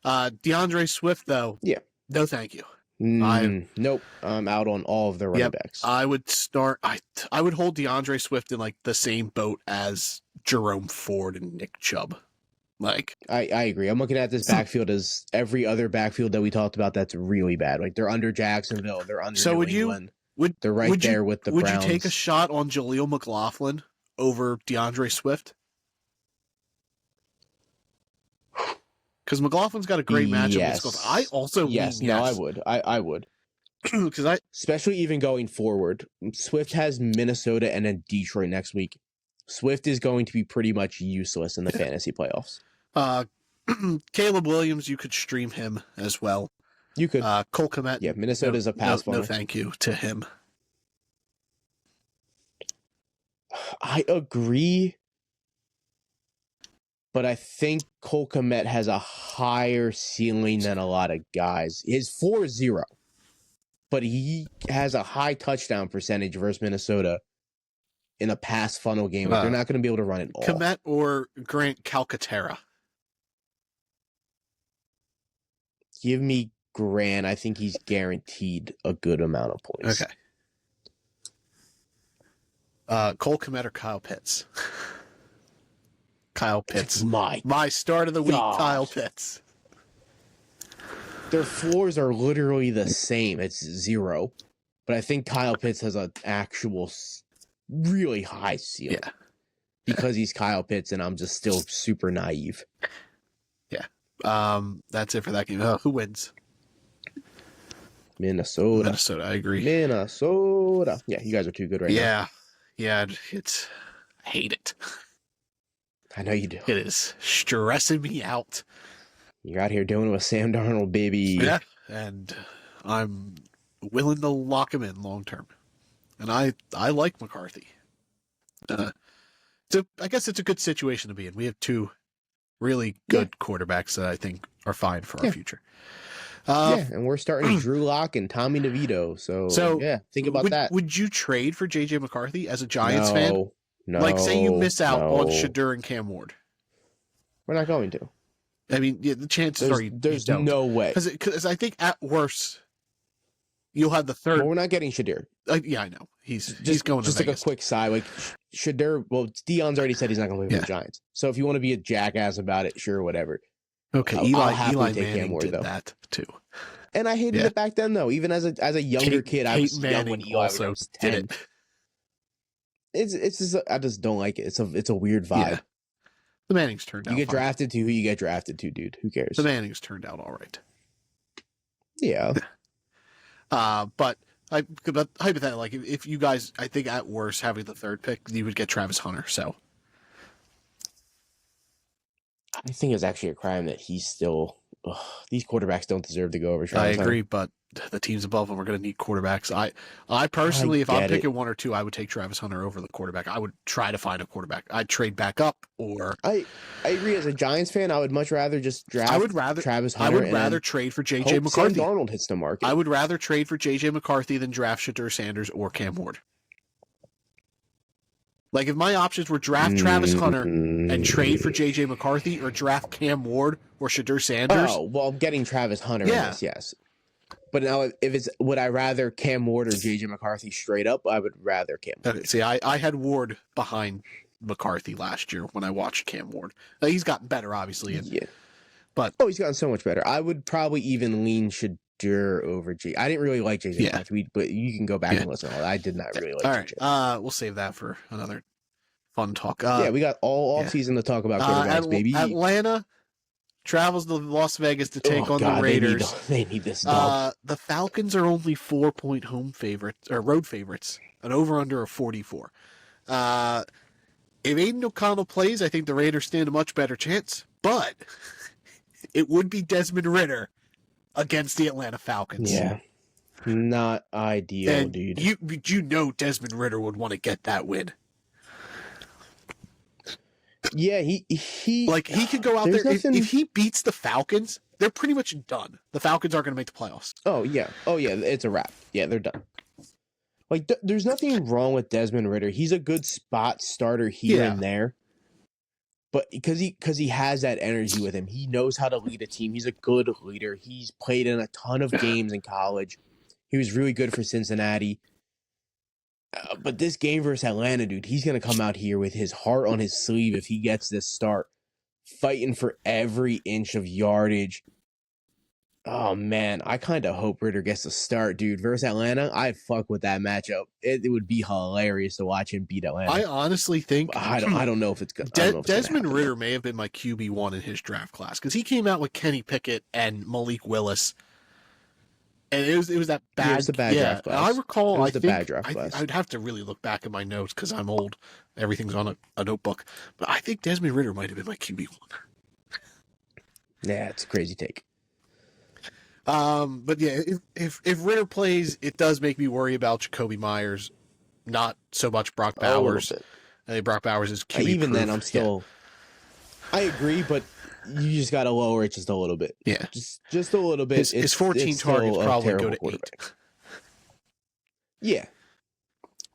[SPEAKER 1] DeAndre Swift, though.
[SPEAKER 2] Yeah.
[SPEAKER 1] No, thank you.
[SPEAKER 2] Nope. I'm out on all of the running backs.
[SPEAKER 1] I would start. I would hold DeAndre Swift in like the same boat as Jerome Ford and Nick Chubb. Like
[SPEAKER 2] I agree. I'm looking at this backfield as every other backfield that we talked about that's really bad. Like they're under Jacksonville, they're under New England. They're right there with the Browns.
[SPEAKER 1] Would you take a shot on Jaleel McLaughlin over DeAndre Swift? Because McLaughlin's got a great matchup.
[SPEAKER 2] Yes.
[SPEAKER 1] I also
[SPEAKER 2] yes. No, I would. I would.
[SPEAKER 1] Because
[SPEAKER 2] especially even going forward, Swift has Minnesota and then Detroit next week. Swift is going to be pretty much useless in the fantasy playoffs.
[SPEAKER 1] Caleb Williams, you could stream him as well.
[SPEAKER 2] You could.
[SPEAKER 1] Cole Kmet.
[SPEAKER 2] Yeah, Minnesota's a pass
[SPEAKER 1] no, thank you to him.
[SPEAKER 2] I agree. But I think Cole Kmet has a higher ceiling than a lot of guys. His 4-0. But he has a high touchdown percentage versus Minnesota in a pass funnel game. They're not going to be able to run it all.
[SPEAKER 1] Kmet or Grant Calcaterra?
[SPEAKER 2] Give me Grant. I think he's guaranteed a good amount of points.
[SPEAKER 1] Okay. Cole Kmet or Kyle Pitts? Kyle Pitts. My start of the week, Kyle Pitts.
[SPEAKER 2] Their floors are literally the same. It's 0. But I think Kyle Pitts has an actual really high ceiling.
[SPEAKER 1] Yeah.
[SPEAKER 2] Because he's Kyle Pitts and I'm just still super naive.
[SPEAKER 1] Yeah. That's it for that game. Who wins?
[SPEAKER 2] Minnesota.
[SPEAKER 1] Minnesota. I agree.
[SPEAKER 2] Minnesota. Yeah, you guys are too good right now.
[SPEAKER 1] Yeah. I hate it.
[SPEAKER 2] I know you do.
[SPEAKER 1] It is stressing me out.
[SPEAKER 2] You're out here doing it with Sam Darnold, baby.
[SPEAKER 1] Yeah. And I'm willing to lock him in long term. And I like McCarthy. I guess it's a good situation to be in. We have two really good quarterbacks that I think are fine for our future.
[SPEAKER 2] And we're starting Drew Lock and Tommy DeVito. So yeah, think about that.
[SPEAKER 1] Would you trade for JJ McCarthy as a Giants fan?
[SPEAKER 2] No.
[SPEAKER 1] Like, say you miss out on Shadur and Cam Ward.
[SPEAKER 2] We're not going to.
[SPEAKER 1] I mean, yeah, the chances are
[SPEAKER 2] there's no way.
[SPEAKER 1] Because I think at worst, you'll have the third.
[SPEAKER 2] Well, we're not getting Shadur.
[SPEAKER 1] Yeah, I know. He's going to
[SPEAKER 2] just
[SPEAKER 1] Vegas.
[SPEAKER 2] Like a quick side. Like Shadur, well, Dion's already said he's not going to play for the Giants. So if you want to be a jackass about it, sure, whatever.
[SPEAKER 1] Okay, Eli Manning did that too.
[SPEAKER 2] And I hated it back then, though. Even as a younger kid, I was young when Eli
[SPEAKER 1] also
[SPEAKER 2] was 10.
[SPEAKER 1] did it.
[SPEAKER 2] It's just, I just don't like it. It's a weird vibe.
[SPEAKER 1] Yeah. The Mannings turned out.
[SPEAKER 2] You get drafted to who you get drafted to, dude. Who cares?
[SPEAKER 1] The Mannings turned out all right.
[SPEAKER 2] Yeah.
[SPEAKER 1] But hypothetically, like if you guys, I think at worst having the third pick, you would get Travis Hunter. So
[SPEAKER 2] I think it's actually a crime that he's still. These quarterbacks don't deserve to go over Travis Hunter.
[SPEAKER 1] I agree, but the teams above them are going to need quarterbacks. I personally, if I'm picking one or two, I would take Travis Hunter over the quarterback. I would try to find a quarterback. I'd trade back up, or
[SPEAKER 2] I agree. As a Giants fan, I would much rather just draft. Travis Hunter.
[SPEAKER 1] I would rather trade for JJ McCarthy.
[SPEAKER 2] Sam Darnold hits the market.
[SPEAKER 1] I would rather trade for JJ McCarthy than draft Shadur Sanders or Cam Ward. Like, if my options were draft Travis Hunter and trade for JJ McCarthy, or draft Cam Ward or Shadur Sanders.
[SPEAKER 2] Oh, well, getting Travis Hunter in this, yes. But now, if it's, would I rather Cam Ward or JJ McCarthy straight up? I would rather Cam Ward.
[SPEAKER 1] Okay, see, I had Ward behind McCarthy last year when I watched Cam Ward. He's gotten better, obviously. But
[SPEAKER 2] he's gotten so much better. I would probably even lean Shadur over J. I didn't really like JJ McCarthy, but you can go back and listen to all that. I did not really like JJ.
[SPEAKER 1] All right, we'll save that for another fun talk.
[SPEAKER 2] We got all offseason to talk about quarterbacks, baby.
[SPEAKER 1] Atlanta travels to Las Vegas to take on the Raiders.
[SPEAKER 2] They need this dog.
[SPEAKER 1] The Falcons are only 4-point home favorites, or road favorites, an over-under of 44. If Aiden O'Connell plays, I think the Raiders stand a much better chance, but it would be Desmond Ridder against the Atlanta Falcons.
[SPEAKER 2] Yeah. Not ideal, dude.
[SPEAKER 1] You know Desmond Ridder would want to get that win.
[SPEAKER 2] Yeah, he
[SPEAKER 1] could go out there. If he beats the Falcons, they're pretty much done. The Falcons aren't going to make the playoffs.
[SPEAKER 2] Oh yeah, it's a wrap. Yeah, they're done. Like, there's nothing wrong with Desmond Ridder. He's a good spot starter here and there. But because he has that energy with him, he knows how to lead a team. He's a good leader. He's played in a ton of games in college. He was really good for Cincinnati. But this game versus Atlanta, dude, he's going to come out here with his heart on his sleeve if he gets this start, fighting for every inch of yardage. Oh, man, I kind of hope Ridder gets a start, dude. Versus Atlanta, I'd fuck with that matchup. It would be hilarious to watch him beat Atlanta.
[SPEAKER 1] I honestly think...
[SPEAKER 2] I don't know if it's good.
[SPEAKER 1] Desmond Ridder may have been my QB1 in his draft class, because he came out with Kenny Pickett and Malik Willis. And it was that bad.
[SPEAKER 2] It was the bad draft class.
[SPEAKER 1] I recall.
[SPEAKER 2] Bad draft class.
[SPEAKER 1] I'd have to really look back at my notes because I'm old. Everything's on a notebook. But I think Desmond Ridder might have been my QB1.
[SPEAKER 2] Yeah, it's a crazy take.
[SPEAKER 1] But yeah, if Ridder plays, it does make me worry about Jacoby Myers, not so much Brock Bowers. I think Brock Bowers is QB
[SPEAKER 2] even
[SPEAKER 1] proof.
[SPEAKER 2] Then, I'm still. Yeah. I agree, but you just got to lower it just a little bit.
[SPEAKER 1] Yeah,
[SPEAKER 2] just a little bit.
[SPEAKER 1] His 14 targets probably go to 8.
[SPEAKER 2] Yeah,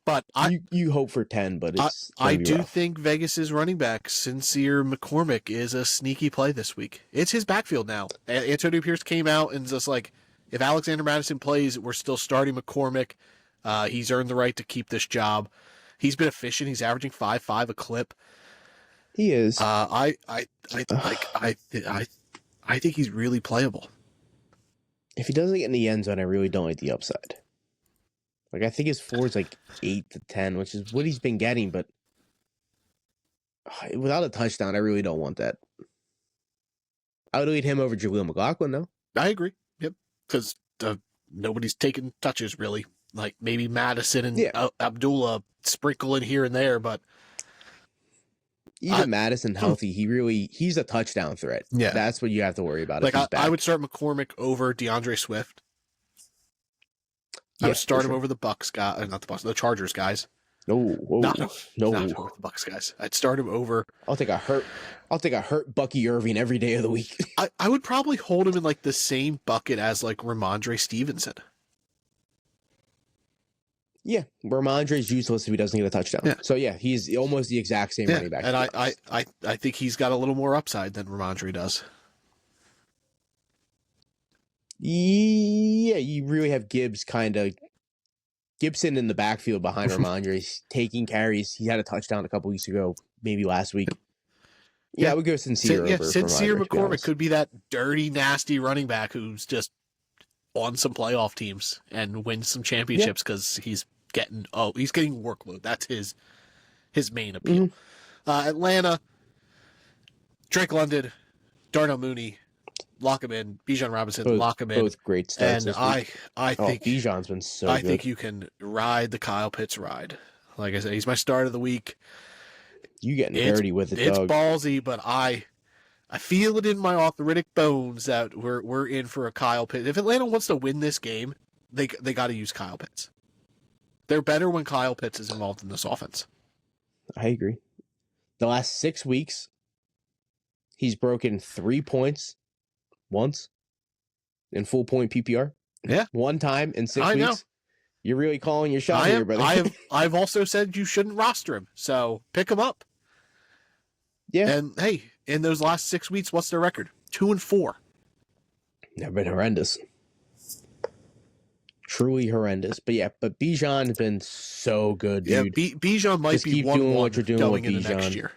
[SPEAKER 2] but you hope for 10, but I
[SPEAKER 1] do
[SPEAKER 2] rough.
[SPEAKER 1] think Vegas's running back Sincere McCormick is a sneaky play this week. It's his backfield now. Antonio Pierce came out and just like, if Alexander Madison plays, we're still starting McCormick. He's earned the right to keep this job. He's been efficient. He's averaging 5.5 a clip.
[SPEAKER 2] He is.
[SPEAKER 1] I think he's really playable.
[SPEAKER 2] If he doesn't get in the end zone, I really don't like the upside. Like, I think his floor is like 8 to 10, which is what he's been getting, but without a touchdown, I really don't want that. I would lead him over Jaleel McLaughlin, though.
[SPEAKER 1] I agree. Yep. Because nobody's taking touches, really. Like, maybe Madison and Abdullah sprinkle in here and there, but...
[SPEAKER 2] Even Madison healthy, he's a touchdown threat.
[SPEAKER 1] Yeah.
[SPEAKER 2] That's what you have to worry about.
[SPEAKER 1] Like, I would start McCormick over DeAndre Swift. I would start him over the Bucks guy, not the Bucks, the Chargers guys.
[SPEAKER 2] No,
[SPEAKER 1] not over the Bucks guys. I'd start him over.
[SPEAKER 2] I'll take a hurt Bucky Irving every day of the week.
[SPEAKER 1] I would probably hold him in like the same bucket as like Ramondre Stevenson.
[SPEAKER 2] Yeah, Ramondre's useless if he doesn't get a touchdown.
[SPEAKER 1] Yeah.
[SPEAKER 2] So yeah, he's almost the exact same running back.
[SPEAKER 1] And I think he's got a little more upside than Ramondre does.
[SPEAKER 2] Yeah, you really have Gibson in the backfield behind Ramondre. He's taking carries. He had a touchdown a couple weeks ago, maybe last week. Yeah, I would go Sincere over
[SPEAKER 1] Sincere
[SPEAKER 2] Ramondre,
[SPEAKER 1] McCormick could be that dirty, nasty running back who's just on some playoff teams and wins some championships because he's getting workload. That's his main appeal. Atlanta, Drake London, Darnell Mooney, lock him in. Bijan Robinson, lock him in.
[SPEAKER 2] Both great starts.
[SPEAKER 1] And I think
[SPEAKER 2] Bijan's been so good.
[SPEAKER 1] I think you can ride the Kyle Pitts ride. Like I said, he's my start of the week.
[SPEAKER 2] You getting dirty with it,
[SPEAKER 1] It's
[SPEAKER 2] dog.
[SPEAKER 1] ballsy, but I feel it in my arthritic bones that we're in for a Kyle Pitts. If Atlanta wants to win this game, they got to use Kyle Pitts. They're better when Kyle Pitts is involved in this offense.
[SPEAKER 2] I agree. The last 6 weeks, he's broken 3 points once in full point PPR.
[SPEAKER 1] Yeah.
[SPEAKER 2] One time in 6
[SPEAKER 1] I
[SPEAKER 2] weeks.
[SPEAKER 1] know.
[SPEAKER 2] You're really calling your shot here, brother.
[SPEAKER 1] I've also said you shouldn't roster him, so pick him up.
[SPEAKER 2] Yeah.
[SPEAKER 1] And hey, in those last 6 weeks, what's their record? 2-4.
[SPEAKER 2] They've been horrendous. Truly horrendous. But Bijan has been so good, dude.
[SPEAKER 1] Yeah, Bijan might
[SPEAKER 2] Just
[SPEAKER 1] be
[SPEAKER 2] keep
[SPEAKER 1] 1-1
[SPEAKER 2] doing what you're doing
[SPEAKER 1] going
[SPEAKER 2] with
[SPEAKER 1] into
[SPEAKER 2] Bijan.
[SPEAKER 1] next year.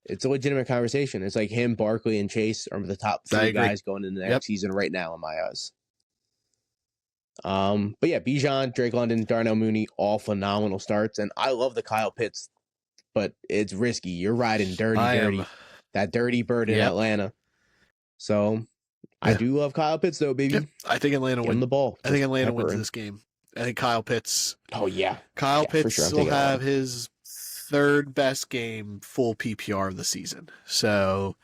[SPEAKER 2] It's a legitimate conversation. It's like him, Barkley, and Chase are the top 3 guys going into the next season right now in my eyes. But yeah, Bijan, Drake London, Darnell Mooney, all phenomenal starts. And I love the Kyle Pitts, but it's risky. You're riding dirty. That dirty bird in Atlanta. So I do love Kyle Pitts, though, baby.
[SPEAKER 1] Yep. I think Atlanta wins
[SPEAKER 2] the ball.
[SPEAKER 1] I think Atlanta wins this game. I think Kyle Pitts.
[SPEAKER 2] Oh, yeah.
[SPEAKER 1] Kyle Pitts will have his third best game full PPR of the season. So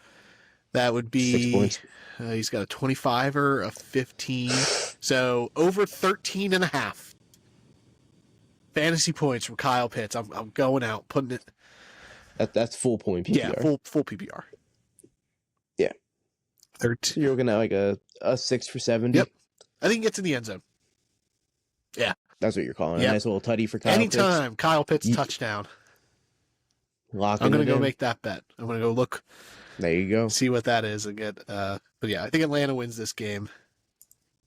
[SPEAKER 1] that would be
[SPEAKER 2] 6 points.
[SPEAKER 1] He's got a 25er, a 15. So over 13.5 fantasy points from Kyle Pitts. I'm going out, putting it.
[SPEAKER 2] That's full point PPR.
[SPEAKER 1] Yeah, full PPR.
[SPEAKER 2] Yeah.
[SPEAKER 1] 13.
[SPEAKER 2] You're looking at like a 6 for 70.
[SPEAKER 1] Yep. I think he gets in the end zone. Yeah.
[SPEAKER 2] That's what you're calling it.
[SPEAKER 1] Yep.
[SPEAKER 2] A nice little tutty for Kyle
[SPEAKER 1] Anytime
[SPEAKER 2] Pitts.
[SPEAKER 1] Kyle Pitts touchdown. I'm going to go make that bet. I'm going to go look.
[SPEAKER 2] There you go.
[SPEAKER 1] See what that is and get. But yeah, I think Atlanta wins this game.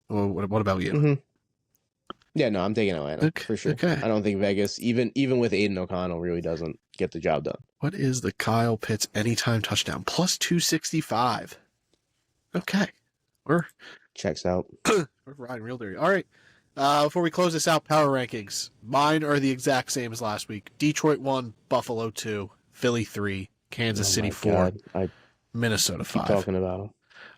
[SPEAKER 1] Well, what about you?
[SPEAKER 2] Mm-hmm. Yeah, no, I'm taking Atlanta for sure.
[SPEAKER 1] Okay.
[SPEAKER 2] I don't think Vegas, even with Aiden O'Connell, really doesn't get the job done.
[SPEAKER 1] What is the Kyle Pitts anytime touchdown? Plus 265. Okay.
[SPEAKER 2] Checks out.
[SPEAKER 1] We're riding real dirty. All right. Before we close this out, power rankings. Mine are the exact same as last week. Detroit 1, Buffalo 2, Philly 3, Kansas City 4, Minnesota 5.
[SPEAKER 2] Keep talking about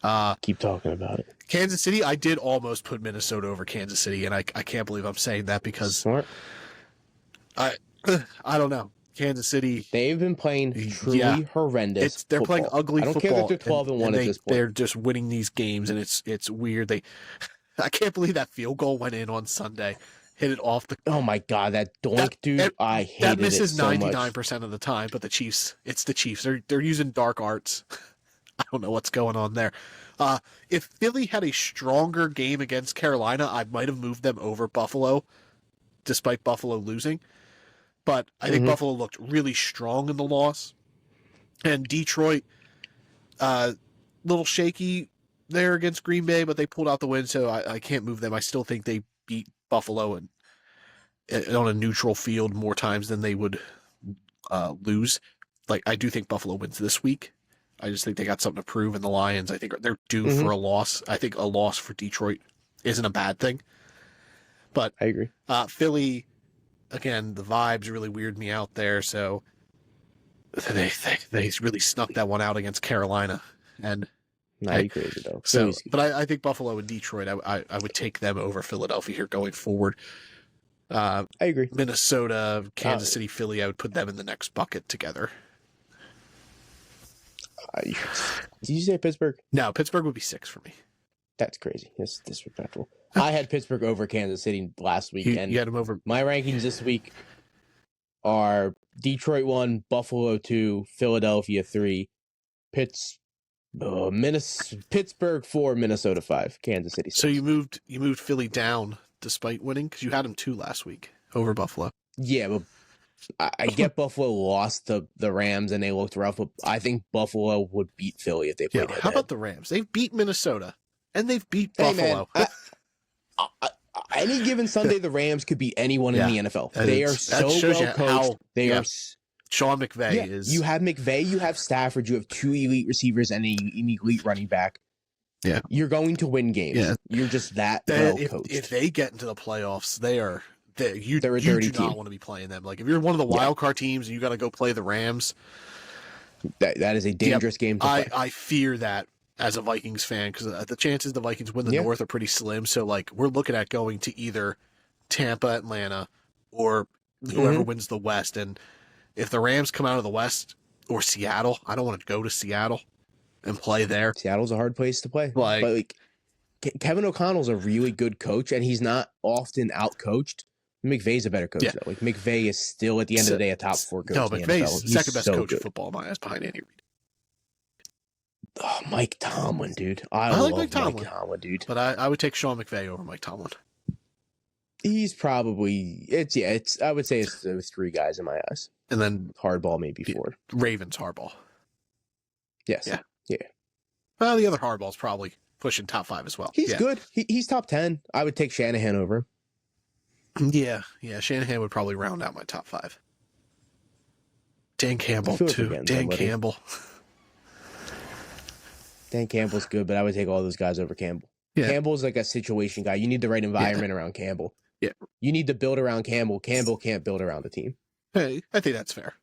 [SPEAKER 2] them. Keep talking about it.
[SPEAKER 1] Kansas City, I did almost put Minnesota over Kansas City, and I can't believe I'm saying that because
[SPEAKER 2] Smart.
[SPEAKER 1] I don't know. Kansas City,
[SPEAKER 2] they've been playing truly horrendous.
[SPEAKER 1] They're playing ugly
[SPEAKER 2] football.
[SPEAKER 1] football.
[SPEAKER 2] I don't care that they're 12-1 at this point.
[SPEAKER 1] They're just winning these games, and it's weird. I can't believe that field goal went in on Sunday. Hit it off the.
[SPEAKER 2] Oh my god, that doink, dude! I hated
[SPEAKER 1] that misses
[SPEAKER 2] it so
[SPEAKER 1] 99% of the time. But the Chiefs, it's the Chiefs. They're using dark arts. I don't know what's going on there. If Philly had a stronger game against Carolina, I might have moved them over Buffalo, despite Buffalo losing. But I think Buffalo looked really strong in the loss. And Detroit, little shaky there against Green Bay, but they pulled out the win, so I can't move them. I still think they beat Buffalo and on a neutral field more times than they would lose. Like, I do think Buffalo wins this week. I just think they got something to prove, and the Lions, I think, they're due for a loss. I think a loss for Detroit isn't a bad thing. But
[SPEAKER 2] I agree.
[SPEAKER 1] Philly, again, the vibes really weird me out there, so they really snuck that one out against Carolina. And
[SPEAKER 2] Nah, you crazy though.
[SPEAKER 1] so, but I think Buffalo and Detroit, I would take them over Philadelphia here going forward.
[SPEAKER 2] I agree.
[SPEAKER 1] Minnesota, Kansas City, Philly, I would put them in the next bucket together.
[SPEAKER 2] Did you say Pittsburgh?
[SPEAKER 1] No, Pittsburgh would be 6 for me.
[SPEAKER 2] That's crazy. That's disrespectful. I had Pittsburgh over Kansas City last week.
[SPEAKER 1] You
[SPEAKER 2] and
[SPEAKER 1] had them over.
[SPEAKER 2] My rankings this week are Detroit 1, Buffalo 2, Philadelphia 3, Pittsburgh 4, Minnesota 5, Kansas City 6.
[SPEAKER 1] So you moved Philly down despite winning because you had them 2 last week over Buffalo.
[SPEAKER 2] Yeah, but I get Buffalo lost to the Rams and they looked rough, but I think Buffalo would beat Philly if they played head-to-head.
[SPEAKER 1] How about the Rams? They've beat Minnesota and they've beat Buffalo.
[SPEAKER 2] Man, any given Sunday, the Rams could beat anyone in the NFL. They are so well coached. They are.
[SPEAKER 1] Sean McVay is.
[SPEAKER 2] You have McVay, you have Stafford, you have 2 elite receivers and an elite running back.
[SPEAKER 1] Yeah,
[SPEAKER 2] you're going to win games. Yeah. You're just that well coached.
[SPEAKER 1] If they get into the playoffs, they're you do
[SPEAKER 2] team.
[SPEAKER 1] not want to be playing them. Like if you're one of the wild card teams and you got to go play the Rams,
[SPEAKER 2] that is a dangerous game to play.
[SPEAKER 1] I fear that as a Vikings fan because the chances the Vikings win the North are pretty slim. So like we're looking at going to either Tampa, Atlanta, or whoever wins the West. And if the Rams come out of the West or Seattle, I don't want to go to Seattle and play there.
[SPEAKER 2] Seattle's a hard place to play. But Kevin O'Connell's a really good coach, and he's not often out-coached. McVay's a better coach, though. Like, McVay is still, at the end of the day, a top 4 coach.
[SPEAKER 1] No, McVay's the second best coach of football in my eyes behind Andy Reid.
[SPEAKER 2] Oh, Mike Tomlin, dude. I like Mike Tomlin, dude.
[SPEAKER 1] But I would take Sean McVay over Mike Tomlin.
[SPEAKER 2] He's probably I would say it's those 3 guys in my eyes.
[SPEAKER 1] And then
[SPEAKER 2] Hardball maybe 4.
[SPEAKER 1] Ravens Hardball.
[SPEAKER 2] Yes. Yeah.
[SPEAKER 1] Well, the other Hardball's probably pushing top 5 as well.
[SPEAKER 2] He's good. He's top 10. I would take Shanahan over.
[SPEAKER 1] Yeah. Shanahan would probably round out my top 5. Dan Campbell too. Dan Campbell
[SPEAKER 2] Campbell's good, but I would take all those guys over Campbell. Yeah. Campbell's like a situation guy. You need the right environment around Campbell.
[SPEAKER 1] Yeah.
[SPEAKER 2] You need to build around Campbell. Campbell can't build around the team.
[SPEAKER 1] Hey, I think that's fair.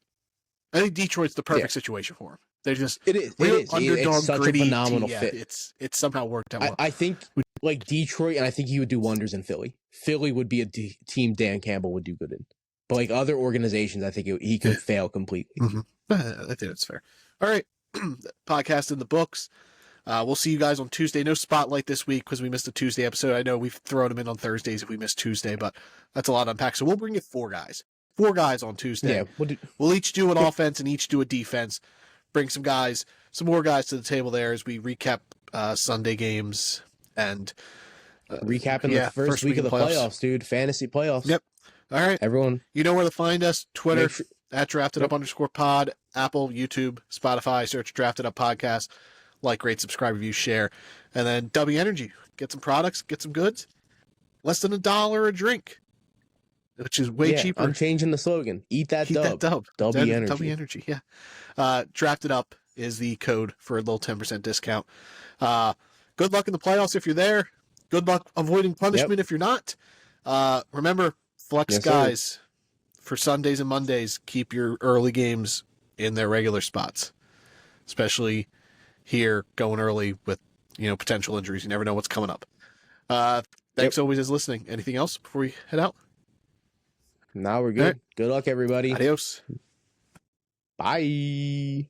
[SPEAKER 1] I think Detroit's the perfect situation for him. They're just
[SPEAKER 2] it is
[SPEAKER 1] underdog,
[SPEAKER 2] it's such
[SPEAKER 1] gritty,
[SPEAKER 2] a phenomenal fit.
[SPEAKER 1] It's somehow worked out well.
[SPEAKER 2] I think like Detroit, and I think he would do wonders in Philly. Philly would be a team Dan Campbell would do good in. But like other organizations, I think he could fail completely.
[SPEAKER 1] Mm-hmm. I think that's fair. All right, podcast in the books. We'll see you guys on Tuesday. No spotlight this week because we missed a Tuesday episode. I know we've thrown them in on Thursdays if we miss Tuesday, but that's a lot to unpack. So we'll bring you 4 guys. 4 guys on Tuesday.
[SPEAKER 2] Yeah,
[SPEAKER 1] we'll each do an offense and each do a defense. Bring some more guys to the table there as we recap Sunday games and
[SPEAKER 2] recapping the first week of the playoffs, dude. Fantasy playoffs.
[SPEAKER 1] Yep. All right.
[SPEAKER 2] Everyone.
[SPEAKER 1] You know where to find us. Twitter at @DraftedUp_pod, Apple, YouTube, Spotify, search Drafted Up Podcast. Like, rate, subscribe, review, share. And then W Energy. Get some products, get some goods. Less than $1 a drink. Which is way cheaper.
[SPEAKER 2] I'm changing the slogan. Eat that dub.
[SPEAKER 1] W
[SPEAKER 2] Energy.
[SPEAKER 1] W Energy, yeah. Drafted Up is the code for a little 10% discount. Good luck in the playoffs if you're there. Good luck avoiding punishment if you're not. Remember, flex guys for Sundays and Mondays. Keep your early games in their regular spots. Especially here going early with potential injuries. You never know what's coming up. Thanks always as listening. Anything else before we head out?
[SPEAKER 2] Now we're good. Right. Good luck, everybody.
[SPEAKER 1] Adios.
[SPEAKER 2] Bye.